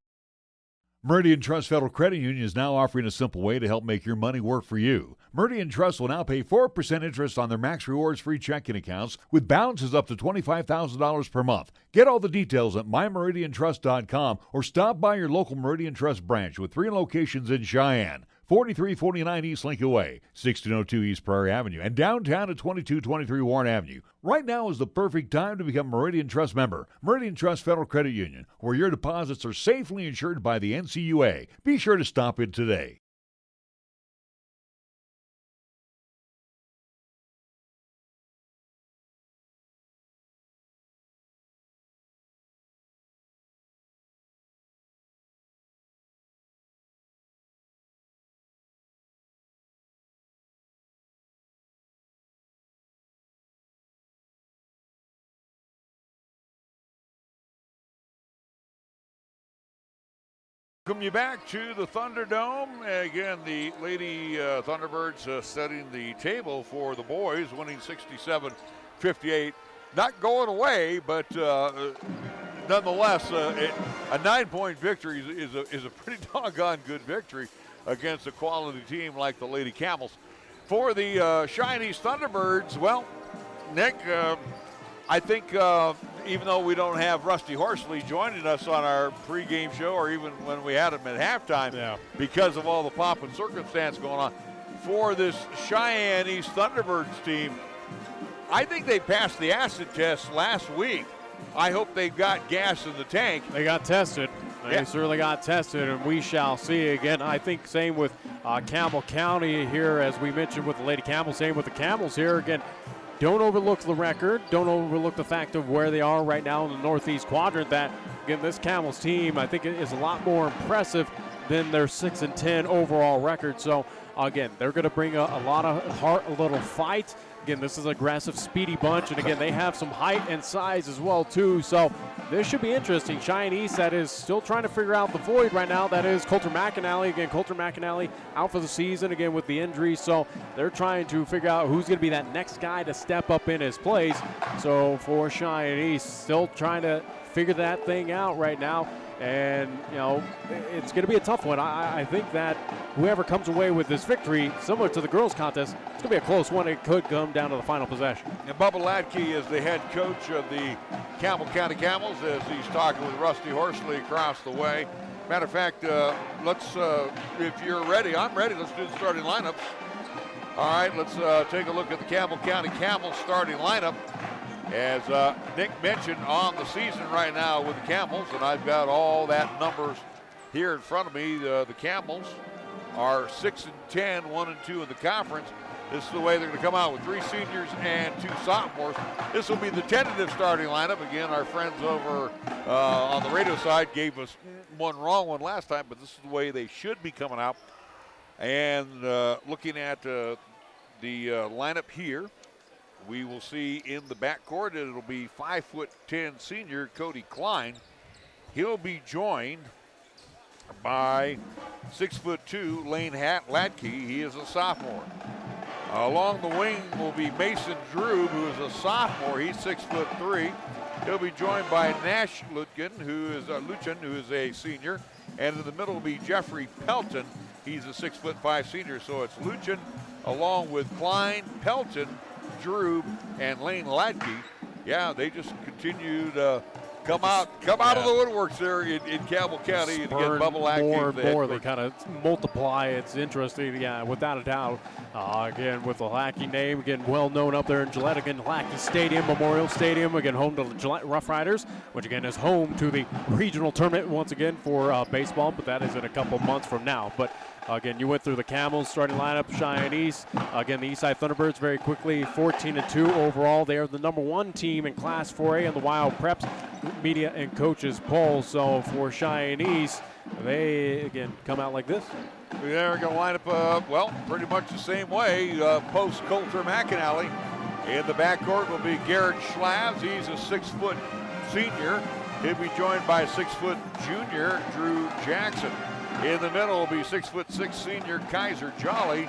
Meridian Trust Federal Credit Union is now offering a simple way to help make your money work for you. Meridian Trust will now pay 4% interest on their Max Rewards free checking accounts with balances up to $25,000 per month. Get all the details at mymeridiantrust.com or stop by your local Meridian Trust branch with 3 locations in Cheyenne. 4349 East Lincoln Way, 1602 East Prairie Avenue, and downtown at 2223 Warren Avenue. Right now is the perfect time to become a Meridian Trust member. Meridian Trust Federal Credit Union, where your deposits are safely insured by the NCUA. Be sure to stop in today. Welcome you back to the Thunderdome. Again, the Lady Thunderbirds setting the table for the boys, winning 67-58. Not going away, but nonetheless, a 9-point victory is a pretty doggone good victory against a quality team like the Lady Camels. For the Cheyenne East Thunderbirds, well, Nick, I think even though we don't have Rusty Horsley joining us on our pregame show or even when we had him at halftime because of all the pomp and circumstance going on, for this Cheyenne East Thunderbirds team, I think they passed the acid test last week. I hope they've got gas in the tank. They got tested. They certainly got tested, and we shall see. Again, I think same with Campbell County here, as we mentioned with the Lady Camels, same with the Camels here. Again, don't overlook the record. Don't overlook the fact of where they are right now in the Northeast Quadrant. That, again, this Camels team, I think, is a lot more impressive than their 6-10 overall record. So, again, they're going to bring a lot of heart, a little fight. Again, this is an aggressive, speedy bunch, and again, they have some height and size as well, too. So this should be interesting. Cheyenne East, that is still trying to figure out the void right now. That is Coulter McAnally. Again, Coulter McAnally out for the season, again, with the injury. So they're trying to figure out who's going to be that next guy to step up in his place. So for Cheyenne East, still trying to figure that thing out right now. And, you know, it's going to be a tough one. I think that whoever comes away with this victory, similar to the girls' contest, it's going to be a close one. It could come down to the final possession. And Bubba Latke is the head coach of the Campbell County Camels as he's talking with Rusty Horsley across the way. Matter of fact, let's, if you're ready, I'm ready. Let's do the starting lineups. All right, let's take a look at the Campbell County Camels starting lineup. As Nick mentioned, on the season right now with the Camels, and I've got all that numbers here in front of me. The Camels are 6-10, 1-2 in the conference. This is the way they're going to come out with 3 seniors and 2 sophomores. This will be the tentative starting lineup. Again, our friends over on the radio side gave us one wrong one last time, but this is the way they should be coming out. And looking at the lineup here, we will see in the backcourt, it'll be 5'10" senior Cody Klein. He'll be joined by 6'2" Lane Latke. He is a sophomore. Along the wing will be Mason Drew, who is a sophomore. He's 6'3". He'll be joined by Nash Luchin, who is a senior. And in the middle will be Jeffrey Pelton. He's a 6'5" senior. So it's Luchin along with Klein, Pelton, Drew, and Lane Latke. Yeah, they just continue to come out of the woodworks there in Campbell County and get Bubba Latke. More and more, they kind of multiply. It's interesting, yeah, without a doubt. Again, with the Latke name, again, well known up there in Gillette. Again, Latke Stadium, Memorial Stadium, again, home to the Gillette Rough Riders, which again is home to the regional tournament once again for baseball, but that is in a couple months from now. But again, you went through the Camels starting lineup, Cheyenne East. Again, the Eastside Thunderbirds very quickly, 14-2 overall. They are the #1 team in Class 4A in the Wild Preps media and coaches poll. So for Cheyenne East, they again come out like this. They're going to line up, well, pretty much the same way. Post Coulter McAnally. In the backcourt will be Garrett Schlavs. He's a 6-foot senior. He'll be joined by 6-foot junior Drew Jackson. In the middle will be 6'6" senior Kaiser Jolly.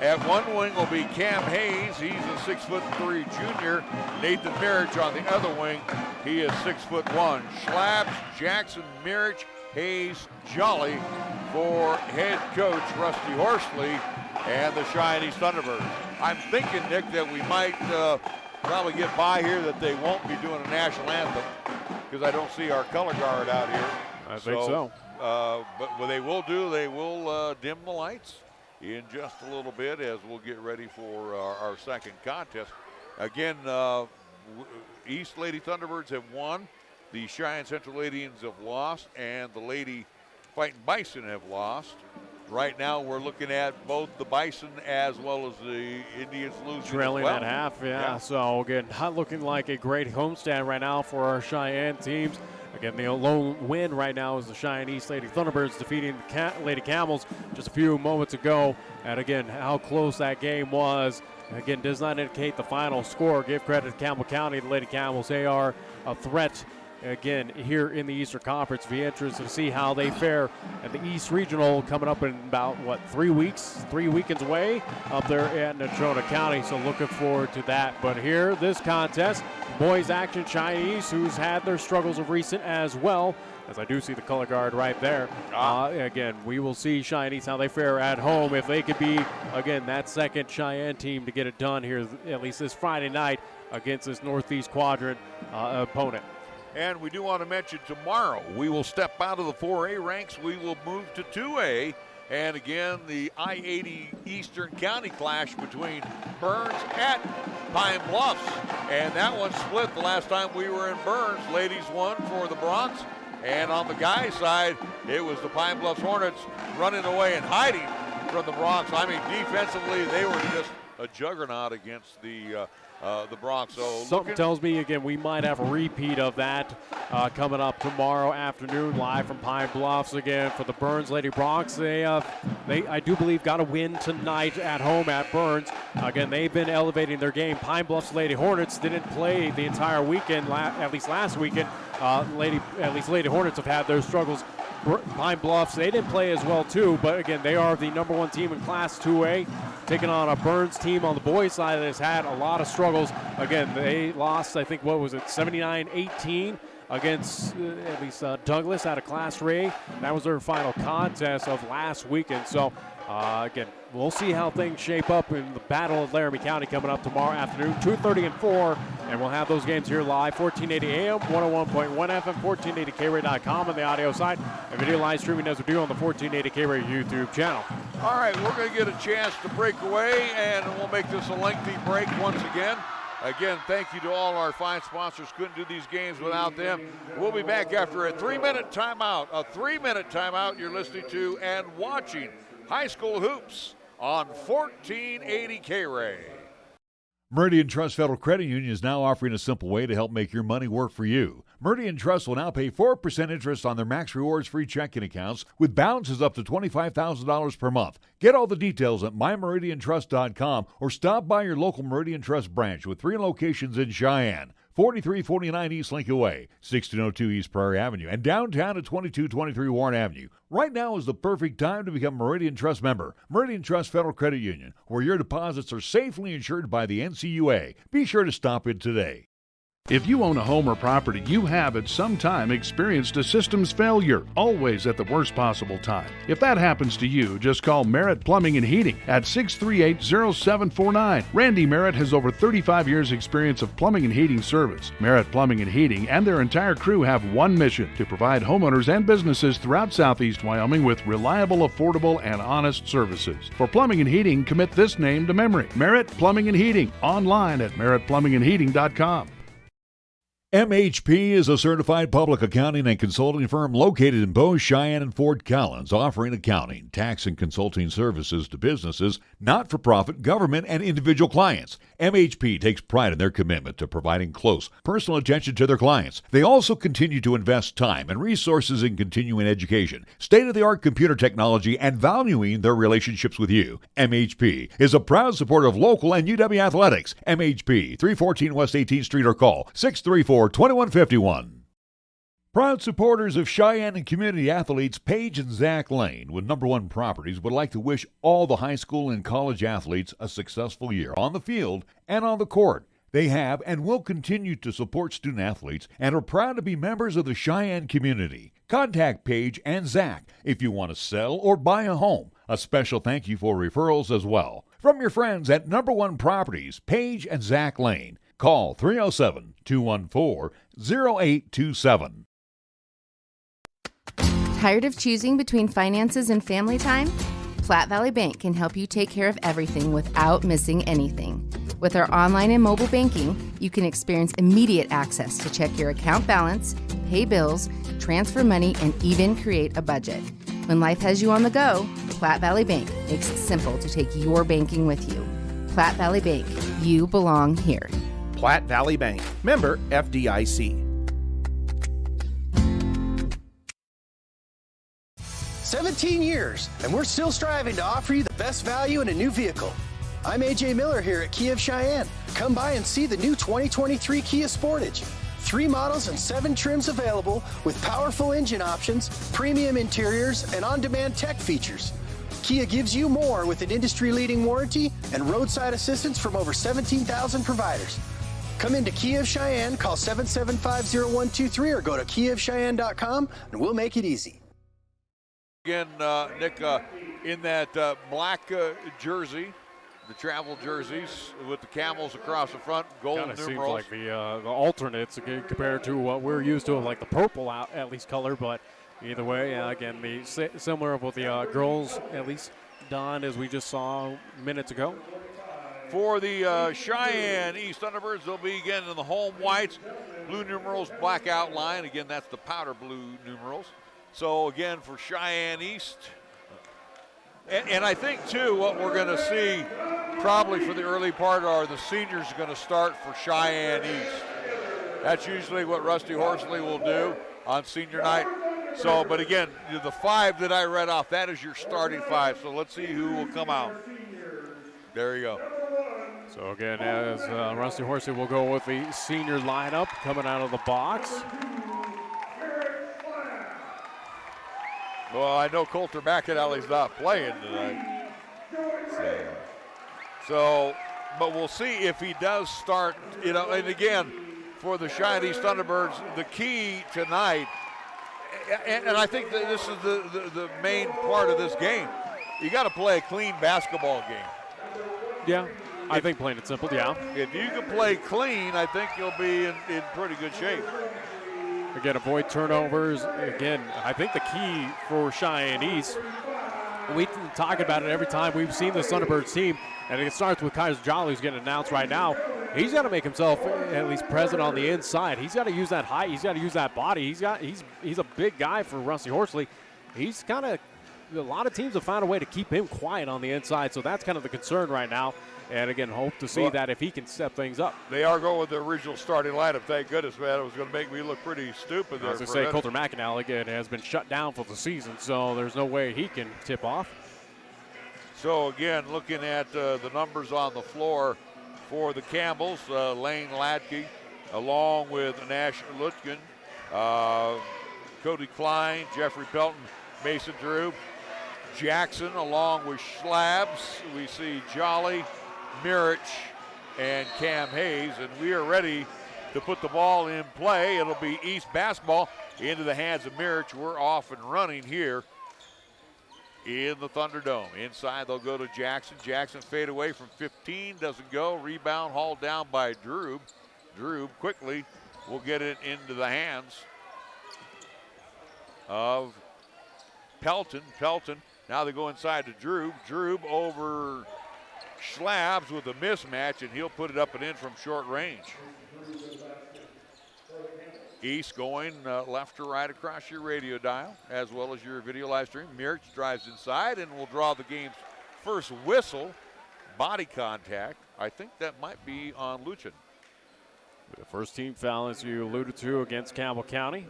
At one wing will be Cam Hayes. He's a 6'3" junior. Nathan Mirich on the other wing. He is 6'1". Schlabs, Jackson, Mirich, Hayes, Jolly for head coach Rusty Horsley and the Cheyenne East Thunderbirds. I'm thinking, Nick, that we might probably get by here, that they won't be doing a national anthem because I don't see our color guard out here. I think so. But what they will do, they will dim the lights in just a little bit as we'll get ready for our second contest. Again, East Lady Thunderbirds have won. The Cheyenne Central Ladians have lost, and the Lady Fighting Bison have lost. Right now, we're looking at both the Bison as well as the Indians losing. Trailing at half, yeah. So again, not looking like a great homestand right now for our Cheyenne teams. Again, the lone win right now is the Cheyenne East Lady Thunderbirds defeating the Lady Camels just a few moments ago. And again, how close that game was, again, does not indicate the final score. Give credit to Campbell County, the Lady Camels. They are a threat, again, here in the Eastern Conference. Be interested to see how they fare at the East Regional coming up in about, 3 weeks, 3 weekends away up there at Natrona County. So looking forward to that. But here, this contest, boys action, Cheyenne East, who's had their struggles of recent as well, as I do see the color guard right there. Again, we will see Cheyenne East how they fare at home. If they could be, again, that second Cheyenne team to get it done here, at least this Friday night, against this Northeast Quadrant opponent. And we do want to mention tomorrow we will step out of the 4A ranks. We will move to 2A And again, the I-80 Eastern County clash between Burns at Pine Bluffs. And that one split the last time we were in Burns. Ladies won for the Bronx. And on the guys' side, it was the Pine Bluffs Hornets running away and hiding from the Bronx. I mean, defensively, they were just a juggernaut against the Bronx. So something tells me, again, we might have a repeat of that coming up tomorrow afternoon, live from Pine Bluffs again for the Burns Lady Bronx. They I do believe, got a win tonight at home at Burns. Again, they've been elevating their game. Pine Bluffs Lady Hornets didn't play the entire weekend, at least last weekend. Lady Hornets have had their struggles. Pine Bluffs, they didn't play as well too, but again, they are the number one team in Class 2A, taking on a Burns team on the boys' side that has had a lot of struggles. Again, they lost, I think, 79-18 against Douglas out of Class 3A. That was their final contest of last weekend. So again, we'll see how things shape up in the Battle of Laramie County coming up tomorrow afternoon, 2:30 and 4, and we'll have those games here live, 1480 AM, 101.1 FM, 1480KRAE.com on the audio side, and video live streaming as we do on the 1480 KRAE YouTube channel. All right, we're going to get a chance to break away, and we'll make this a lengthy break once again. Again, thank you to all our fine sponsors. Couldn't do these games without them. We'll be back after a 3-minute timeout. A 3-minute timeout you're listening to and watching High School Hoops on 1480 KRAE. Meridian Trust Federal Credit Union is now offering a simple way to help make your money work for you. Meridian Trust will now pay 4% interest on their Max Rewards free checking accounts with balances up to $25,000 per month. Get all the details at mymeridiantrust.com or stop by your local Meridian Trust branch with 3 locations in Cheyenne. 4349 East Lincoln Way, 1602 East Prairie Avenue, and downtown at 2223 Warren Avenue. Right now is the perfect time to become a Meridian Trust member. Meridian Trust Federal Credit Union, where your deposits are safely insured by the NCUA. Be sure to stop in today. If you own a home or property, you have at some time experienced a systems failure, always at the worst possible time. If that happens to you, just call Merritt Plumbing and Heating at 638-0749. Randy Merritt has over 35 years experience of plumbing and heating service. Merritt Plumbing and Heating and their entire crew have one mission: to provide homeowners and businesses throughout southeast Wyoming with reliable, affordable, and honest services. For plumbing and heating, commit this name to memory: Merritt Plumbing and Heating. Online at merrittplumbingandheating.com. MHP is a certified public accounting and consulting firm located in Bow, Cheyenne, and Fort Collins, offering accounting, tax, and consulting services to businesses, not-for-profit, government, and individual clients. MHP takes pride in their commitment to providing close, personal attention to their clients. They also continue to invest time and resources in continuing education, state-of-the-art computer technology, and valuing their relationships with you. MHP is a proud supporter of local and UW athletics. MHP, 314 West 18th Street, or call 634-2151. Proud supporters of Cheyenne and community athletes Paige and Zach Lane with Number One Properties would like to wish all the high school and college athletes a successful year on the field and on the court. They have and will continue to support student athletes and are proud to be members of the Cheyenne community. Contact Paige and Zach if you want to sell or buy a home. A special thank you for referrals as well. From your friends at Number One Properties, Paige and Zach Lane. Call 307-214-0827. Tired of choosing between finances and family time? Platte Valley Bank can help you take care of everything without missing anything. With our online and mobile banking, you can experience immediate access to check your account balance, pay bills, transfer money, and even create a budget. When life has you on the go, Platte Valley Bank makes it simple to take your banking with you. Platte Valley Bank, you belong here. Platte Valley Bank, member FDIC. 17 years, and we're still striving to offer you the best value in a new vehicle. I'm AJ Miller here at Kia of Cheyenne. Come by and see the new 2023 Kia Sportage. 3 models and 7 trims available with powerful engine options, premium interiors, and on-demand tech features. Kia gives you more with an industry-leading warranty and roadside assistance from over 17,000 providers. Come into Kia of Cheyenne, call 775-0123 or go to kiaofcheyenne.com and we'll make it easy. Again, Nick, in that black jersey, the travel jerseys with the Camels across the front, gold numerals. Seems like the alternates again, compared to what we're used to, like the purple at least color, but Either way, again, similar with the girls, at least done as we just saw minutes ago. For the Cheyenne East Thunderbirds, they'll be again in the home whites, blue numerals, black outline. Again, that's the powder blue numerals. So again, for Cheyenne East, and I think too, what we're going to see probably for the early part are the seniors going to start for Cheyenne East. That's usually what Rusty Horsley will do on senior night. So, but again, the 5 that I read off, that is your starting 5. So let's see who will come out. There you go. So again, as Rusty Horsey will go with the senior lineup coming out of the box. Well, I know Coulter McAnally's not playing tonight. So, but we'll see if he does start, and again, for the Cheyenne East Thunderbirds, the key tonight, and I think that this is the main part of this game, you got to play a clean basketball game. Yeah. I think plain and simple, yeah. If you can play clean, I think you'll be in pretty good shape. Again, avoid turnovers. Again, I think the key for Cheyenne East, we talk about it every time we've seen the Thunderbirds team, and it starts with Kaiser Jolly, who's getting announced right now. He's got to make himself at least present on the inside. He's got to use that height. He's got to use that body. He's a big guy for Rusty Horsley. He's kind of, a lot of teams have found a way to keep him quiet on the inside, so that's kind of the concern right now. And again, hope to see that if he can step things up. They are going with the original starting lineup. Thank goodness, man. It was going to make me look pretty stupid there. As I say, Coulter McAnally again has been shut down for the season, so there's no way he can tip off. So again, looking at the numbers on the floor for the Campbells, Lane Latke, along with Nash Lutgen, Cody Klein, Jeffrey Pelton, Mason Drew, Jackson, along with Schlabs. We see Jolly, Mirich, and Cam Hayes, and we are ready to put the ball in play. It'll be East basketball into the hands of Mirich. We're off and running here in the Thunderdome. Inside, they'll go to Jackson. Jackson fade away from 15, doesn't go. Rebound hauled down by Drew. Drew quickly will get it into the hands of Pelton. Pelton, now they go inside to Drew. Drew over Schlabs with a mismatch, and he'll put it up and in from short range. East going left to right across your radio dial, as well as your video live stream. Mirich drives inside and will draw the game's first whistle. Body contact. I think that might be on Luchin. The first team foul, as you alluded to, against Campbell County.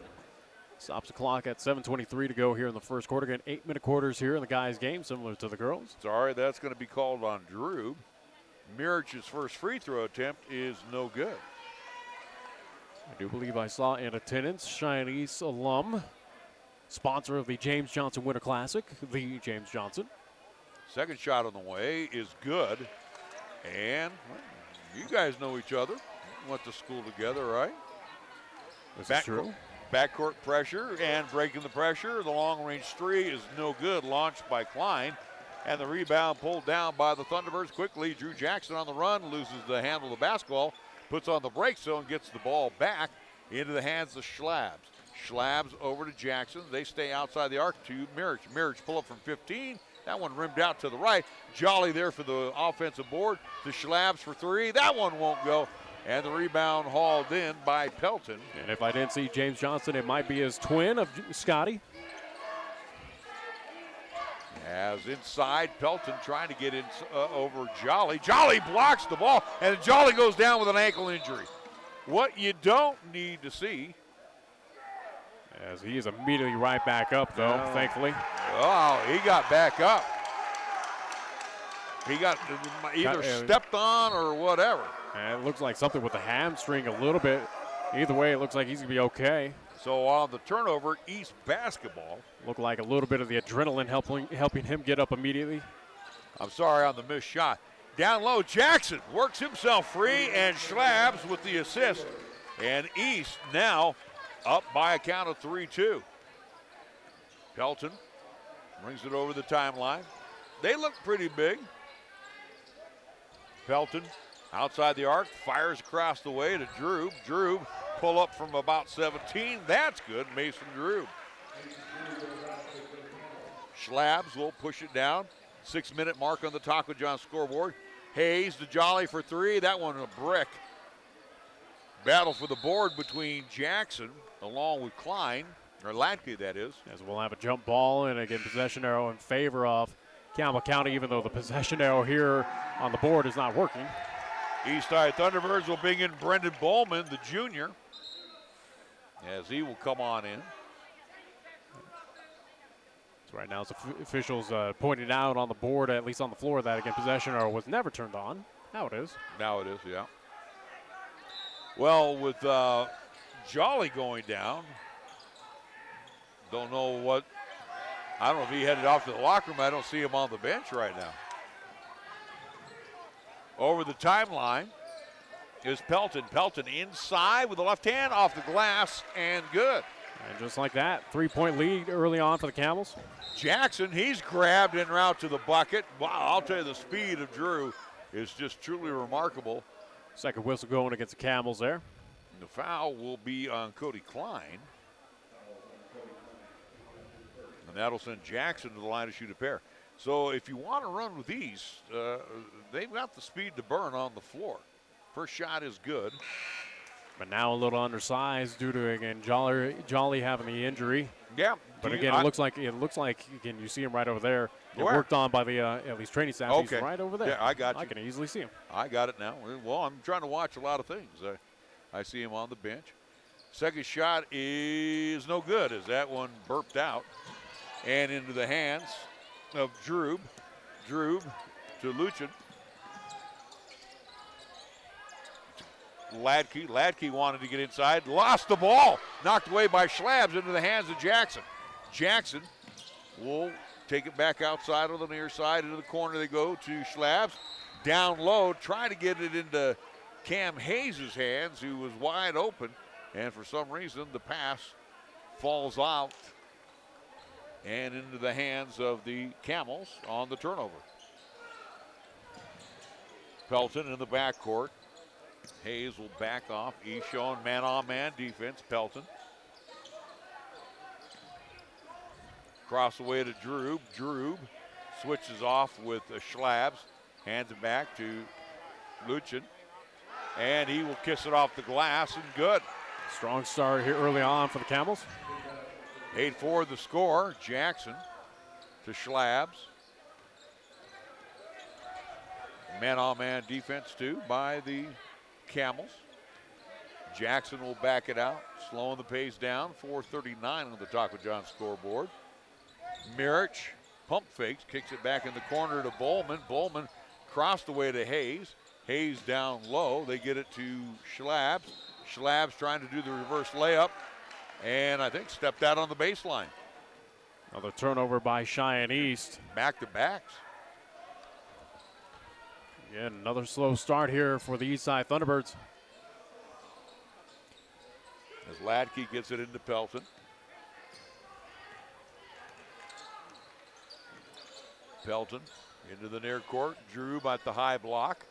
Stops the clock at 7:23 to go here in the first quarter. Again, 8-minute quarters here in the guys' game, similar to the girls. Sorry, that's going to be called on Drew. Mirich's first free throw attempt is no good. I do believe I saw in attendance Cheyenne East alum, sponsor of the James Johnson Winter Classic, the James Johnson. Second shot on the way is good. And well, you guys know each other. Went to school together, right? This is true. Backcourt pressure and breaking the pressure. The long-range three is no good, launched by Klein. And the rebound pulled down by the Thunderbirds quickly. Drew Jackson on the run, loses the handle of the basketball, puts on the break zone, gets the ball back into the hands of Schlabs. Schlabs over to Jackson. They stay outside the arc to Mirich. Mirich pull up from 15. That one rimmed out to the right. Jolly there for the offensive board. To Schlabs for three. That one won't go. And the rebound hauled in by Pelton. And if I didn't see James Johnson, it might be his twin of Scotty. As inside, Pelton trying to get in over Jolly. Jolly blocks the ball, and Jolly goes down with an ankle injury. What you don't need to see. As he is immediately right back up, though, thankfully. Oh, he got back up. He got either stepped on or whatever. And it looks like something with the hamstring a little bit. Either way, it looks like he's going to be okay. So on the turnover, East basketball. Looked like a little bit of the adrenaline helping him get up immediately. I'm sorry on the missed shot. Down low, Jackson works himself free, and Schlabs with the assist. And East now up by a count of 3-2. Pelton brings it over the timeline. They look pretty big. Pelton outside the arc, fires across the way to Drew. Drew pull up from about 17. That's good, Mason Drew. Schlabs will push it down. 6-minute mark on the Taco John scoreboard. Hayes to Jolly for three. That one a brick. Battle for the board between Jackson along with Klein, or Latke that is. As we'll have a jump ball and again possession arrow in favor of Campbell County, even though the possession arrow here on the board is not working. Eastside Thunderbirds will bring in Brendan Bowman, the junior, as he will come on in. So right now, as officials pointed out on the board, at least on the floor, that again possession arrow was never turned on. Now it is. Now it is, yeah. Well, with Jolly going down, don't know what, I don't know if he headed off to the locker room. I don't see him on the bench right now. Over the timeline is Pelton. Pelton inside with the left hand off the glass and good. And just like that, 3-point lead early on for the Camels. Jackson, he's grabbed en route to the bucket. Wow, I'll tell you, the speed of Drew is just truly remarkable. Second whistle going against the Camels there. The foul will be on Cody Klein. And that'll send Jackson to the line to shoot a pair. So if you want to run with these, they've got the speed to burn on the floor. First shot is good. But now a little undersized due to, again, Jolly having the injury. Yeah. But again, it looks like again, you see him right over there. Worked on by the at least training staff. Okay. He's right over there. Yeah, I got you. I can easily see him. I got it now. Well, I'm trying to watch a lot of things. I see him on the bench. Second shot is no good as that one burped out and into the hands of Droob. Droob to Luchin. Ladke wanted to get inside, lost the ball, knocked away by Schlabs into the hands of Jackson. Jackson will take it back outside on the near side, into the corner they go to Schlabs. Down low, trying to get it into Cam Hayes' hands, who was wide open, and for some reason the pass falls out and into the hands of the Camels on the turnover. Pelton in the backcourt. Hayes will back off. He's showing man-on-man defense. Pelton. Cross away to Droob. Droob switches off with Schlabs. Hands it back to Luchin. And he will kiss it off the glass and good. Strong start here early on for the Camels. 8-4 the score. Jackson to Schlabs. Man-on-man defense too by the Camels. Jackson will back it out, slowing the pace down. 4:39 on the Taco John scoreboard. Mirich pump fakes, kicks it back in the corner to Bowman. Bowman crossed away to Hayes. Hayes down low. They get it to Schlabs. Schlabs trying to do the reverse layup, and I think stepped out on the baseline. Another turnover by Cheyenne East. Back-to-backs. Again, another slow start here for the Eastside Thunderbirds. As Ladke gets it into Pelton. Pelton into the near court. Drew at the high block.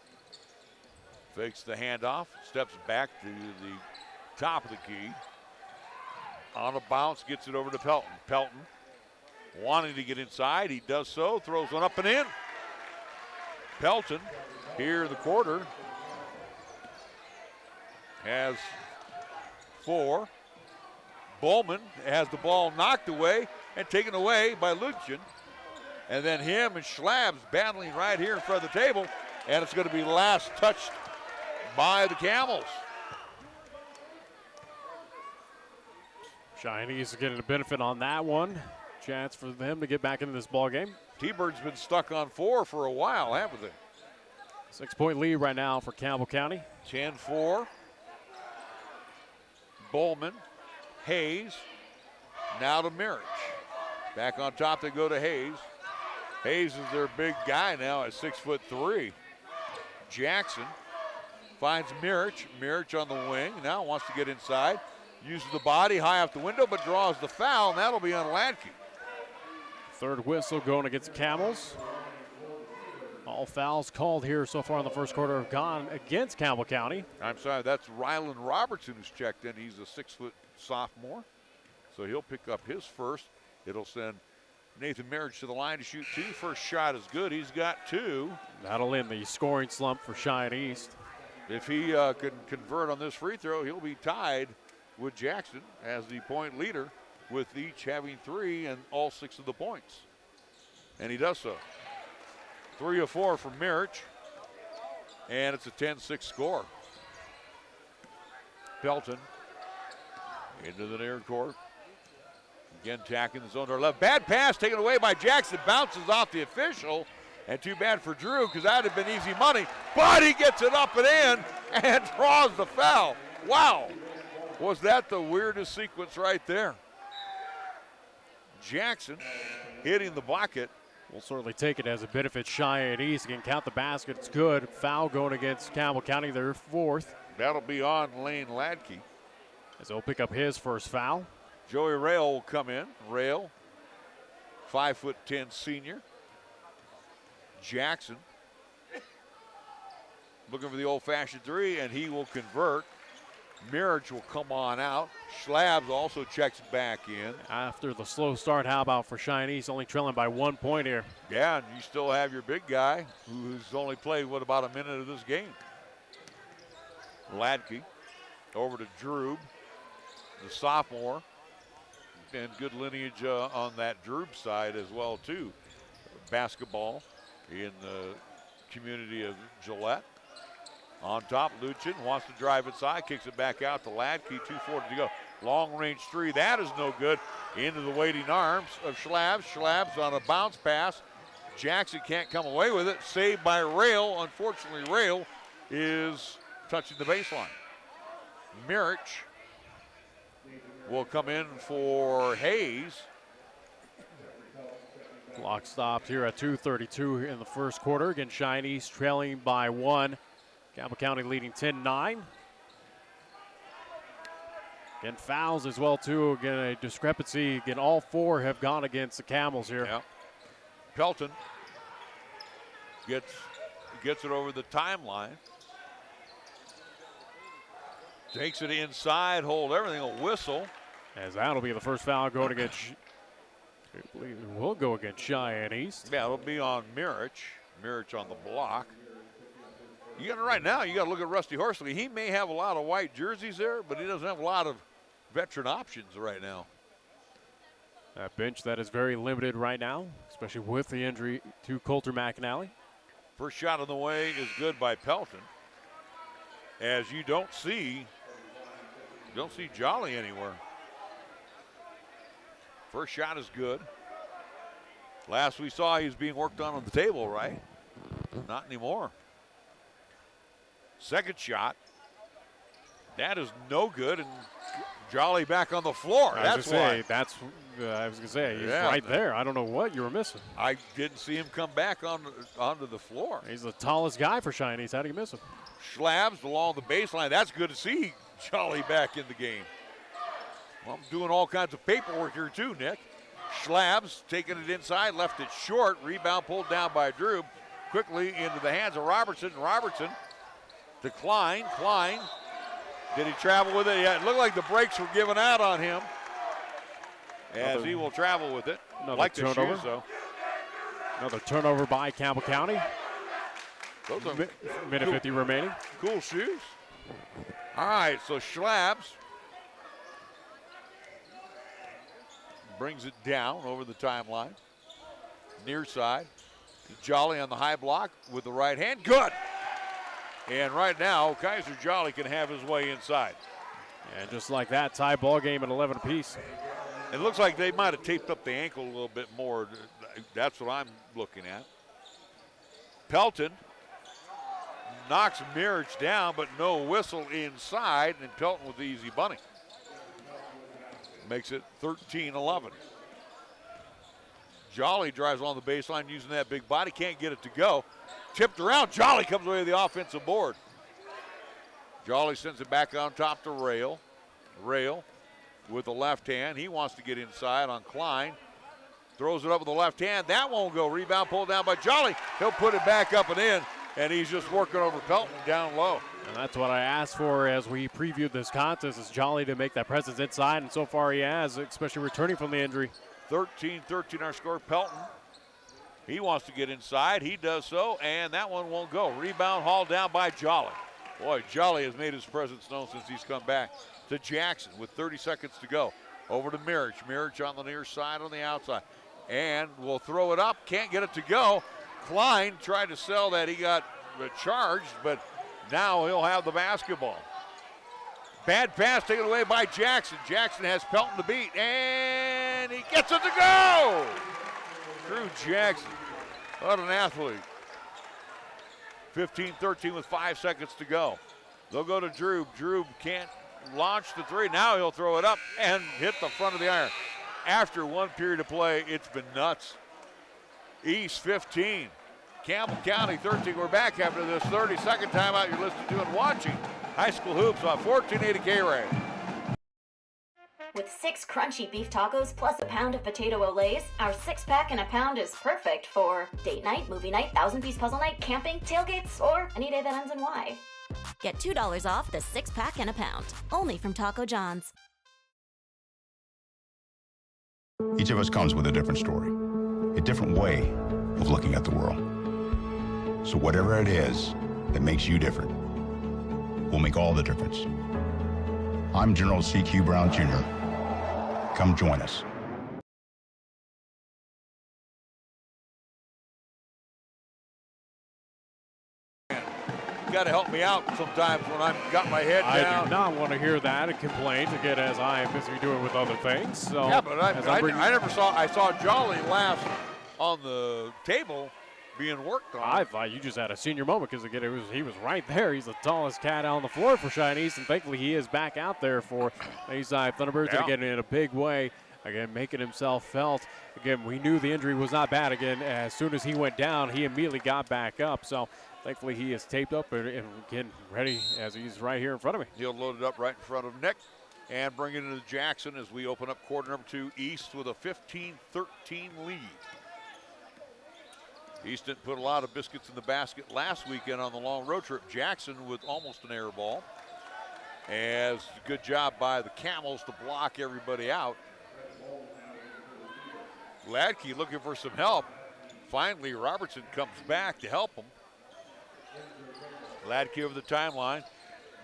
Fakes the handoff. Steps back to the top of the key. On a bounce, gets it over to Pelton. Pelton wanting to get inside. He does so. Throws one up and in. Pelton, here the quarter, has 4. Bowman has the ball knocked away and taken away by Luchin. And then him and Schlabs battling right here in front of the table. And it's going to be last touched by the Camels. Cheyenne East is getting a benefit on that one. Chance for them to get back into this ball game. T-Bird's been stuck on 4 for a while, haven't they? 6-point lead right now for Campbell County. 10-4. Bowman, Hayes, now to Mirich. Back on top they go to Hayes. Hayes is their big guy now at 6'3". Jackson finds Mirich. Mirich on the wing, now wants to get inside. Uses the body high off the window, but draws the foul, and that'll be on Ladke. Third whistle going against the Camels. All fouls called here so far in the first quarter have gone against Campbell County. I'm sorry, that's Rylan Robertson who's checked in. He's a 6-foot sophomore. So he'll pick up his first. It'll send Nathan Marriage to the line to shoot 2. First shot is good. He's got 2. That'll end the scoring slump for Cheyenne East. If he can convert on this free throw, he'll be tied with Jackson as the point leader, with each having 3 and all 6 of the points. And he does so. 3 of 4 from Mirich, and it's a 10-6 score. Pelton into the near court. Again, attacking the zone to our left. Bad pass taken away by Jackson. Bounces off the official. And too bad for Drew, because that would have been easy money. But he gets it up and in and draws the foul. Wow. Was that the weirdest sequence right there? Jackson hitting the bucket. We'll certainly take it as a benefit. Cheyenne East can count the basket. It's good. Foul going against Campbell County, their 4th. That'll be on Lane Ladke. As he'll pick up his first foul. Joey Rail will come in. Rail, 5'10" senior. Jackson looking for the old-fashioned 3, and he will convert. Mirich will come on out. Schlabs also checks back in. After the slow start, how about for Cheyenne East, only trailing by 1 point here? Yeah, and you still have your big guy who's only played, about a minute of this game. Ladke over to Drube, the sophomore, and good lineage on that Drube side as well, too. Basketball in the community of Gillette. On top, Luchin wants to drive inside, kicks it back out to Ladke, 2:40 to go. Long range 3, that is no good. Into the waiting arms of Schlabs. Schlabs on a bounce pass. Jackson can't come away with it. Saved by Rail. Unfortunately, Rail is touching the baseline. Mirich will come in for Hayes. Clock stopped here at 2:32 in the first quarter. Again, Cheyenne East trailing by 1. Campbell County leading 10-9. Again, fouls as well, too. Again, a discrepancy. Again, all 4 have gone against the Camels here. Yep. Pelton gets it over the timeline. Takes it inside, hold everything, a whistle. As that'll be the first foul going against, I believe it will go against Cheyenne East. Yeah, it'll be on Mirich. Mirich on the block. You got it right now. You got to look at Rusty Horsley. He may have a lot of white jerseys there, but he doesn't have a lot of veteran options right now. That bench that is very limited right now, especially with the injury to Coulter McAnally. First shot on the way is good by Pelton. As you don't see Jolly anywhere. First shot is good. Last we saw, he was being worked on the table, right? Not anymore. Second shot. That is no good, and Jolly back on the floor. I was going to say, he's right there. I don't know what you were missing. I didn't see him come back onto the floor. He's the tallest guy for Cheyenne East. How do you miss him? Schlabs along the baseline. That's good to see Jolly back in the game. Well, I'm doing all kinds of paperwork here too, Nick. Schlabs taking it inside, left it short. Rebound pulled down by Drew. Quickly into the hands of Robertson. Robertson to Klein. Klein, did he travel with it? Yeah, it looked like the brakes were giving out on him. As he will travel with it. Like the shoes, though. Another turnover by Campbell County. Those are minute 50 remaining. Cool shoes. All right, so Schlabs brings it down over the timeline. Near side. Jolly on the high block with the right hand. Good. And right now, Kaiser Jolly can have his way inside. And just like that, tie ball game at 11 apiece. It looks like they might have taped up the ankle a little bit more. That's what I'm looking at. Pelton knocks Mirich down, but no whistle inside, and Pelton with the easy bunny. Makes it 13-11. Jolly drives on the baseline using that big body, can't get it to go. Tipped around, Jolly comes away with the offensive board. Jolly sends it back on top to Rail. Rail with the left hand, he wants to get inside on Klein. Throws it up with the left hand, that won't go. Rebound pulled down by Jolly. He'll put it back up and in, and he's just working over Pelton down low. And that's what I asked for as we previewed this contest, is Jolly to make that presence inside, and so far he has, especially returning from the injury. 13-13 our score. Pelton, he wants to get inside. He does so, and that one won't go. Rebound hauled down by Jolly. Boy, Jolly has made his presence known since he's come back. To Jackson with 30 seconds to go. Over to Mirich. Mirich on the near side on the outside. And will throw it up. Can't get it to go. Klein tried to sell that. He got charged, but now he'll have the basketball. Bad pass taken away by Jackson. Jackson has Pelton to beat, and he gets it to go! Drew Jackson, what an athlete. 15-13 with 5 seconds to go. They'll go to Drew. Drew can't launch the three. Now he'll throw it up and hit the front of the iron. After one period of play, it's been nuts. East 15, Campbell County 13. We're back after this 30-second timeout you're listening to and watching High School Hoops on 1480 KRAE. With 6 crunchy beef tacos plus a pound of potato olays, our 6-pack in a pound is perfect for date night, movie night, 1,000-piece puzzle night, camping, tailgates, or any day that ends in Y. Get $2 off the 6-pack in a pound, only from Taco John's. Each of us comes with a different story, a different way of looking at the world. So whatever it is that makes you different will make all the difference. I'm General C.Q. Brown Jr. Come join us. Got to help me out sometimes when I've got my head down. I do not want to hear that and complain again, as I am busy doing with other things. So yeah, but I never saw. I saw Jolly last on the table being worked on. I thought you just had a senior moment because again, he was right there. He's the tallest cat on the floor for Cheyenne East, and thankfully he is back out there for Eastside Thunderbirds. Yeah. And again, in a big way. Again, making himself felt. Again, we knew the injury was not bad. Again, as soon as he went down, he immediately got back up. So thankfully he is taped up and getting ready as he's right here in front of me. He'll load it up right in front of Nick and bring it into Jackson as we open up quarter number 2. East with a 15-13 lead. East didn't put a lot of biscuits in the basket last weekend on the long road trip. Jackson with almost an air ball. As good job by the Camels to block everybody out. Ladke looking for some help. Finally, Robertson comes back to help him. Ladke over the timeline.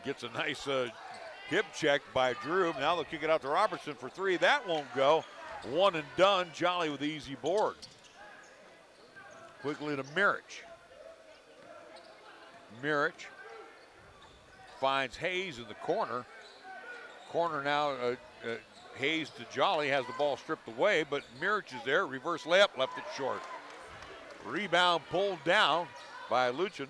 Gets a nice hip check by Drew. Now they'll kick it out to Robertson for 3. That won't go. One and done. Jolly with the easy board. Quickly to Mirich. Mirich finds Hayes in the corner. Corner now, Hayes to Jolly, has the ball stripped away, but Mirich is there. Reverse layup, left it short. Rebound pulled down by Luchin.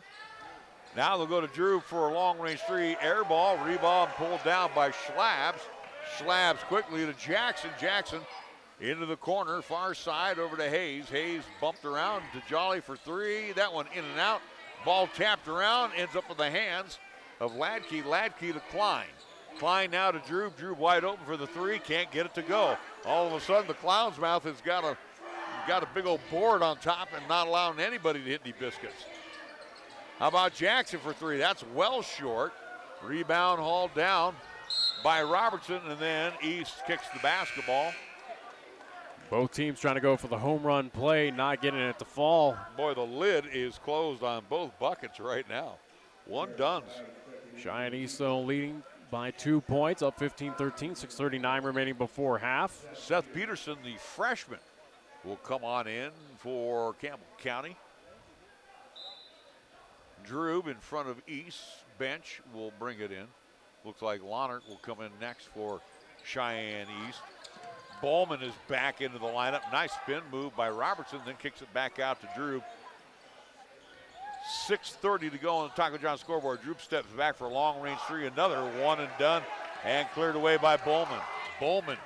Now they'll go to Drew for a long-range 3 air ball. Rebound pulled down by Schlabs. Schlabs quickly to Jackson. Jackson into the corner, far side over to Hayes. Hayes bumped around to Jolly for 3. That one in and out. Ball tapped around, ends up in the hands of Ladke. Ladke to Klein. Klein now to Drew. Drew wide open for the 3. Can't get it to go. All of a sudden, the Clown's Mouth has got a big old board on top and not allowing anybody to hit any biscuits. How about Jackson for 3? That's well short. Rebound hauled down by Robertson, and then East kicks the basketball. Both teams trying to go for the home run play, not getting it to fall. Boy, the lid is closed on both buckets right now. One done. Cheyenne East, though, leading by 2 points, up 15-13, 6:39 remaining before half. Seth Peterson, the freshman, will come on in for Campbell County. Drew in front of East. Bench will bring it in. Looks like Lohnert will come in next for Cheyenne East. Bowman is back into the lineup. Nice spin move by Robertson, then kicks it back out to Drew. 6:30 to go on the Taco John scoreboard. Drew steps back for a long-range 3. Another one and done, and cleared away by Bowman. Bowman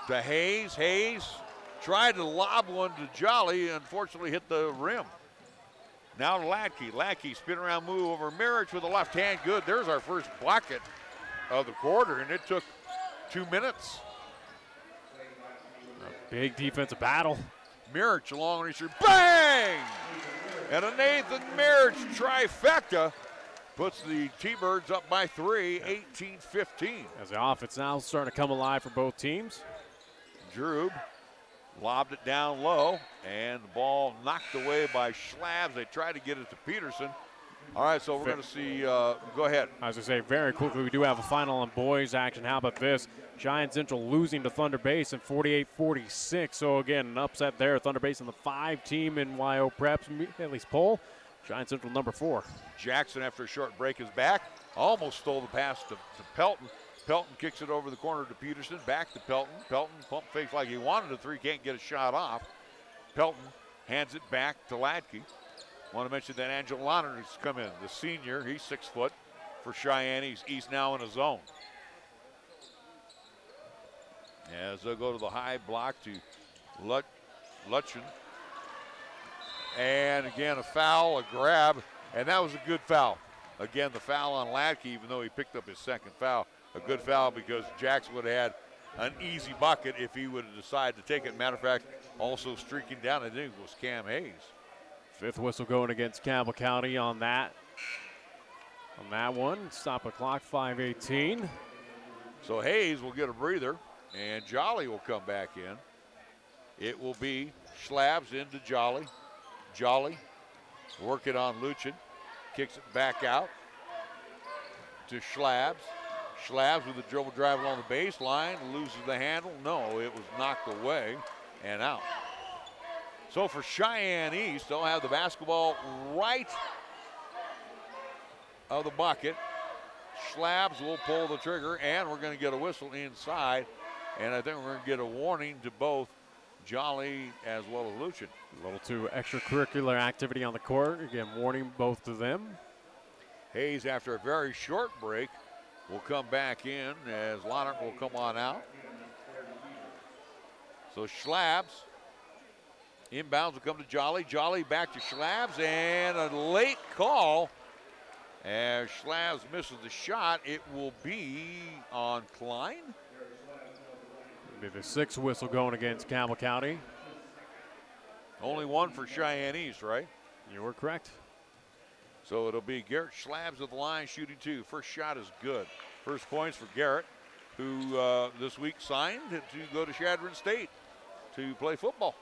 to Hayes. Hayes tried to lob one to Jolly, unfortunately hit the rim. Now to Ladke. Ladke spin around move over Mirich with a left hand. Good. There's our first bucket of the quarter, and it took 2 minutes. A big defensive battle. Mirich, a long reach, bang! And a Nathan Mirich trifecta puts the T-Birds up by 3, 18-15. As the offense now starting to come alive for both teams. Drew lobbed it down low, and the ball knocked away by Schlabs. They tried to get it to Peterson. All right, so we're going to see, go ahead. I was going to say, very quickly, we do have a final on boys action. How about this? Giant Central losing to Thunder Basin 48-46. So, again, an upset there. Thunder Basin, the 5 team in YO Preps, at least poll. Giant Central number 4. Jackson, after a short break, is back. Almost stole the pass to Pelton. Pelton kicks it over the corner to Peterson. Back to Pelton. Pelton pump fakes like he wanted a 3. Can't get a shot off. Pelton hands it back to Ladke. Want to mention that Angel Lonner has come in, the senior. He's 6 foot for Cheyenne. He's now in a zone. As they'll go to the high block to Lutchen. And again, a foul, a grab, and that was a good foul. Again, the foul on Ladke, even though he picked up his second foul. A good foul because Jackson would have had an easy bucket if he would have decided to take it. Matter of fact, also streaking down, I think it was Cam Hayes. 5th whistle going against Campbell County on that one. Stop the clock, 5:18. So Hayes will get a breather, and Jolly will come back in. It will be Schlabs into Jolly. Jolly working on Luchin. Kicks it back out to Schlabs. Schlabs with a dribble drive along the baseline. Loses the handle. No, it was knocked away and out. So for Cheyenne East, they'll have the basketball right of the bucket. Schlabs will pull the trigger, and we're going to get a whistle inside. And I think we're going to get a warning to both Jolly as well as Luchin. A little too extracurricular activity on the court. Again, warning both of them. Hayes, after a very short break, will come back in as Lonert will come on out. So Schlabs inbounds will come to Jolly. Jolly back to Schlabs, and a late call. As Schlabs misses the shot, it will be on Klein. It'll be the 6th whistle going against Campbell County. Only one for Cheyenne East, right? You were correct. So it'll be Garrett Schlabs at the line, shooting 2. First shot is good. First points for Garrett, who this week signed to go to Chadron State to play football.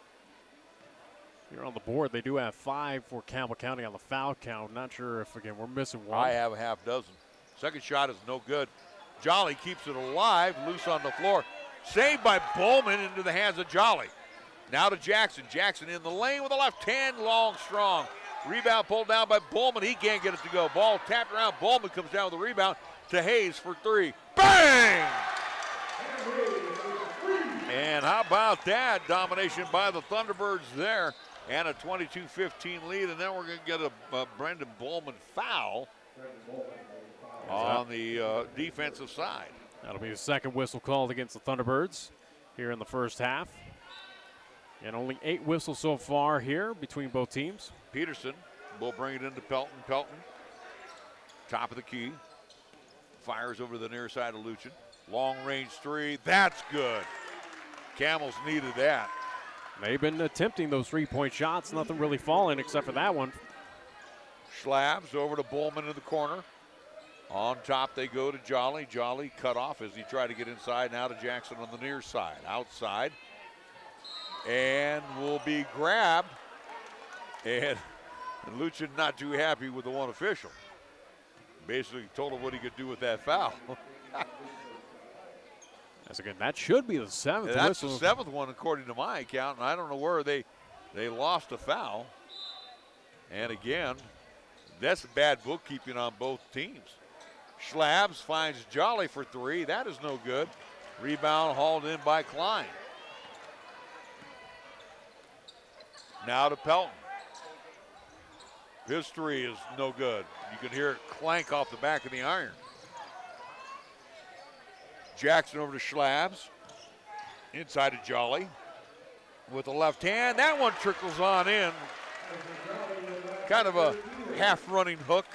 Here on the board, they do have 5 for Campbell County on the foul count. Not sure if, again, we're missing one. I have a half dozen. Second shot is no good. Jolly keeps it alive, loose on the floor. Saved by Bowman into the hands of Jolly. Now to Jackson. Jackson in the lane with a left hand, long, strong. Rebound pulled down by Bowman. He can't get it to go. Ball tapped around. Bowman comes down with the rebound to Hayes for 3. Bang! And how about that? Domination by the Thunderbirds there. And a 22-15 lead. And then we're going to get a Brendan Bowman foul on the defensive side. That'll be the 2nd whistle called against the Thunderbirds here in the first half. And only 8 whistles so far here between both teams. Peterson will bring it into Pelton. Pelton, top of the key. Fires over the near side of Luchin. Long range 3. That's good. Camels needed that. They've been attempting those 3-point shots. Nothing really falling except for that one. Schlabs over to Bowman in the corner. On top they go to Jolly. Jolly cut off as he tried to get inside. Now to Jackson on the near side. Outside. And will be grabbed. And Luchin not too happy with the one official. Basically told him what he could do with that foul. As again, that should be the 7th That's whistle. the 7th one according to my account, and I don't know where they lost a foul. And again, that's bad bookkeeping on both teams. Schlabs finds Jolly for 3. That is no good. Rebound hauled in by Klein. Now to Pelton. His 3 is no good. You can hear it clank off the back of the iron. Jackson over to Schlabs. Inside to Jolly. With the left hand. That one trickles on in. Kind of a half-running hook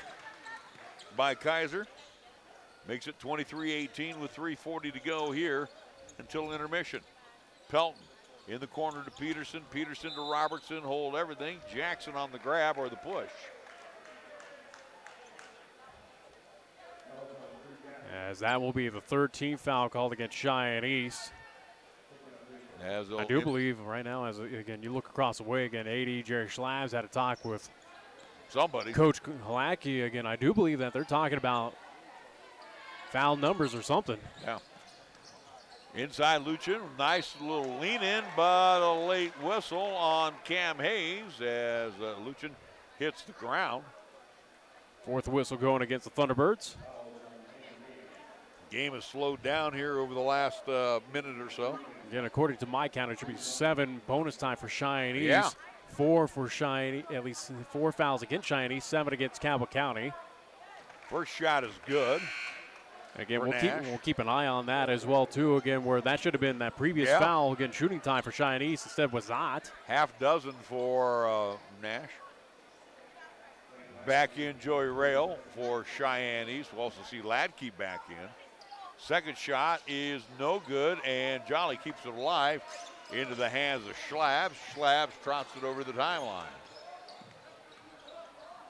by Kaiser. Makes it 23-18 with 3:40 to go here until intermission. Pelton in the corner to Peterson. Peterson to Robertson. Hold everything. Jackson on the grab or the push. as that will be the 13th foul called against Cheyenne East. I do believe right now, as again you look across the way again, AD Jerry Schlabs had a talk with somebody, Coach Halacki. Again, I do believe that they're talking about foul numbers or something. Yeah. Inside Luchin, nice little lean in, but a late whistle on Cam Hayes as Luchin hits the ground. Fourth whistle going against the Thunderbirds. Game has slowed down here over the last minute or so. Again, according to my count, it should be 7 bonus time for Cheyenne East. Yeah. 4 for Cheyenne, at least 4 fouls against Cheyenne East, 7 against Campbell County. First shot is good. Again, we'll keep an eye on that as well, too. Again, where that should have been that previous foul. Again, shooting time for Cheyenne East instead was not. Half dozen for Nash. Back in Joey Rail for Cheyenne East. We'll also see Ladke back in. Second shot is no good, and Jolly keeps it alive into the hands of Schlabs. Schlabs trots it over the timeline.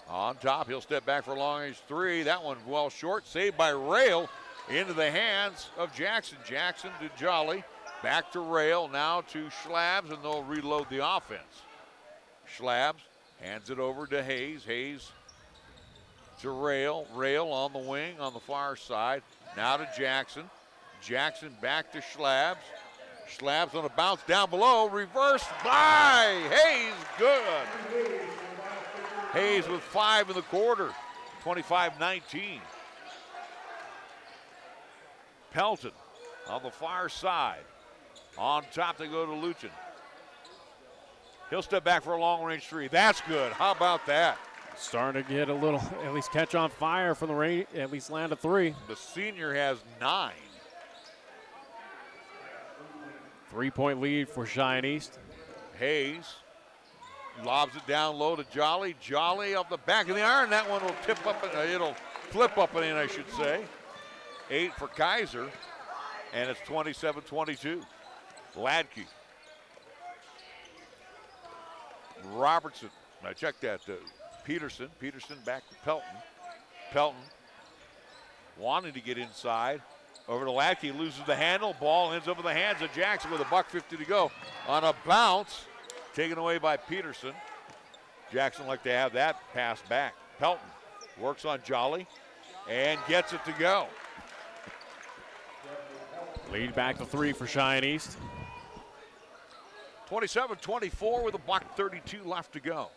On top, he'll step back for a long-range 3. That one well short. Saved by Rail into the hands of Jackson. Jackson to Jolly. Back to Rail. Now to Schlabs, and they'll reload the offense. Schlabs hands it over to Hayes. Hayes to Rail. Rail on the wing on the far side. Now to Jackson. Jackson back to Schlabs. Schlabs on a bounce down below. Reversed by Hayes. Good. Hayes with 5 in the quarter. 25-19. Pelton on the far side. On top they go to Luchin. He'll step back for a long-range 3. That's good. How about that? Starting to get a little, at least catch on fire from the rain, at least land a 3. The senior has 9. 3-point lead for Cheyenne East. Hayes lobs it down low to Jolly. Jolly off the back of the iron. That one will tip up, and it'll flip up and in, I should say. 8 for Kaiser, and it's 27-22. Ladke. Robertson. I checked that. Peterson. Peterson back to Pelton. Pelton wanting to get inside. Over to Ladke, loses the handle. Ball ends up in the hands of Jackson with $1.50 to go. On a bounce, taken away by Peterson. Jackson like to have that pass back. Pelton works on Jolly and gets it to go. Lead back to 3 for Cheyenne East. 27-24 with $1.32 left to go.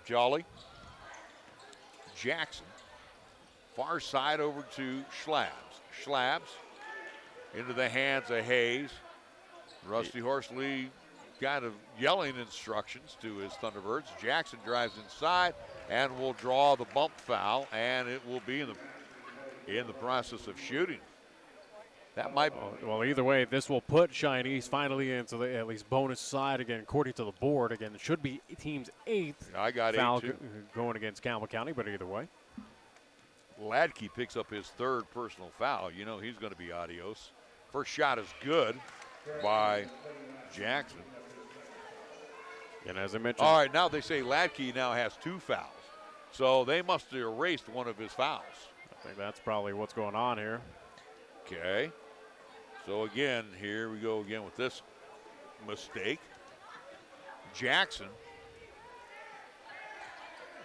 Jolly. Jackson. Far side over to Schlabs. Schlabs into the hands of Hayes. Rusty Horsley kind of yelling instructions to his Thunderbirds. Jackson drives inside and will draw the bump foul, and it will be in the process of shooting. That might. Well, either way, this will put Cheyenne East finally into the at least bonus side again, according to the board. Again, it should be team's 8th. I got foul 8 too. Going against Campbell County, but either way. Ladke picks up his 3rd personal foul. You know he's going to be adios. First shot is good by Jackson. And as I mentioned. All right, now they say Ladke now has 2 fouls. So they must have erased one of his fouls. I think that's probably what's going on here. Okay. So again, here we go again with this mistake. Jackson.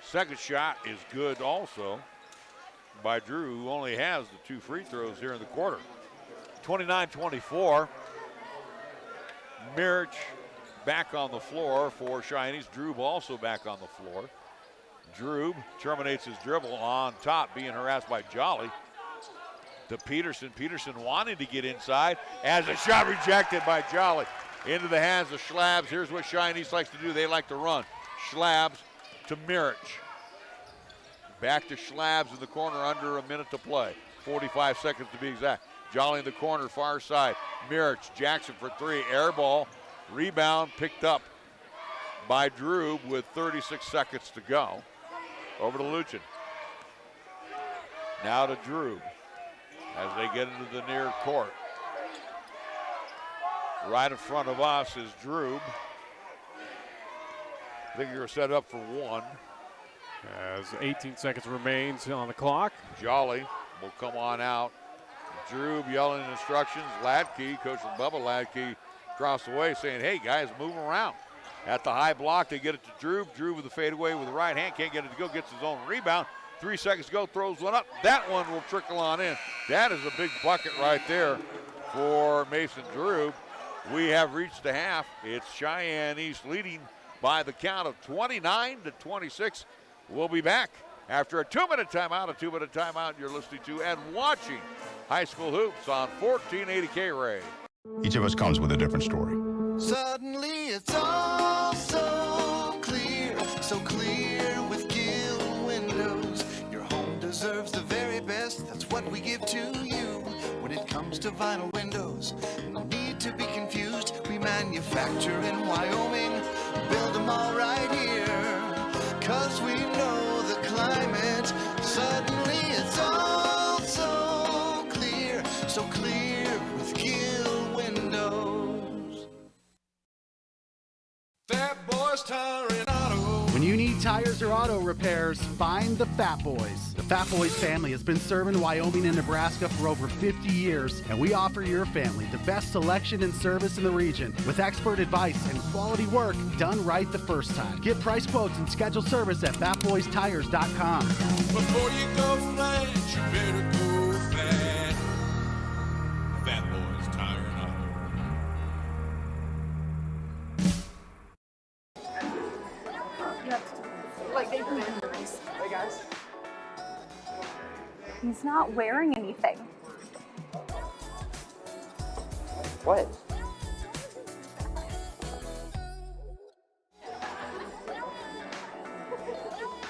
Second shot is good also by Drew, who only has the 2 free throws here in the quarter. 29-24. Mirich back on the floor for Cheyenne East. Drube also back on the floor. Drube terminates his dribble on top, being harassed by Jolly. To Peterson. Peterson wanting to get inside as a shot rejected by Jolly. Into the hands of Schlabs. Here's what Cheyenne East likes to do. They like to run. Schlabs to Mirich. Back to Schlabs in the corner, under a minute to play. 45 seconds to be exact. Jolly in the corner, far side. Mirich, Jackson for 3. Air ball. Rebound picked up by Drew with 36 seconds to go. Over to Luchin. Now to Drew as they get into the near court. Right in front of us is Drew. I think you're set up for 1. As 18 seconds remains on the clock. Jolly will come on out Drew yelling instructions. Ladke, Coach Bubba Ladke, across the way saying, hey, guys, move around. At the high block, they get it to Drew. Drew with the fadeaway with the right hand. Can't get it to go. Gets his own rebound. 3 seconds to go. Throws one up. That one will trickle on in. That is a big bucket right there for Mason Drew. We have reached the half. It's Cheyenne East leading by the count of 29-26. We'll be back after a 2-minute timeout. A 2-minute timeout you're listening to and watching High School Hoops on 1480 KRAE. Each of us comes with a different story. Suddenly it's all so clear with Gill Windows. Your home deserves the very best, that's what we give to you. When it comes to vinyl windows, no need to be confused. We manufacture in Wyoming, build them all right here. 'Cause we know the climate, suddenly it's all so clear with Gill Windows. Fat Boys Tire and Auto. When you need tires or auto repairs, find the Fat Boys. The Fat Boys family has been serving Wyoming and Nebraska for over 50 years, and we offer your family the best selection and service in the region with expert advice and quality work done right the first time. Get price quotes and schedule service at fatboystires.com. Before you go flat, you better go fat. Fat Boys Tire and Auto. Hey guys. He's not wearing anything. What?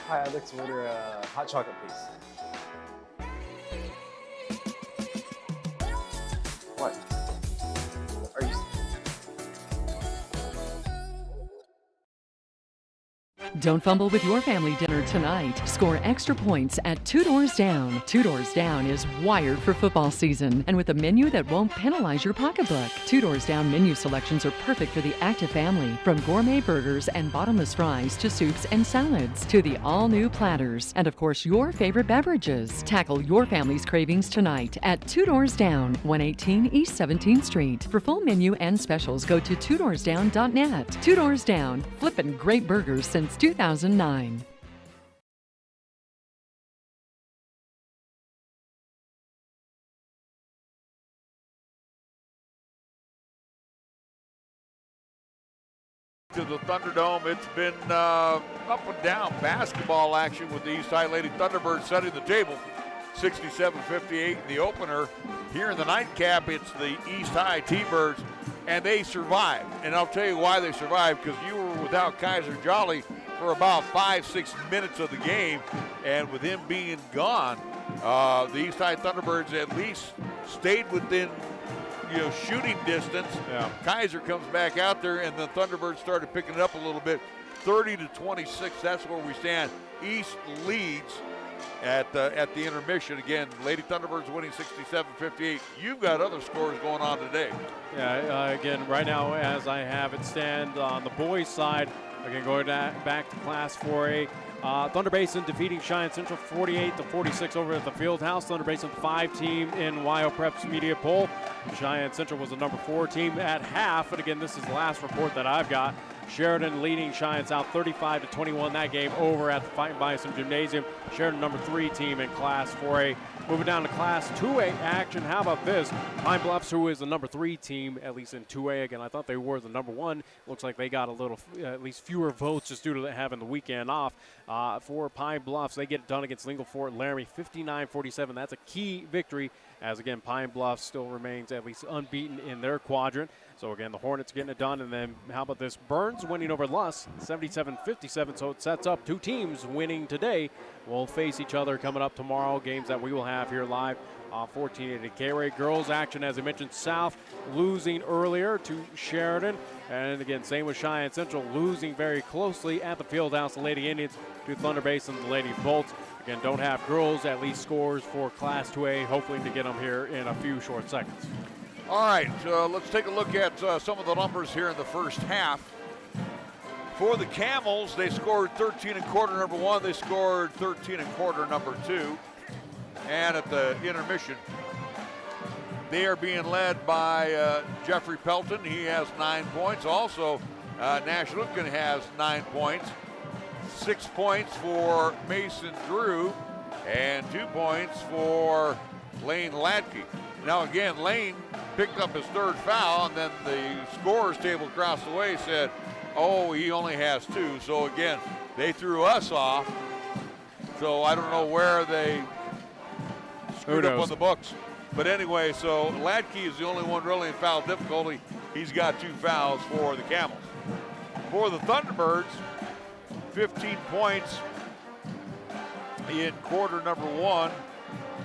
Hi, I'd like to order a hot chocolate, please. What? Are you... Don't fumble with your family dinner tonight. Score extra points at Two Doors Down. Two Doors Down is wired for football season and with a menu that won't penalize your pocketbook. Two Doors Down menu selections are perfect for the active family, from gourmet burgers and bottomless fries to soups and salads to the all-new platters. And of course, your favorite beverages. Tackle your family's cravings tonight at Two Doors Down, 118 East 17th Street. For full menu and specials, go to twodoorsdown.net. Two Doors Down, flippin' great burgers since 2009. To the Thunderdome, it's been up and down basketball action with the East High Lady Thunderbirds setting the table. 67-58 in the opener. Here in the nightcap, it's the East High T-Birds, and they survived. And I'll tell you why they survived, because you were without Kaiser Jolly for about 5-6 minutes of the game, and with him being gone, the East High Thunderbirds at least stayed within shooting distance. Yeah. Kaiser comes back out there, and the Thunderbirds started picking it up a little bit. 30-26, that's where we stand. East leads at the intermission. Again, Lady Thunderbirds winning 67-58. You've got other scores going on today. Yeah, again, right now, as I have it stand on the boys' side, again, going back to Class 4A. Thunder Basin defeating Cheyenne Central 48-46 over at the Fieldhouse. Thunder Basin 5 team in WyoPrep's media poll. Cheyenne Central was the number 4 team at half. And again, this is the last report that I've got. Sheridan leading Cheyenne South 35-21 that game over at the Fighting Bison Gymnasium. Sheridan number 3 team in Class 4A. Moving down to Class 2A action. How about this? Pine Bluffs, who is the number 3 team, at least in 2A. Again, I thought they were the number 1. Looks like they got a little, at least fewer votes just due to having the weekend off. For Pine Bluffs, they get it done against Lingle Fort Laramie 59-47. That's a key victory, as again, Pine Bluffs still remains at least unbeaten in their quadrant. So again, the Hornets getting it done. And then how about this? Burns winning over Luss 77-57. So it sets up 2 teams winning today. Will face each other coming up tomorrow. Games that we will have here live on 1480 KRAE. Girls action, as I mentioned, South losing earlier to Sheridan. And again, same with Cheyenne Central, losing very closely at the Fieldhouse. The Lady Indians to Thunder Basin, the Lady Bolts. Again, don't have girls, at least scores for Class 2A, hopefully to get them here in a few short seconds. All right, let's take a look at some of the numbers here in the first half. For the Camels, they scored 13 in quarter number 1. They scored 13 in quarter number 2. And at the intermission, They are being led by Jeffrey Pelton. He has 9 points. Also, Nash Lutkin has 9 points. 6 points for Mason Drew and 2 points for Lane Latke. Now again, Lane picked up his 3rd foul, and then the scorers table across the way said, oh, he only has 2. So again, they threw us off. So I don't know where they screwed up on the books. But anyway, so Latke is the only one really in foul difficulty. He's got 2 fouls for the Camels. For the Thunderbirds, 15 points in quarter number 1,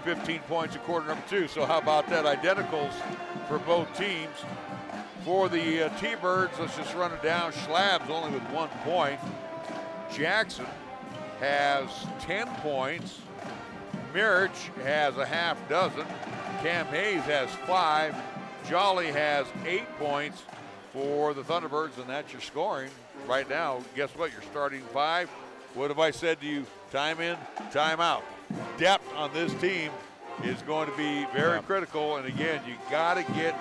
15 points in quarter number 2. So how about that? Identicals for both teams. For the T-Birds, let's just run it down. Schlab's only with 1 point. Jackson has 10 points. Mirich has a half dozen. Cam Hayes has 5. Jolly has 8 points for the Thunderbirds, and that's your scoring right now. Guess what? You're starting 5. What have I said to you? Time in, time out. Depth on this team is going to be very critical, and again, you got to get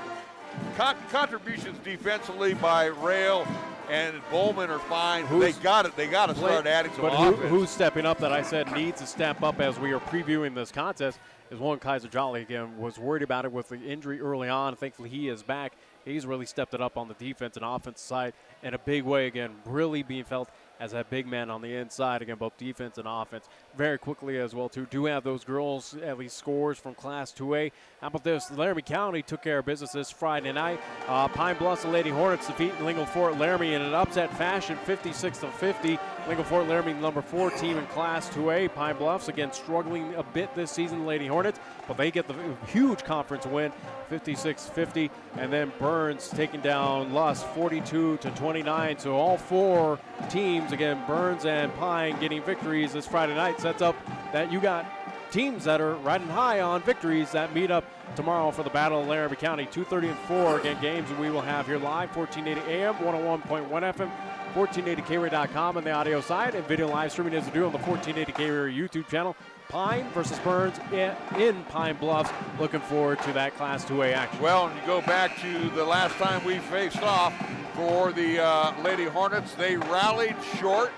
contributions defensively by Rail and Bowman are fine. They got it. They got to start adding some offense. Who's stepping up that I said needs to step up as we are previewing this contest is one Kaiser Jolly. Again, was worried about it with the injury early on. Thankfully, he is back. He's really stepped it up on the defense and offense side in a big way. Again, really being felt as a big man on the inside, again, both defense and offense. Very quickly as well, too. Do have those girls, at least scores from Class 2A. How about this? Laramie County took care of business this Friday night. Pine Bluffs and Lady Hornets defeat Lingle Fort Laramie in an upset fashion, 56-50. Lingle Fort Laramie, number 4 team in Class 2A. Pine Bluffs, again, struggling a bit this season, Lady Hornets, but they get the huge conference win, 56-50. And then Burns taking down Luss, 42-29. So all 4 teams, again, Burns and Pine getting victories this Friday night, sets up that you got teams that are riding high on victories that meet up tomorrow for the Battle of Laramie County. 2:30 and 4 again games we will have here live, 1480 AM, 101.1 FM, 1480KRAE.com on the audio side, and video live streaming as we do on the 1480KRAE YouTube channel. Pine versus Burns in Pine Bluffs. Looking forward to that Class 2A action. Well, and you go back to the last time we faced off for the Lady Hornets, they rallied short,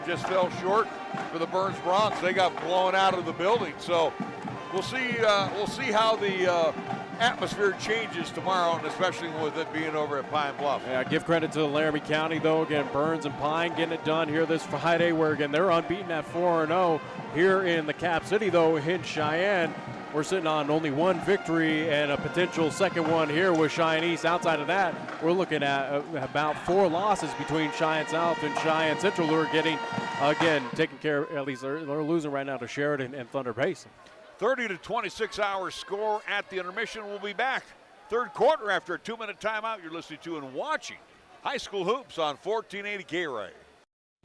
just fell short for the Burns Bronx. They got blown out of the building. So we'll see how the atmosphere changes tomorrow, and especially with it being over at Pine Bluff. Yeah, give credit to Laramie County, though. Again, Burns and Pine getting it done here this Friday, where, again, they're unbeaten at 4-0. Here in the Cap City, though, in Cheyenne, we're sitting on only 1 victory and a potential second one here with Cheyenne East. Outside of that, we're looking at about 4 losses between Cheyenne South and Cheyenne Central, who are getting, again, taken care of. At least they're losing right now to Sheridan and Thunder Basin. 30 to 26 hour score at the intermission. We'll be back third quarter after a 2-minute timeout. You're listening to and watching High School Hoops on 1480 KRAE.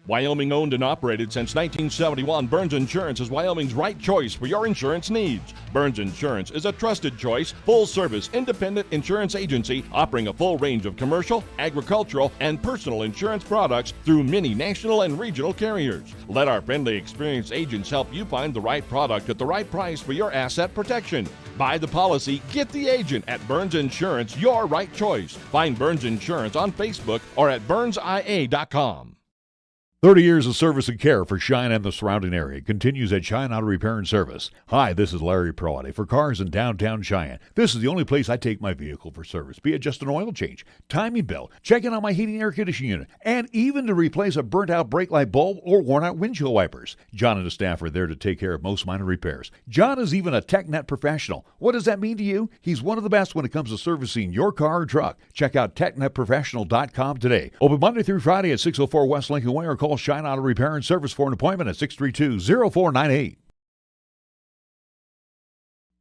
Wyoming owned and operated since 1971, Burns Insurance is Wyoming's right choice for your insurance needs. Burns Insurance is a trusted choice, full-service, independent insurance agency offering a full range of commercial, agricultural, and personal insurance products through many national and regional carriers. Let our friendly, experienced agents help you find the right product at the right price for your asset protection. Buy the policy, get the agent at Burns Insurance, your right choice. Find Burns Insurance on Facebook or at burnsia.com. 30 years of service and care for Cheyenne and the surrounding area continues at Cheyenne Auto Repair and Service. Hi, this is Larry Proietti. For cars in downtown Cheyenne, this is the only place I take my vehicle for service, be it just an oil change, timing belt, checking on my heating air conditioning unit, and even to replace a burnt-out brake light bulb or worn-out windshield wipers. John and his staff are there to take care of most minor repairs. John is even a TechNet professional. What does that mean to you? He's one of the best when it comes to servicing your car or truck. Check out TechNetProfessional.com today. Open Monday through Friday at 604 West Lincoln Way, or call Cheyenne Auto Repair and Service for an appointment at 632-0498.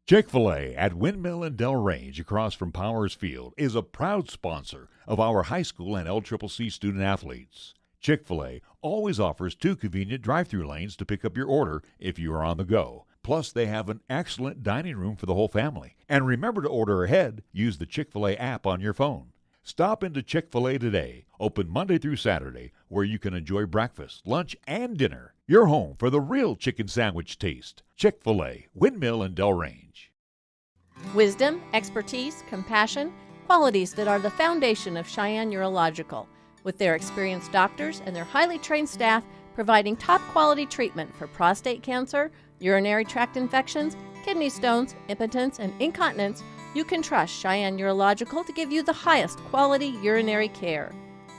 Chick-fil-A at Windmill and Del Range across from Powers Field is a proud sponsor of our high school and LCCC student athletes. Chick-fil-A always offers 2 convenient drive-through lanes to pick up your order if you are on the go. Plus, they have an excellent dining room for the whole family. And remember to order ahead. Use the Chick-fil-A app on your phone. Stop into Chick-fil-A today, open Monday through Saturday, where you can enjoy breakfast, lunch, and dinner. Your home for the real chicken sandwich taste. Chick-fil-A, Windmill and Del Range. Wisdom, expertise, compassion, qualities that are the foundation of Cheyenne Urological, with their experienced doctors and their highly trained staff providing top quality treatment for prostate cancer, urinary tract infections, kidney stones, impotence, and incontinence. You can trust Cheyenne Urological to give you the highest quality urinary care.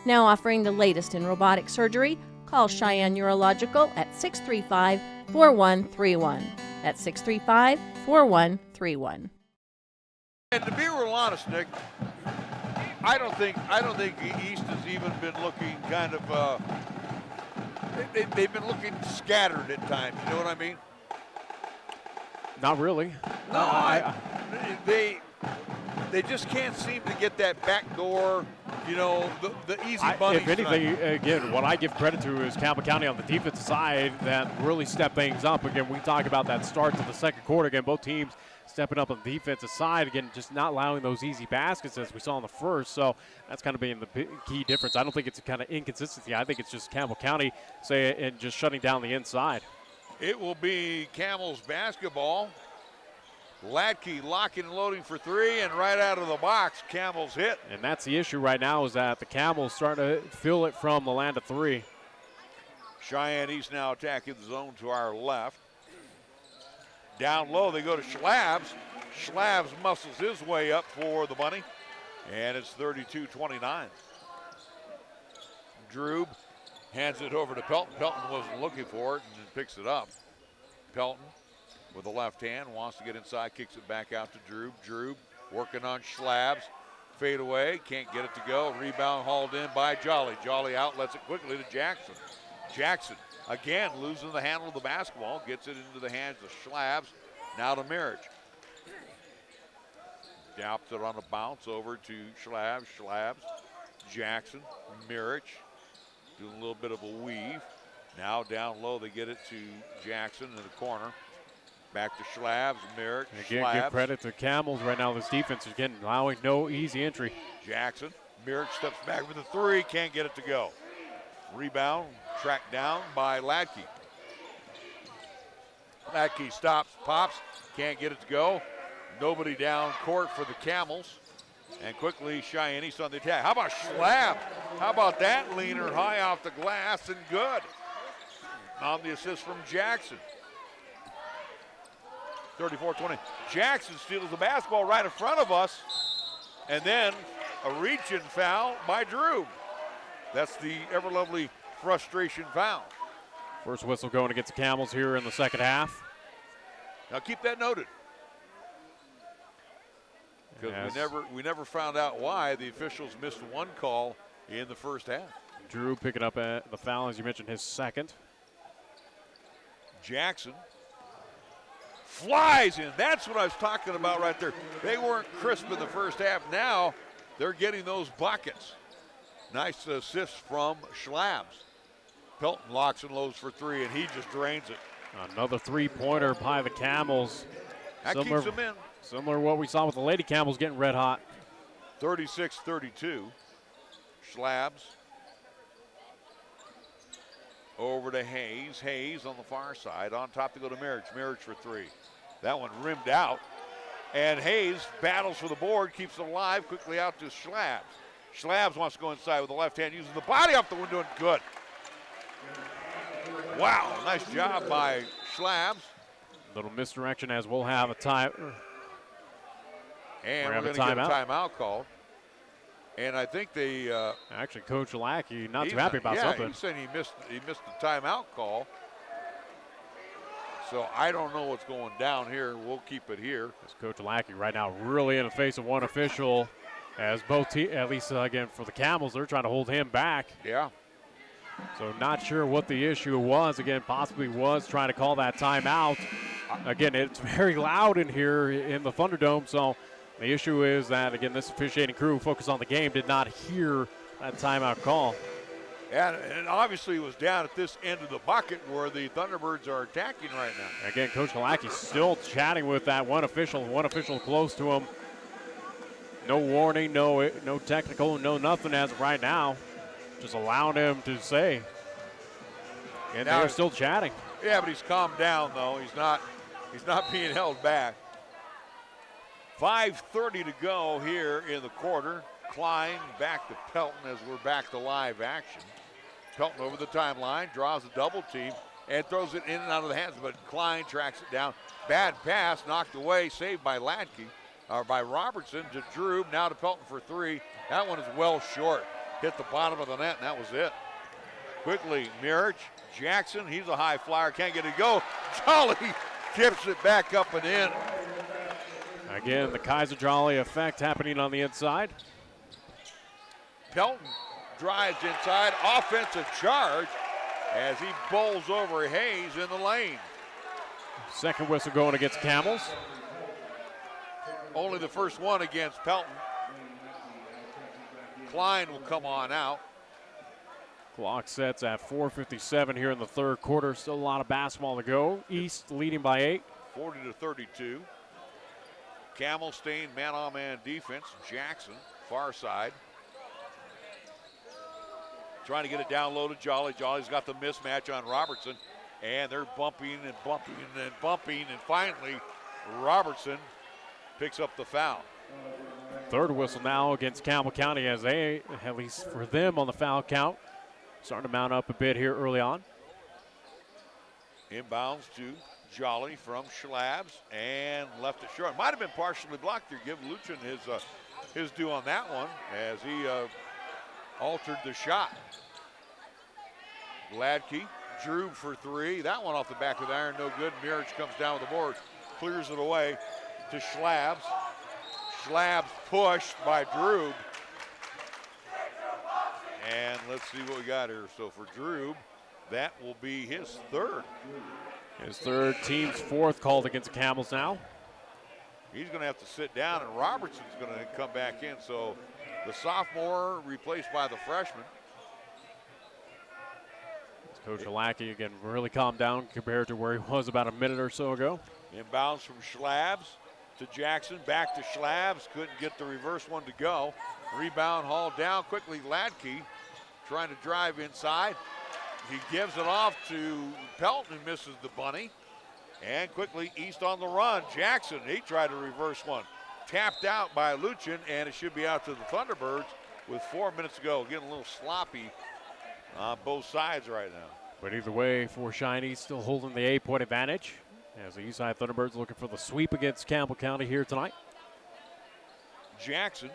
Now offering the latest in robotic surgery, call Cheyenne Urological at 635-4131. That's 635-4131. And to be real honest, Nick, I don't think the East has even been looking kind of. They've been looking scattered at times. You know what I mean? Not really. No, they just can't seem to get that back door. You know, the easy bunnies. If anything, again, what I give credit to is Campbell County on the defensive side that really stepped things up. Again, we talk about that start to the second quarter. Again, both teams stepping up on the defensive side. Again, just not allowing those easy baskets as we saw in the first. So that's kind of being the key difference. I don't think it's a kind of inconsistency. I think it's just Campbell County, and just shutting down the inside. It will be Camels basketball. Latke locking and loading for three, and right out of the box, Camels hit. And that's the issue right now, is that the Camels starting to feel it from the land of three. Cheyenne East now attacking the zone to our left. Down low, they go to Schlabs. Schlabs muscles his way up for the bunny, and it's 32-29. Drew hands it over to Pelton. Pelton wasn't looking for it and picks it up. Pelton with the left hand wants to get inside, kicks it back out to Drew. Drew working on Schlabs. Fade away, can't get it to go. Rebound hauled in by Jolly. Jolly outlets it quickly to Jackson. Jackson again losing the handle of the basketball, gets it into the hands of Schlabs. Now to Marriage. Drops it on a bounce over to Schlabs. Schlabs, Jackson, Marriage doing a little bit of a weave. Now down low, they get it to Jackson in the corner. Back to Schlabs, Merritt, Again, give credit to Camels right now. This defense is getting allowing no easy entry. Jackson, Merritt steps back with a three, can't get it to go. Rebound, tracked down by Latke. Latke stops, pops, can't get it to go. Nobody down court for the Camels. And quickly, Cheyenne East on the attack. How about Schlab? How about that leaner high off the glass and good. On the assist from Jackson. 34-20. Jackson steals the basketball right in front of us. And then a reach-in foul by Drew. That's the ever-lovely frustration foul. First whistle going against the Camels here in the second half. Now keep that noted. Because we never found out why the officials missed one call in the first half. Drew picking up the foul, as you mentioned, his second. Jackson flies in. That's what I was talking about right there. They weren't crisp in the first half. Now they're getting those buckets. Nice assist from Schlabs. Pelton locks and loads for three, and he just drains it. Another three-pointer by the Camels. That keeps them in. Similar to what we saw with the Lady Camels getting red hot. 36-32. Schlabs over to Hayes. Hayes on the far side. On top to go to Marriage. Marriage for three. That one rimmed out. And Hayes battles for the board, keeps it alive, quickly out to Schlabs. Schlabs wants to go inside with the left hand, using the body off the window, and good. Wow, nice job by Schlabs. Little misdirection as we'll have a time. And we're going to get a timeout call. And I think they actually, Coach Lackey not too happy about something. He said he missed the timeout call. So I don't know what's going down here. We'll keep it here. As Coach Lackey right now really in the face of one official, as both teams, at least again for the Camels, they're trying to hold him back. Yeah. So not sure what the issue was. Again, possibly was trying to call that timeout. Again, it's very loud in here in the Thunderdome. So the issue is that, again, this officiating crew focused on the game did not hear that timeout call. And obviously it was down at this end of the bucket where the Thunderbirds are attacking right now. Again, Coach Kalaki still chatting with that one official close to him. No warning, no technical, no nothing as of right now. Just allowing him to say. And they're still chatting. Yeah, but he's calmed down though. He's not being held back. 5:30 to go here in the quarter. Klein back to Pelton as we're back to live action. Pelton over the timeline, draws a double team, and throws it in and out of the hands, but Klein tracks it down. Bad pass, knocked away, saved by Ladke, or by Robertson to Drew, now to Pelton for three. That one is well short. Hit the bottom of the net, and that was it. Quickly, Mirich, Jackson, he's a high flyer, can't get it to go. Jolly tips it back up and in. Again, the Kaiser Jolly effect happening on the inside. Pelton drives inside, offensive charge as he bowls over Hayes in the lane. Second whistle going against Camels. Only the first one against Pelton. Klein will come on out. Clock sets at 4:57 here in the third quarter. Still a lot of basketball to go. East leading by 8. 40-32. Camels staying man-on-man defense. Jackson, far side. Trying to get it down low to Jolly. Jolly's got the mismatch on Robertson. And they're bumping and bumping and bumping. And finally, Robertson picks up the foul. Third whistle now against Campbell County as they, at least for them on the foul count, starting to mount up a bit here early on. Inbounds to Jolly from Schlabs and left it short. Might have been partially blocked there. Give Luchin his due on that one as he altered the shot. Gladkey, Drew for three. That one off the back of the iron, no good. Mirich comes down with the board, clears it away to Schlabs. Schlabs pushed by Drew. And let's see what we got here. So for Drew, that will be his third. His third, team's fourth called against the Camels now. He's going to have to sit down, and Robertson's going to come back in. So the sophomore replaced by the freshman. Coach Lackey again really calmed down compared to where he was about a minute or so ago. Inbounds from Schlabs to Jackson, back to Schlabs. Couldn't get the reverse one to go. Rebound hauled down quickly. Ladke trying to drive inside. He gives it off to Pelton, who misses the bunny. And quickly East on the run. Jackson, he tried to reverse one. Tapped out by Luchin, and it should be out to the Thunderbirds with 4 minutes to go. Getting a little sloppy on both sides right now. But either way, for Cheyenne, still holding the 8-point advantage as the Eastside Thunderbirds looking for the sweep against Campbell County here tonight. Jackson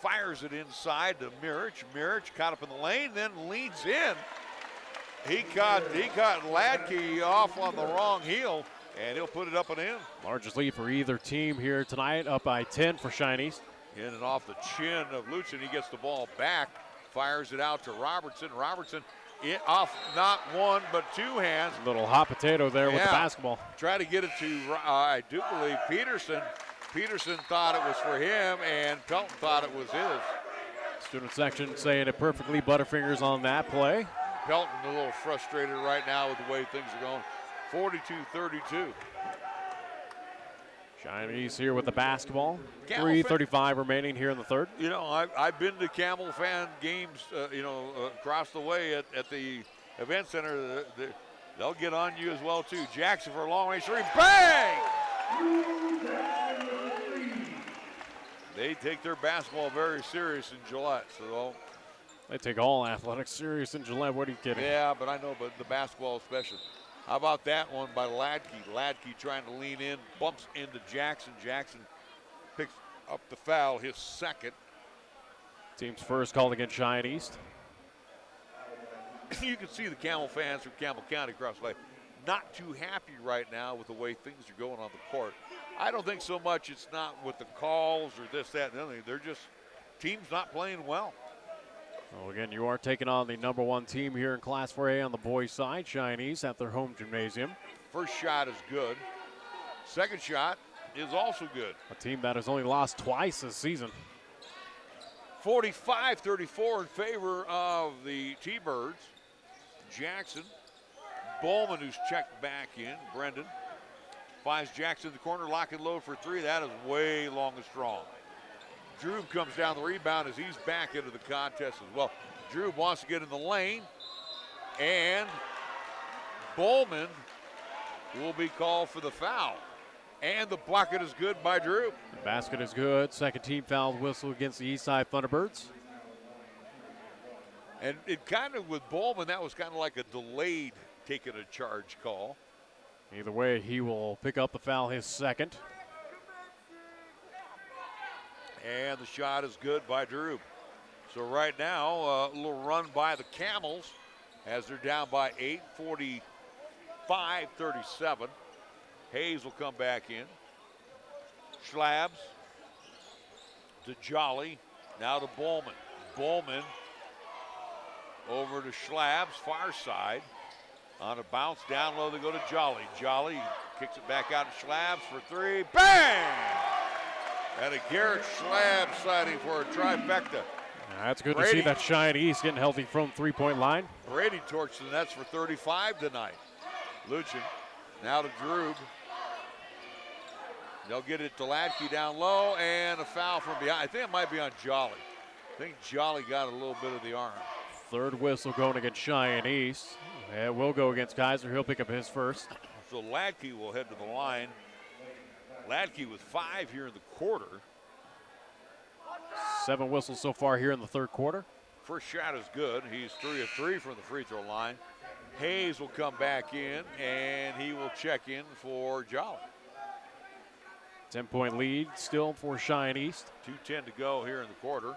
fires it inside to Mirich. Mirich caught up in the lane, then leads in. He caught Ladke off on the wrong heel, and he'll put it up and in. Largest lead for either team here tonight, up by 10 for Cheyenne East. In and off the chin of Luchin, he gets the ball back, fires it out to Robertson. Robertson off not one but two hands. Little hot potato there with the basketball. Try to get it to, I do believe, Peterson. Peterson thought it was for him, and Pelton thought it was his. Student section saying it perfectly, Butterfingers on that play. Pelton a little frustrated right now with the way things are going. 42-32. Cheyenne East here with the basketball. 3:35 remaining here in the third. You know, I've been to Camel fan games, across the way at the event center. They'll get on you as well, too. Jackson for a long-range three. Bang! They take their basketball very serious in Gillette, so. They take all athletics serious in Gillette. What are you kidding? Yeah, but I know, but the basketball especially. How about that one by Ladke? Ladke trying to lean in, bumps into Jackson. Jackson picks up the foul, his second. Team's first called against Cheyenne East. You can see the Camel fans from Campbell County across the way not too happy right now with the way things are going on the court. I don't think so much it's not with the calls or this, that, and the other thing. They're just, teams not playing well. Well, again, you are taking on the number one team here in Class 4A on the boys' side, Cheyenne East, at their home gymnasium. First shot is good. Second shot is also good. A team that has only lost twice this season. 45-34 in favor of the T-Birds. Jackson, Bowman, who's checked back in. Brendan finds Jackson in the corner, lock and load for three. That is way long and strong. Drew comes down the rebound as he's back into the contest as well. Drew wants to get in the lane, and Bowman will be called for the foul. And the bucket is good by Drew. The basket is good. Second team foul whistle against the Eastside Thunderbirds. And it kind of, with Bowman, that was kind of like a delayed taking a charge call. Either way, he will pick up the foul, his second. And the shot is good by Drew. So right now, a little run by the Camels as they're down by 8, 45-37. Hayes will come back in. Schlabs to Jolly. Now to Bowman. Bowman over to Schlabs, far side. On a bounce down low, they go to Jolly. Jolly kicks it back out to Schlabs for three. Bang! And a Garrett Schlabs sighting for a trifecta. That's good to see that Cheyenne East getting healthy from three-point line. Proietti torched the nets for 35 tonight. Luchin now to Drube. They'll get it to Ladke down low, and a foul from behind. I think it might be on Jolly. I think Jolly got a little bit of the arm. Third whistle going against Cheyenne East. It will go against Kaiser. He'll pick up his first. So Ladke will head to the line. Ladke with 5 here in the quarter. 7 whistles so far here in the third quarter. First shot is good. He's 3 of 3 from the free throw line. Hayes will come back in, and he will check in for Jolly. 10-point lead still for Cheyenne East. 2:10 to go here in the quarter.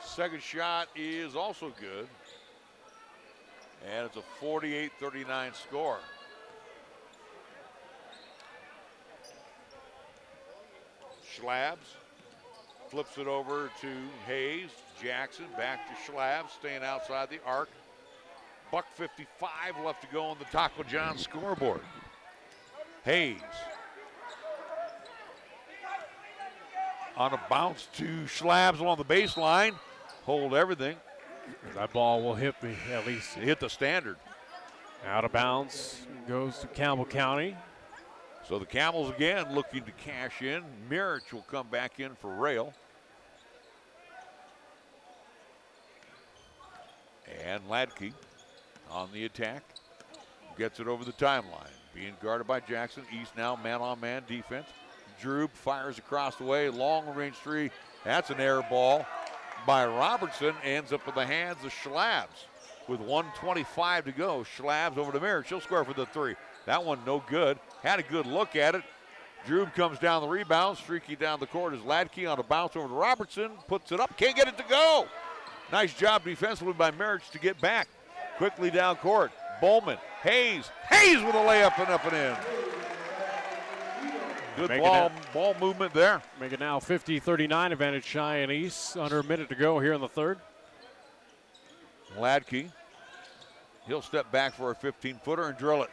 Second shot is also good. And it's a 48-39 score. Schlabs flips it over to Hayes. Jackson back to Schlabs, staying outside the arc. $1:55 left to go on the Taco John scoreboard. Hayes on a bounce to Schlabs along the baseline. Hold everything. That ball will hit at least hit the standard. Out of bounds goes to Campbell County. So the Camels again looking to cash in. Mirich will come back in for Rail. And Ladke on the attack. Gets it over the timeline. Being guarded by Jackson. East now man-on-man defense. Drube fires across the way. Long range three. That's an air ball by Robertson. Ends up in the hands of Schlabs. With 1:25 to go. Schlabs over to Mirich. She'll score for the three. That one no good. Had a good look at it. Drube comes down the rebound. Streaky down the court is Ladke on a bounce over to Robertson. Puts it up. Can't get it to go. Nice job defensively by Mirich to get back. Quickly down court. Bowman. Hayes. Hayes with a layup and up and in. Good ball movement there. Make it now 50-39 advantage Cheyenne East. Under a minute to go here in the third. Ladke. He'll step back for a 15-footer and drill it.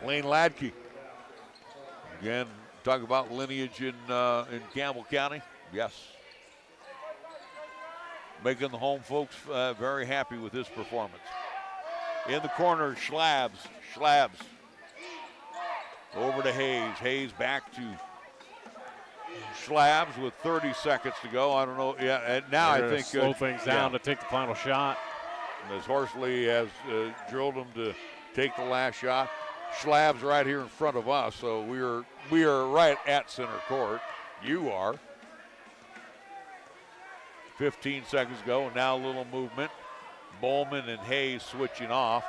Lane Ladke. Again, talk about lineage in Campbell County. Yes. Making the home folks very happy with this performance. In the corner, Schlabs. Schlabs. Over to Hayes. Hayes back to Schlabs with 30 seconds to go. I don't know. Yeah, and now They're I think slow things down to take the final shot. As Horsley has drilled him to take the last shot. Schlabs right here in front of us, so we are right at center court. You are. 15 seconds ago, and now a little movement. Bowman and Hayes switching off.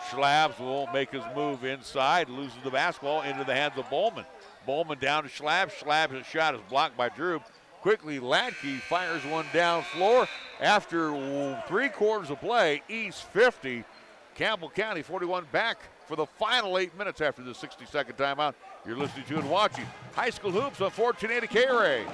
Schlabs will make his move inside, loses the basketball into the hands of Bowman. Bowman down to Schlabs. Schlabs' shot is blocked by Drew. Quickly, Ladke fires one down floor. After 3 quarters of play, East 50, Campbell County 41 back for the final 8 minutes after the 60-second timeout. You're listening to and watching High School Hoops on 1480 KRAE.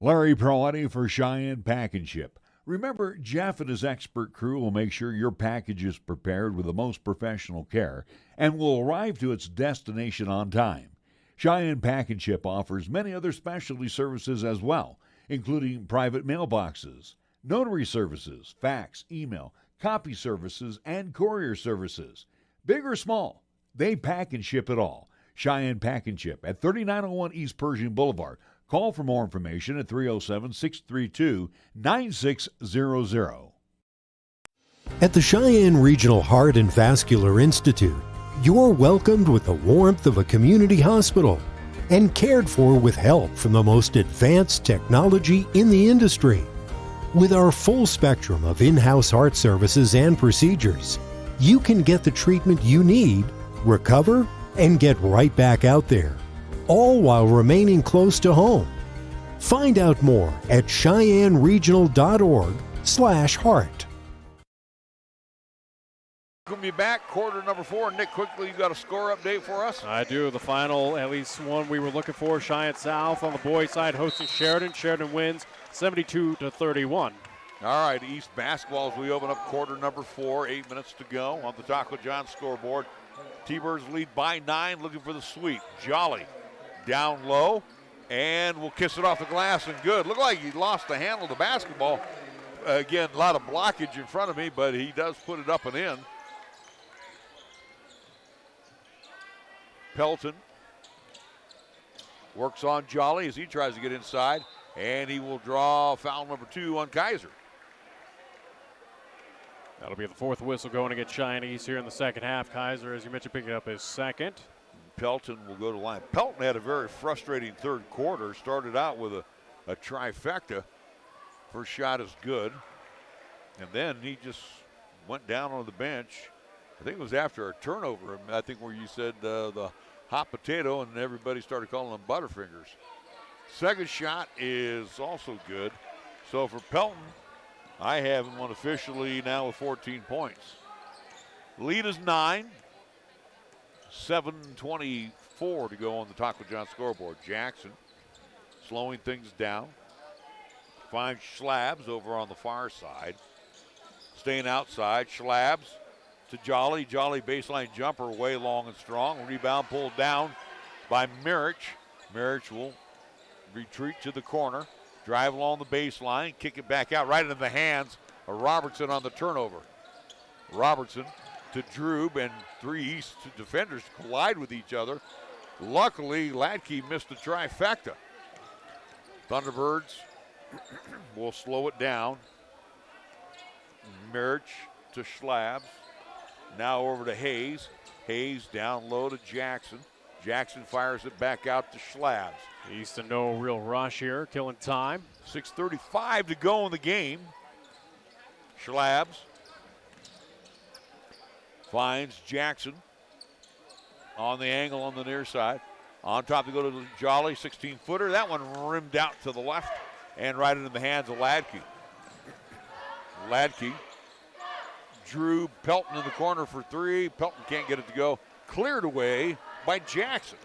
Larry Proietti for Cheyenne Pack and Ship. Remember, Jeff and his expert crew will make sure your package is prepared with the most professional care and will arrive to its destination on time. Cheyenne Pack and Ship offers many other specialty services as well, including private mailboxes, notary services, fax, email, copy services, and courier services. Big or small, they pack and ship it all. Cheyenne Pack and Ship at 3901 East Pershing Boulevard. Call for more information at 307-632-9600. At the Cheyenne Regional Heart and Vascular Institute, you're welcomed with the warmth of a community hospital and cared for with help from the most advanced technology in the industry. With our full spectrum of in-house heart services and procedures, you can get the treatment you need, recover, and get right back out there, all while remaining close to home. Find out more at CheyenneRegional.org/heart. We'll be back, quarter number 4. Nick, quickly, you got a score update for us? I do. The final, at least one we were looking for, Cheyenne South on the boys' side hosting Sheridan. Sheridan wins 72-31. All right, East basketball as we open up quarter number 4. 8 minutes to go on the Taco John scoreboard. T-Birds lead by 9, looking for the sweep. Jolly down low, and will kiss it off the glass and good. Looked like he lost the handle of the basketball. Again, a lot of blockage in front of me, but he does put it up and in. Pelton works on Jolly as he tries to get inside, and he will draw foul number 2 on Kaiser. That'll be the 4th whistle going against Cheyenne East here in the second half. Kaiser, as you mentioned, picking up his second. Pelton will go to line. Pelton had a very frustrating third quarter. Started out with a trifecta. First shot is good. And then he just went down on the bench. I think it was after a turnover. I think where you said the hot potato, and everybody started calling them Butterfingers. Second shot is also good. So for Pelton, I have him on officially now with 14 points. Lead is 9. 7:24 to go on the Taco John scoreboard. Jackson slowing things down. Finds Schlabs over on the far side. Staying outside. Schlabs to Jolly. Jolly baseline jumper way long and strong. Rebound pulled down by Mirich. Mirich will retreat to the corner. Drive along the baseline. Kick it back out right into the hands of Robertson on the turnover. Robertson to Drube, and 3 East defenders collide with each other. Luckily, Ladke missed the trifecta. Thunderbirds will slow it down. Mirich to Schlabs. Now over to Hayes. Hayes down low to Jackson. Jackson fires it back out to Schlabs. East to no real rush here, killing time. 6:35 to go in the game. Schlabs finds Jackson on the angle on the near side. On top to go to Jolly, 16-footer. That one rimmed out to the left and right into the hands of Ladke. Ladke drew Pelton in the corner for 3. Pelton can't get it to go. Cleared away by Jackson.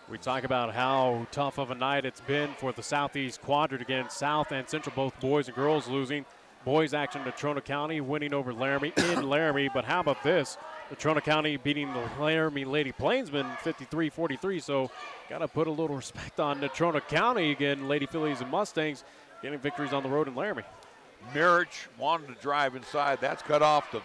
We talk about how tough of a night it's been for the Southeast Quadrant. Again, South and Central, both boys and girls losing. Boys action to Trona County, winning over Laramie in Laramie. But how about this? The Trona County beating the Laramie Lady Plainsmen 53-43. So got to put a little respect on the Trona County. Again, Lady Phillies and Mustangs getting victories on the road in Laramie. Mirich wanted to drive inside. That's cut off to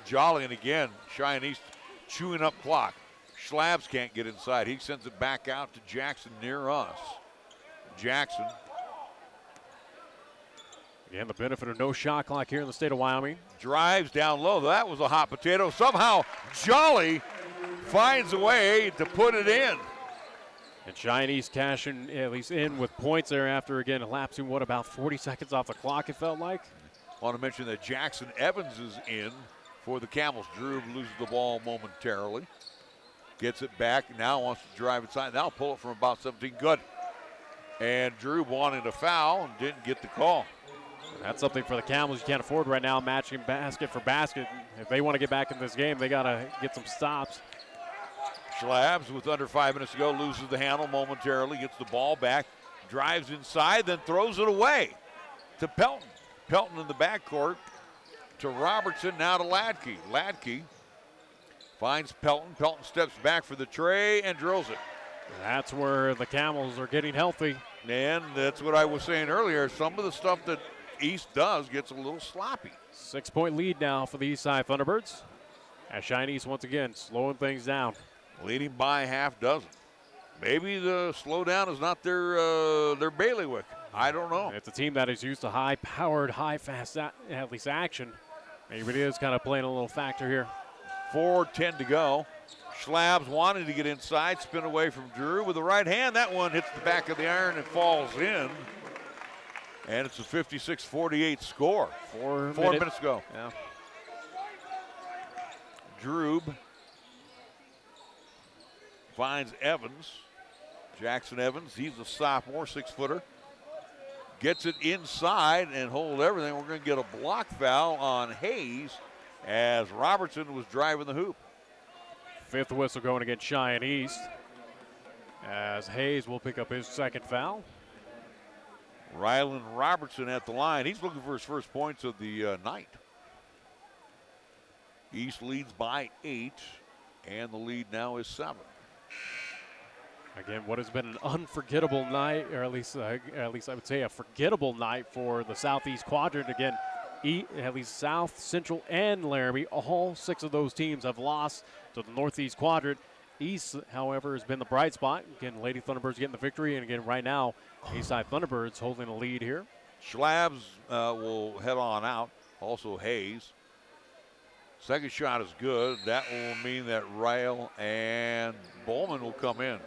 Jolly. And again, Cheyenne East chewing up clock. Schlabs can't get inside. He sends it back out to Jackson near us. Jackson. Again, the benefit of no shot clock here in the state of Wyoming. Drives down low. That was a hot potato. Somehow Jolly finds a way to put it in. And Cheyenne East cashing at least in with points there after, again, elapsing, about 40 seconds off the clock, it felt like. I want to mention that Jackson Evans is in for the Camels. Drew loses the ball momentarily. Gets it back, now wants to drive inside. Now pull it from about 17, good. And Drew wanted a foul and didn't get the call. That's something for the Camels you can't afford right now, matching basket for basket. If they want to get back in this game, they got to get some stops. Schlabs with under 5 minutes to go loses the handle momentarily, gets the ball back, drives inside, then throws it away to Pelton. Pelton in the backcourt to Robertson, now to Ladke. Ladke finds Pelton. Pelton steps back for the tray and drills it. That's where the Camels are getting healthy. And that's what I was saying earlier. Some of the stuff that East does gets a little sloppy. 6-point lead now for the Eastside Thunderbirds. As Cheyenne East once again slowing things down. Leading by half dozen. Maybe the slowdown is not their bailiwick. I don't know. It's a team that is used to high-powered, high-fast, at least action. Maybe it is kind of playing a little factor here. 4:10 to go. Schlabs wanting to get inside, spin away from Drew with the right hand. That one hits the back of the iron and falls in. And it's a 56-48 score. 4 minutes to go. Yeah. Drew finds Evans. Jackson Evans, he's a sophomore, 6-footer. Gets it inside and hold everything. We're going to get a block foul on Hayes as Robertson was driving the hoop. 5th whistle going against Cheyenne East as Hayes will pick up his 2nd foul. Rylan Robertson at the line. He's looking for his first points of the night. East leads by 8, and the lead now is 7. Again, what has been an unforgettable night, or at least I would say a forgettable night for the Southeast Quadrant. Again, at least South, Central, and Laramie, all 6 of those teams have lost to the Northeast Quadrant. East, however, has been the bright spot. Again, Lady Thunderbirds getting the victory, and again, right now, Eastside Thunderbirds holding a lead here. Schlabs will head on out. Also Hayes. Second shot is good. That will mean that Ryle and Bowman will come in.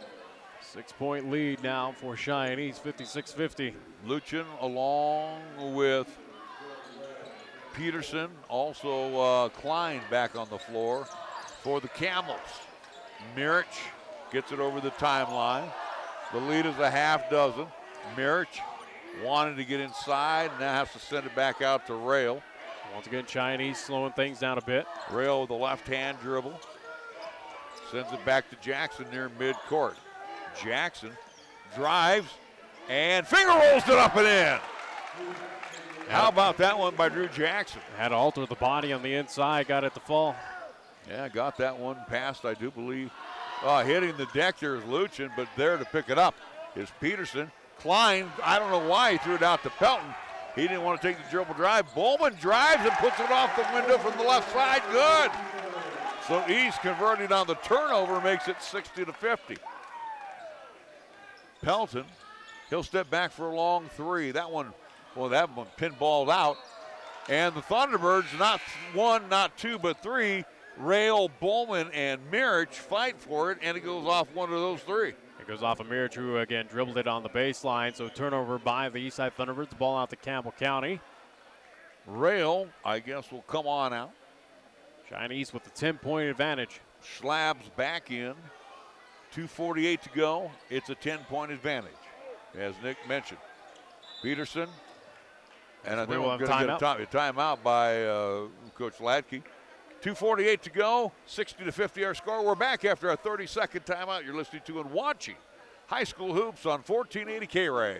6-point lead now for Cheyenne East, 56-50. Luchin along with Peterson. Also Klein back on the floor for the Camels. Mirich gets it over the timeline. The lead is a half dozen. Mirich wanted to get inside, now has to send it back out to Rail. Once again, Cheyenne East slowing things down a bit. Rail with the left-hand dribble. Sends it back to Jackson near midcourt. Jackson drives and finger rolls it up and in. How about that one by Drew Jackson? Had to alter the body on the inside, got it to fall. Yeah, got that one past, I do believe. Hitting the deck there is Luchin, but there to pick it up is Peterson. Klein, I don't know why he threw it out to Pelton. He didn't want to take the dribble drive. Bowman drives and puts it off the window from the left side. Good. So East converting on the turnover makes it 60-50. Pelton, he'll step back for a long 3. That one pinballed out. And the Thunderbirds, not 1, not 2, but 3. Rail, Bowman, and Mirich fight for it, and it goes off one of those 3. It goes off of Mirich, who again dribbled it on the baseline. So turnover by the Eastside Thunderbirds. Ball out to Campbell County. Rail, I guess, will come on out. Cheyenne East with the 10-point advantage. Schlabs back in. 2:48 to go. It's a 10-point advantage, as Nick mentioned. Peterson, and I think we're going to get a timeout by Coach Ladke. 2:48 to go, 60-50 our score. We're back after a 30-second timeout. You're listening to and watching High School Hoops on 1480 KRAE.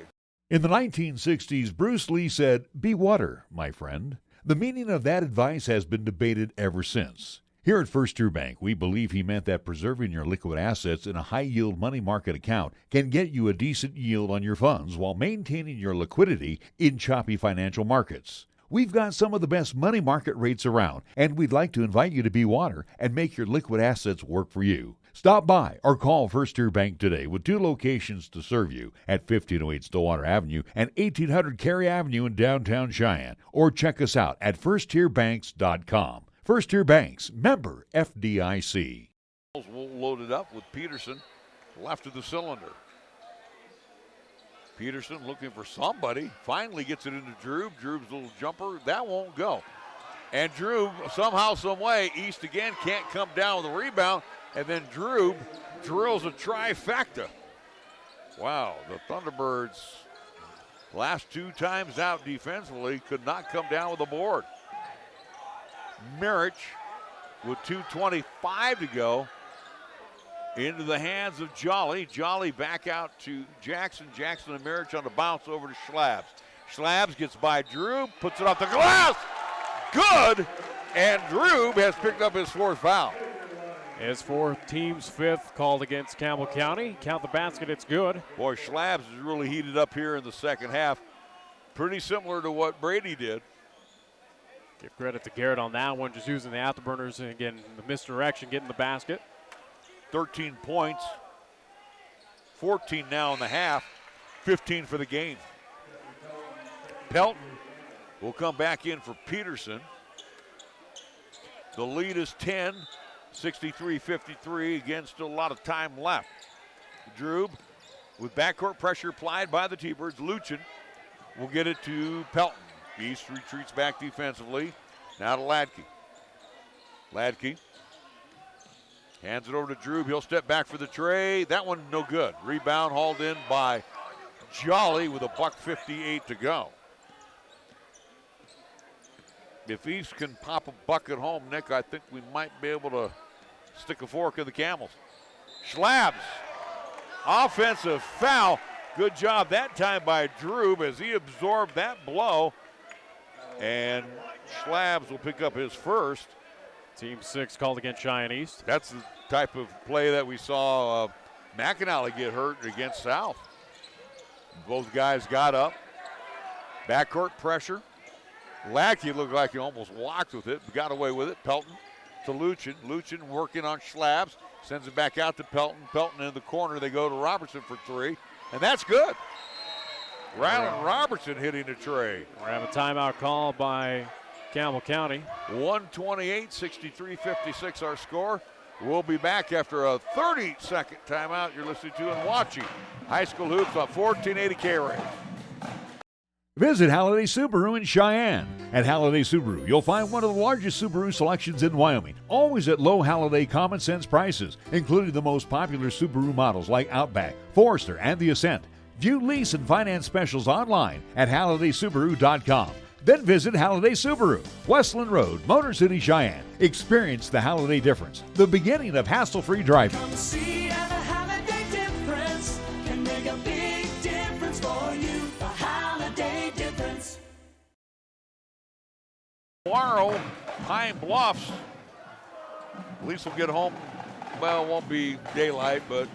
In the 1960s, Bruce Lee said, "Be water, my friend." The meaning of that advice has been debated ever since. Here at First Tier Bank, we believe he meant that preserving your liquid assets in a high-yield money market account can get you a decent yield on your funds while maintaining your liquidity in choppy financial markets. We've got some of the best money market rates around, and we'd like to invite you to be water and make your liquid assets work for you. Stop by or call First Tier Bank today with 2 locations to serve you at 1508 Stillwater Avenue and 1800 Cary Avenue in downtown Cheyenne, or check us out at firsttierbanks.com. First Tier Banks, member FDIC. We'll load it up with Peterson left of the cylinder. Peterson looking for somebody. Finally gets it into Drew. Drew's little jumper. That won't go. And Drew, somehow, some way, East again can't come down with a rebound. And then Drew drills a trifecta. Wow, the Thunderbirds last 2 times out defensively could not come down with a board. Mirich with 2:25 to go into the hands of Jolly. Jolly back out to Jackson. Jackson and Mirich on the bounce over to Schlabs. Schlabs gets by Drew, puts it off the glass. Good. And Drew has picked up his 4th foul. His 4th, team's 5th called against Campbell County. Count the basket, it's good. Boy, Schlabs is really heated up here in the second half. Pretty similar to what Brady did. Give credit to Garrett on that one, just using the afterburners and again, the misdirection, getting the basket. 13 points, 14 now in the half, 15 for the game. Pelton will come back in for Peterson. The lead is 10, 63-53. Again, still a lot of time left. Drube with backcourt pressure applied by the T-Birds. Luchin will get it to Pelton. East retreats back defensively. Now to Ladke. Ladke hands it over to Drube. He'll step back for the tray. That one no good. Rebound hauled in by Jolly with a $1:58 to go. If East can pop a bucket home, Nick, I think we might be able to stick a fork in the Camels. Schlabs, offensive foul. Good job that time by Drube as he absorbed that blow. And Schlabs will pick up his first. Team 6 called against Cheyenne East. That's the type of play that we saw McAnally get hurt against South. Both guys got up. Backcourt pressure. Lackey looked like he almost walked with it, but got away with it. Pelton to Luchin. Luchin working on Schlabs. Sends it back out to Pelton. Pelton in the corner. They go to Robertson for three. And that's good. Rylan Robertson hitting the tray. We have a timeout call by Campbell County. 128, 63-56 our score. We'll be back after a 30-second timeout. You're listening to and watching High School Hoops on 1480 KRAE. Visit Halliday Subaru in Cheyenne. At Halliday Subaru, you'll find one of the largest Subaru selections in Wyoming, always at low Halliday common sense prices, including the most popular Subaru models like Outback, Forester, and the Ascent. View lease and finance specials online at HallidaySubaru.com. Then visit Halliday Subaru, Westland Road, Motor City, Cheyenne. Experience the Halliday difference, the beginning of hassle-free driving. Come see how the Halliday difference can make a big difference for you. The Halliday difference. Tomorrow, Pine Bluffs. At least we'll get home. Well, it won't be daylight, but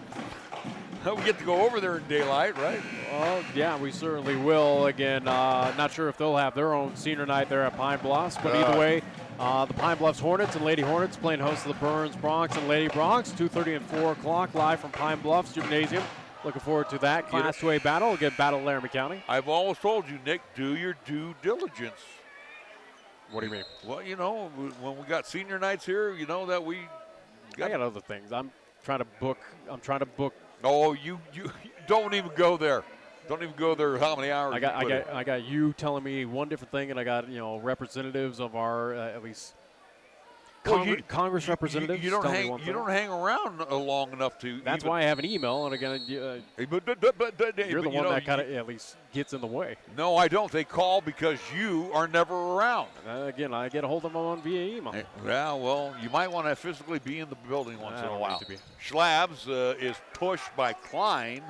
we get to go over there in daylight, right? Well, yeah, we certainly will. Again, not sure if they'll have their own senior night there at Pine Bluffs, but either way, the Pine Bluffs Hornets and Lady Hornets playing host to the Burns Bronx and Lady Bronx, 2:30 and 4 o'clock live from Pine Bluffs Gymnasium. Looking forward to that Class 2A battle. Again, battle at Laramie County. I've always told you, Nick, do your due diligence. What do you mean? Well, you know, when we got senior nights here, you know that we I got other things. I'm trying to book. Oh, you don't even go there. Don't even go there. How many hours? I got you telling me one different thing, and I got representatives of our at least Congress representatives. You don't hang around long enough to. That's why I have an email, and again, you're the one that kind of at least gets in the way. No, I don't. They call because you are never around. Again, I get a hold of them on via email. Yeah, well, you might want to physically be in the building once in a while. Schlabs is pushed by Klein.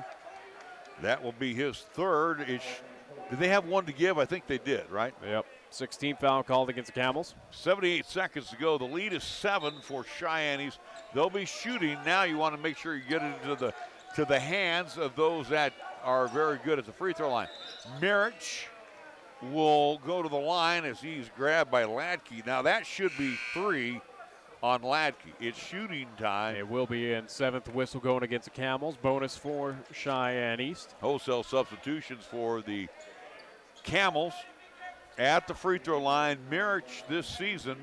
That will be his third. Did they have one to give? I think they did, right? Yep. 16th foul called against the Camels. 78 seconds to go. The lead is 7 for Cheyennes. They'll be shooting. Now you want to make sure you get it to the hands of those that are very good at the free throw line. Mirich will go to the line as he's grabbed by Ladke. Now that should be 3 on Ladke. It's shooting time. It will be in 7th whistle going against the Camels. Bonus for Cheyenne East. Wholesale substitutions for the Camels. At the free throw line, Mirich this season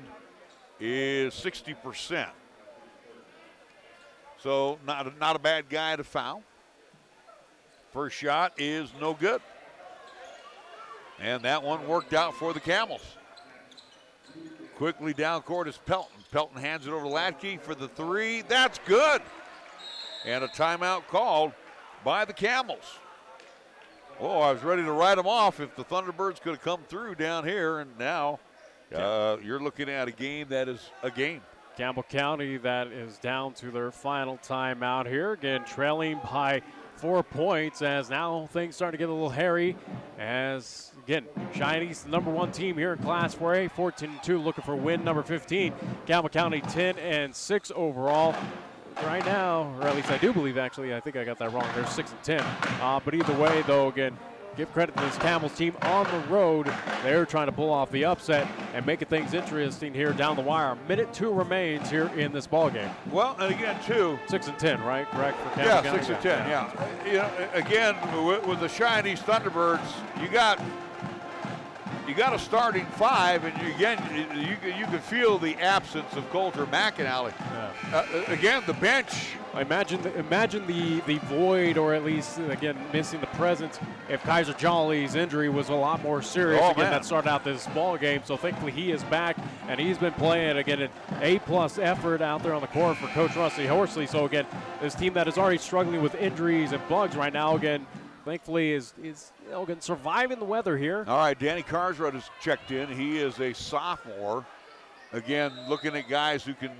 is 60%. So not a bad guy to foul. First shot is no good. And that one worked out for the Camels. Quickly down court is Pelton. Pelton hands it over to Ladke for the three. That's good. And a timeout called by the Camels. Oh, I was ready to write them off if the Thunderbirds could have come through down here, and now you're looking at a game that is a game. Campbell County that is down to their final timeout here. Again, trailing by 4 points as now things starting to get a little hairy as, again, Cheyenne East, the number 1 team here in Class 4A, 14-2, looking for win number 15. Campbell County 10-6 overall. Right now, or at least I do believe, actually, I think I got that wrong. They're 6-10. But either way, though, again, give credit to this Camels team on the road. They're trying to pull off the upset and making things interesting here down the wire. Minute 2 remains here in this ball game. Well, and again, too. 6-10, right? Correct for Campbell County? 6-10, yeah. You know, again, with the Cheyenne East Thunderbirds, you got you got a starting five, and you can feel the absence of Coulter McAnally. Again, the bench. Imagine the void, or at least again missing the presence. If Kaiser Jolly's injury was a lot more serious, that started out this ball game. So thankfully he is back, and he's been playing again an A+ effort out there on the court for Coach Rusty Horsley. So again, this team that is already struggling with injuries and bugs right now, again, thankfully is again surviving the weather here. All right, Danny Carsrud has checked in. He is a sophomore. Again, looking at guys who can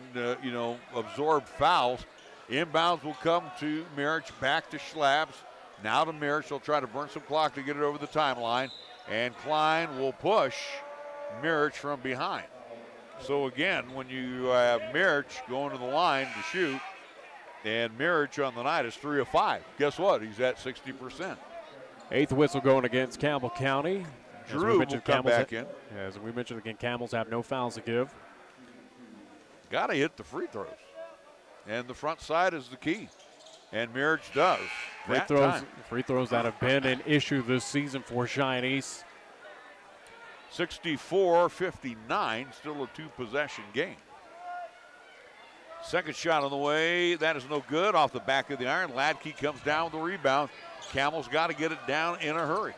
absorb fouls. Inbounds will come to Mirich, back to Schlabs. Now to Mirich. They'll try to burn some clock to get it over the timeline. And Klein will push Mirich from behind. So again, when you have Mirich going to the line to shoot, and Mirich on the night is 3 of 5. Guess what? He's at 60%. 8th whistle going against Campbell County. Drew will come back in. As we mentioned again, Camels have no fouls to give. Got to hit the free throws. And the front side is the key. And Mirich does. Free throws that have been an issue this season for Cheyenne East. 64-59, still a 2-possession game. Second shot on the way. That is no good. Off the back of the iron. Ladke comes down with the rebound. Camels got to get it down in a hurry.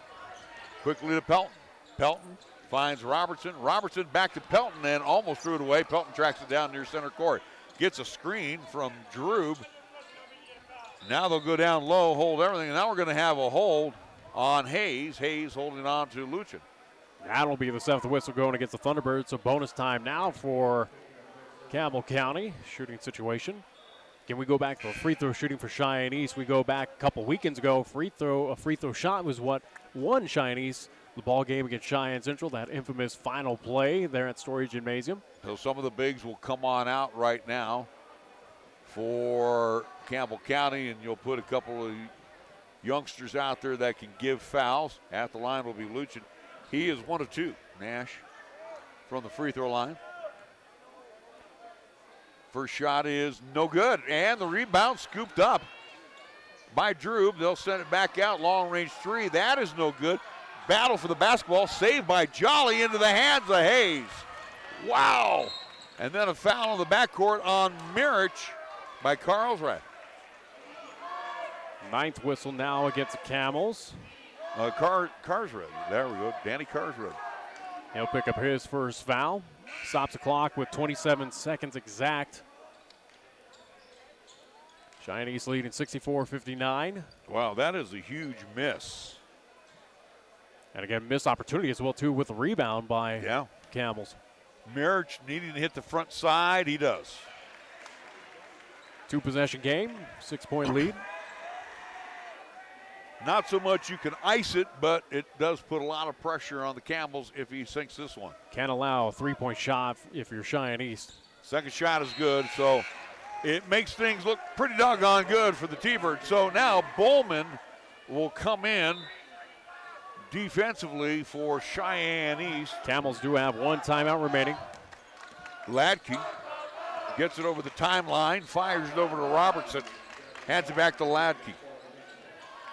Quickly to Pelton. Pelton finds Robertson. Robertson back to Pelton and almost threw it away. Pelton tracks it down near center court. Gets a screen from Drube. Now they'll go down low, hold everything. And now we're going to have a hold on Hayes. Hayes holding on to Luchin. That'll be the 7th whistle going against the Thunderbirds. So bonus time now for Campbell County. Shooting situation. Again, we go back to free throw shooting for Cheyenne East. We go back a couple weekends ago. A free throw shot was what won Cheyenne East the ball game against Cheyenne Central, that infamous final play there at Story Gymnasium. So some of the bigs will come on out right now for Campbell County, and you'll put a couple of youngsters out there that can give fouls. At the line will be Luchin. He is 1 of 2, Nash, from the free throw line. First shot is no good, and the rebound scooped up by Drube. They'll send it back out, long range 3. That is no good. Battle for the basketball, saved by Jolly into the hands of Hayes. Wow. And then a foul in the backcourt on Mirich by Carlsrud. 9th whistle now against the Camels. Carsrud. There we go. Danny Carsrud. He'll pick up his first foul. Stops the clock with 27 seconds exact. Cheyenne East leading 64-59. Wow, that is a huge miss. And again, missed opportunity as well, too, with a rebound by Camels. Mirich needing to hit the front side. He does. 2-possession game, 6-point lead. Not so much you can ice it, but it does put a lot of pressure on the Camels if he sinks this one. Can't allow a 3-point shot if you're Cheyenne East. Second shot is good, so it makes things look pretty doggone good for the T-Birds. So now Bowman will come in defensively for Cheyenne East. Camels do have 1 timeout remaining. Ladke gets it over the timeline, fires it over to Robertson, hands it back to Ladke.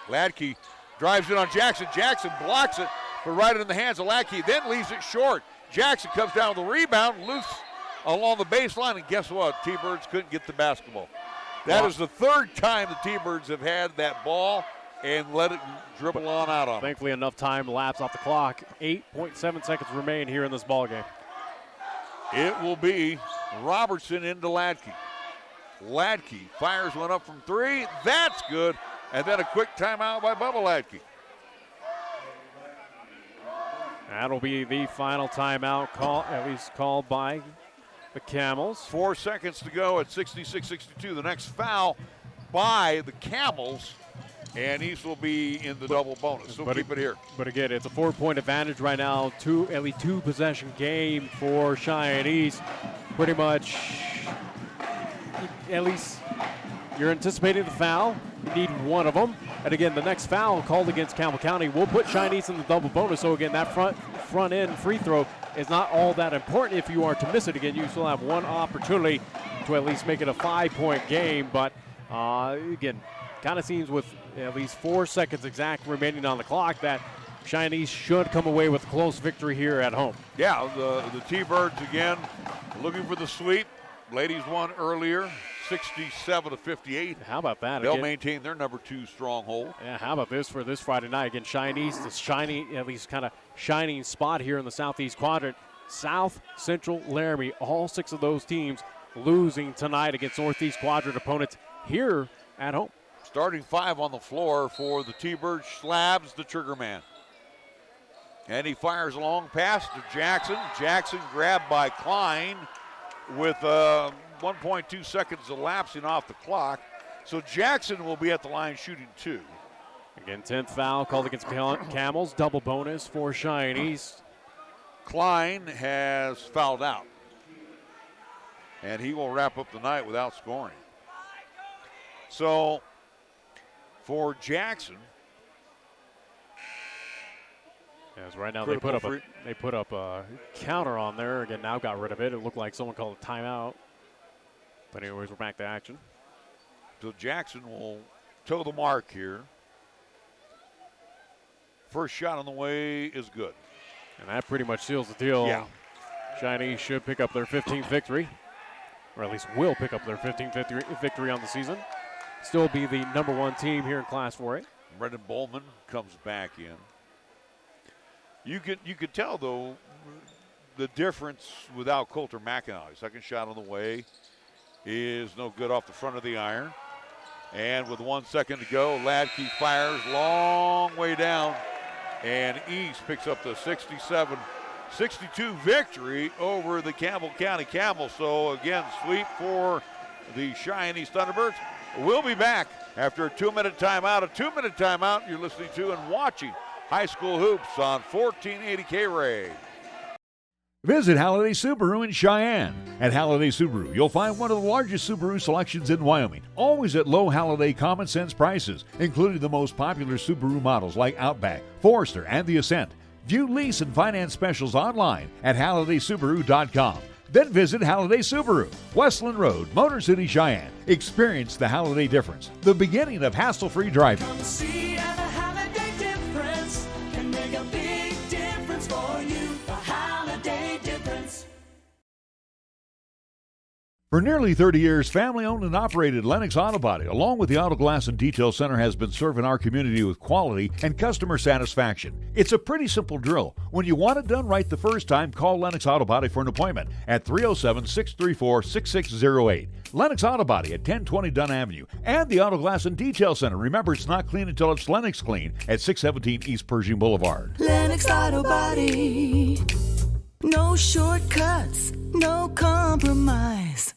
Ladke drives it on Jackson. Jackson blocks it, but right in the hands of Ladke, then leaves it short. Jackson comes down with the rebound, loose along the baseline, and guess what? T-Birds couldn't get the basketball. That is the 3rd time the T-Birds have had that ball and let it dribble on out on them. Thankfully, enough time lapsed off the clock. 8.7 seconds remain here in this ball game. It will be Robertson into Ladke. Ladke fires one up from 3. That's good. And then a quick timeout by Bubba Ladke. That'll be the final timeout at least called by the Camels. 4 seconds to go at 66-62. The next foul by the Camels, and East will be in the double bonus. So keep it here. But again, it's a 4-point advantage right now. At least 2-possession game for Cheyenne East. Pretty much, at least you're anticipating the foul. You need 1 of them. And again, the next foul called against Campbell County will put Cheyenne East in the double bonus. So again, that front end free throw is not all that important if you are to miss it. Again, you still have 1 opportunity to at least make it a 5-point game. But again, kind of seems with at least 4 seconds exact remaining on the clock that Cheyenne should come away with a close victory here at home. Yeah, the T-Birds again looking for the sweep. Ladies won earlier, 67-58. How about that? They'll again, maintain their number 2 stronghold. Yeah, how about this for this Friday night? Again, Cheyenne's, the shiny, at least kind of shining spot here in the southeast quadrant. South, Central, Laramie, all 6 of those teams losing tonight against northeast quadrant opponents here at home. Starting 5 on the floor for the T-Birds. Slabs, the trigger man. And he fires a long pass to Jackson. Jackson grabbed by Klein with 1.2 seconds elapsing off the clock. So Jackson will be at the line shooting 2. Again, 10th foul called against Camels. Double bonus for Cheyenne. Klein has fouled out. And he will wrap up the night without scoring. So for Jackson, as right now they put up a counter on there. Again, now got rid of it. It looked like someone called a timeout. But anyways, we're back to action. So Jackson will toe the mark here. First shot on the way is good. And that pretty much seals the deal. Yeah. Cheyenne should pick up their 15th victory, or at least will pick up their 15th victory on the season. Still be the number 1 team here in Class 4A. Brendan Bowman comes back in. You could tell, though, the difference without Coulter McInally. Second shot on the way is no good off the front of the iron. And with 1 second to go, Ladke fires long way down. And East picks up the 67-62 victory over the Campbell County Camels. So, again, sweep for the Cheyenne East Thunderbirds. We'll be back after a 2-minute timeout. A 2-minute timeout you're listening to and watching High School Hoops on 1480 KRAE. Visit Halliday Subaru in Cheyenne. At Halliday Subaru, you'll find one of the largest Subaru selections in Wyoming, always at low Halliday common sense prices, including the most popular Subaru models like Outback, Forester, and the Ascent. View lease and finance specials online at HallidaySubaru.com. Then visit Halliday Subaru, Westland Road, Motor City, Cheyenne. Experience the Halliday difference, the beginning of hassle-free driving. Come see how the Halliday difference can make a big difference for you. The Halliday difference. For nearly 30 years, family-owned and operated Lennox Auto Body, along with the Auto Glass and Detail Center, has been serving our community with quality and customer satisfaction. It's a pretty simple drill. When you want it done right the first time, call Lennox Auto Body for an appointment at 307-634-6608. Lennox Auto Body at 1020 Dunn Avenue. And the Auto Glass and Detail Center. Remember, it's not clean until it's Lennox clean at 617 East Pershing Boulevard. Lennox Auto Body. No shortcuts, no compromise.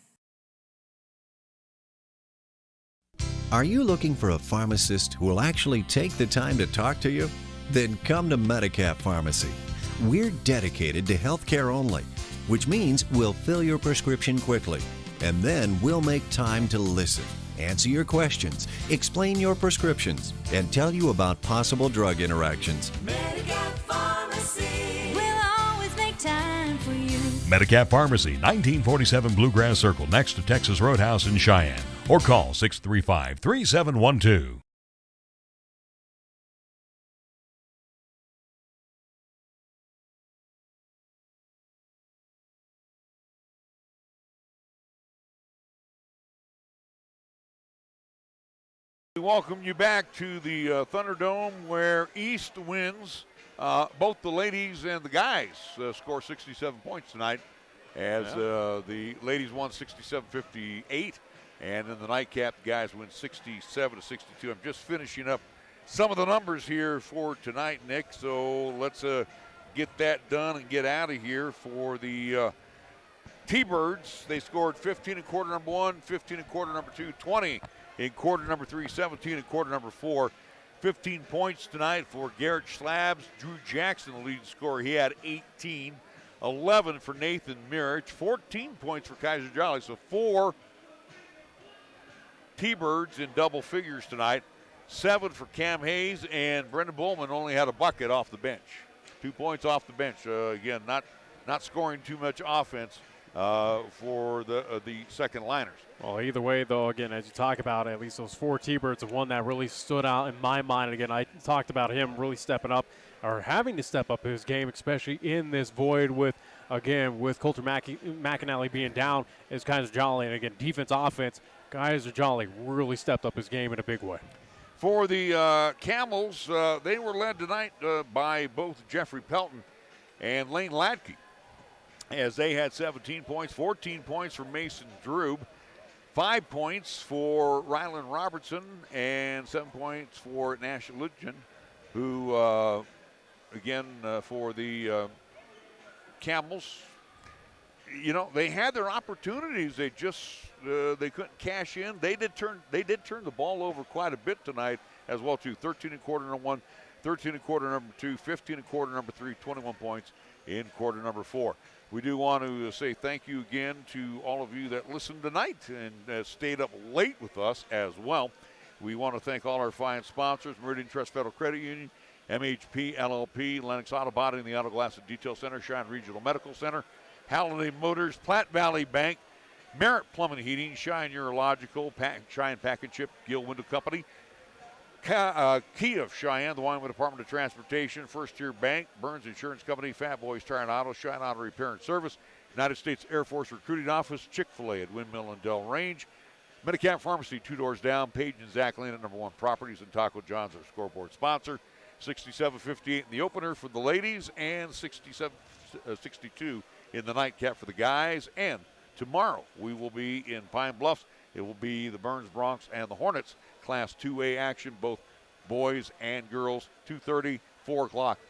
Are you looking for a pharmacist who will actually take the time to talk to you? Then come to Medicap Pharmacy. We're dedicated to healthcare only, which means we'll fill your prescription quickly, and then we'll make time to listen, answer your questions, explain your prescriptions, and tell you about possible drug interactions. Medicap Pharmacy. We'll always make time for you. Medicap Pharmacy, 1947 Bluegrass Circle, next to Texas Roadhouse in Cheyenne. Or call 635-3712. We welcome you back to the Thunderdome, where East wins. Both the ladies and the guys score 67 points tonight, as the ladies won 67-58. And in the nightcap, the guys win 67-62. I'm just finishing up some of the numbers here for tonight, Nick. So let's get that done and get out of here. For the T-Birds, they scored 15 in quarter number 1, 15 in quarter number 2, 20 in quarter number 3, 17 in quarter number 4. 15 points tonight for Garrett Slabs. Drew Jackson, the leading scorer. He had 18. 11 for Nathan Mirich. 14 points for Kaiser Jolly. So 4 T-Birds in double figures tonight. 7 for Cam Hayes, and Brendan Bowman only had a bucket off the bench. 2 points off the bench. Again, not scoring too much offense for the second liners. Well, either way, though, again, as you talk about, at least those 4 T-Birds, the one that really stood out in my mind. And again, I talked about him really stepping up are having to step up his game, especially in this void with Coulter McAnally being down, is Kaiser Jolly. And again, defense, offense, Kaiser Jolly really stepped up his game in a big way. For the Camels, they were led tonight by both Jeffrey Pelton and Lane Latke, as they had 17 points, 14 points for Mason Drube, 5 points for Rylan Robertson, and 7 points for Nash Lidgen, who, for the Camels, they had their opportunities. They just they couldn't cash in. They did turn the ball over quite a bit tonight as well too. 13 in quarter number 1, 13 in quarter number 2, 15 in quarter number 3, 21 points in quarter number 4. We do want to say thank you again to all of you that listened tonight and stayed up late with us as well. We want to thank all our fine sponsors: Meridian Trust Federal Credit Union, MHP LLP, Lennox Auto Body and the Auto Glass and Detail Center, Cheyenne Regional Medical Center, Halliday Motors, Platte Valley Bank, Merritt Plumbing and Heating, Cheyenne Urological, Cheyenne Pack and Chip, Gill Window Company, Kia of Cheyenne, the Wyoming Department of Transportation, First Tier Bank, Burns Insurance Company, Fat Boys Tire and Auto, Cheyenne Auto Repair and Service, United States Air Force Recruiting Office, Chick-fil-A at Windmill and Del Range, Medicap Pharmacy, 2 doors down, Page and Zach Lane at number 1 Properties, and Taco John's, our scoreboard sponsor. 67-58 in the opener for the ladies, and 67-62 in the nightcap for the guys. And tomorrow we will be in Pine Bluffs. It will be the Burns Bronx and the Hornets Class 2A action, both boys and girls, 2:30, 4 o'clock.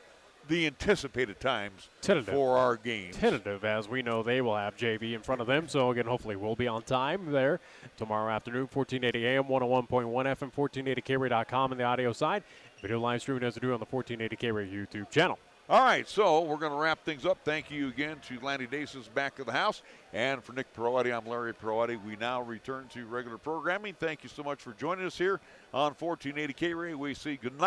The anticipated times for our games. Tentative, as we know they will have JV in front of them. So, again, hopefully we'll be on time there tomorrow afternoon, 1480 AM, 101.1 FM, 1480KRAE.com on the audio side. Video live streaming as we do on the 1480 KRAE YouTube channel. All right, so we're going to wrap things up. Thank you again to Lanny Dace's back of the house. And for Nick Proietti, I'm Larry Proietti. We now return to regular programming. Thank you so much for joining us here on 1480 KRAE. We say good night.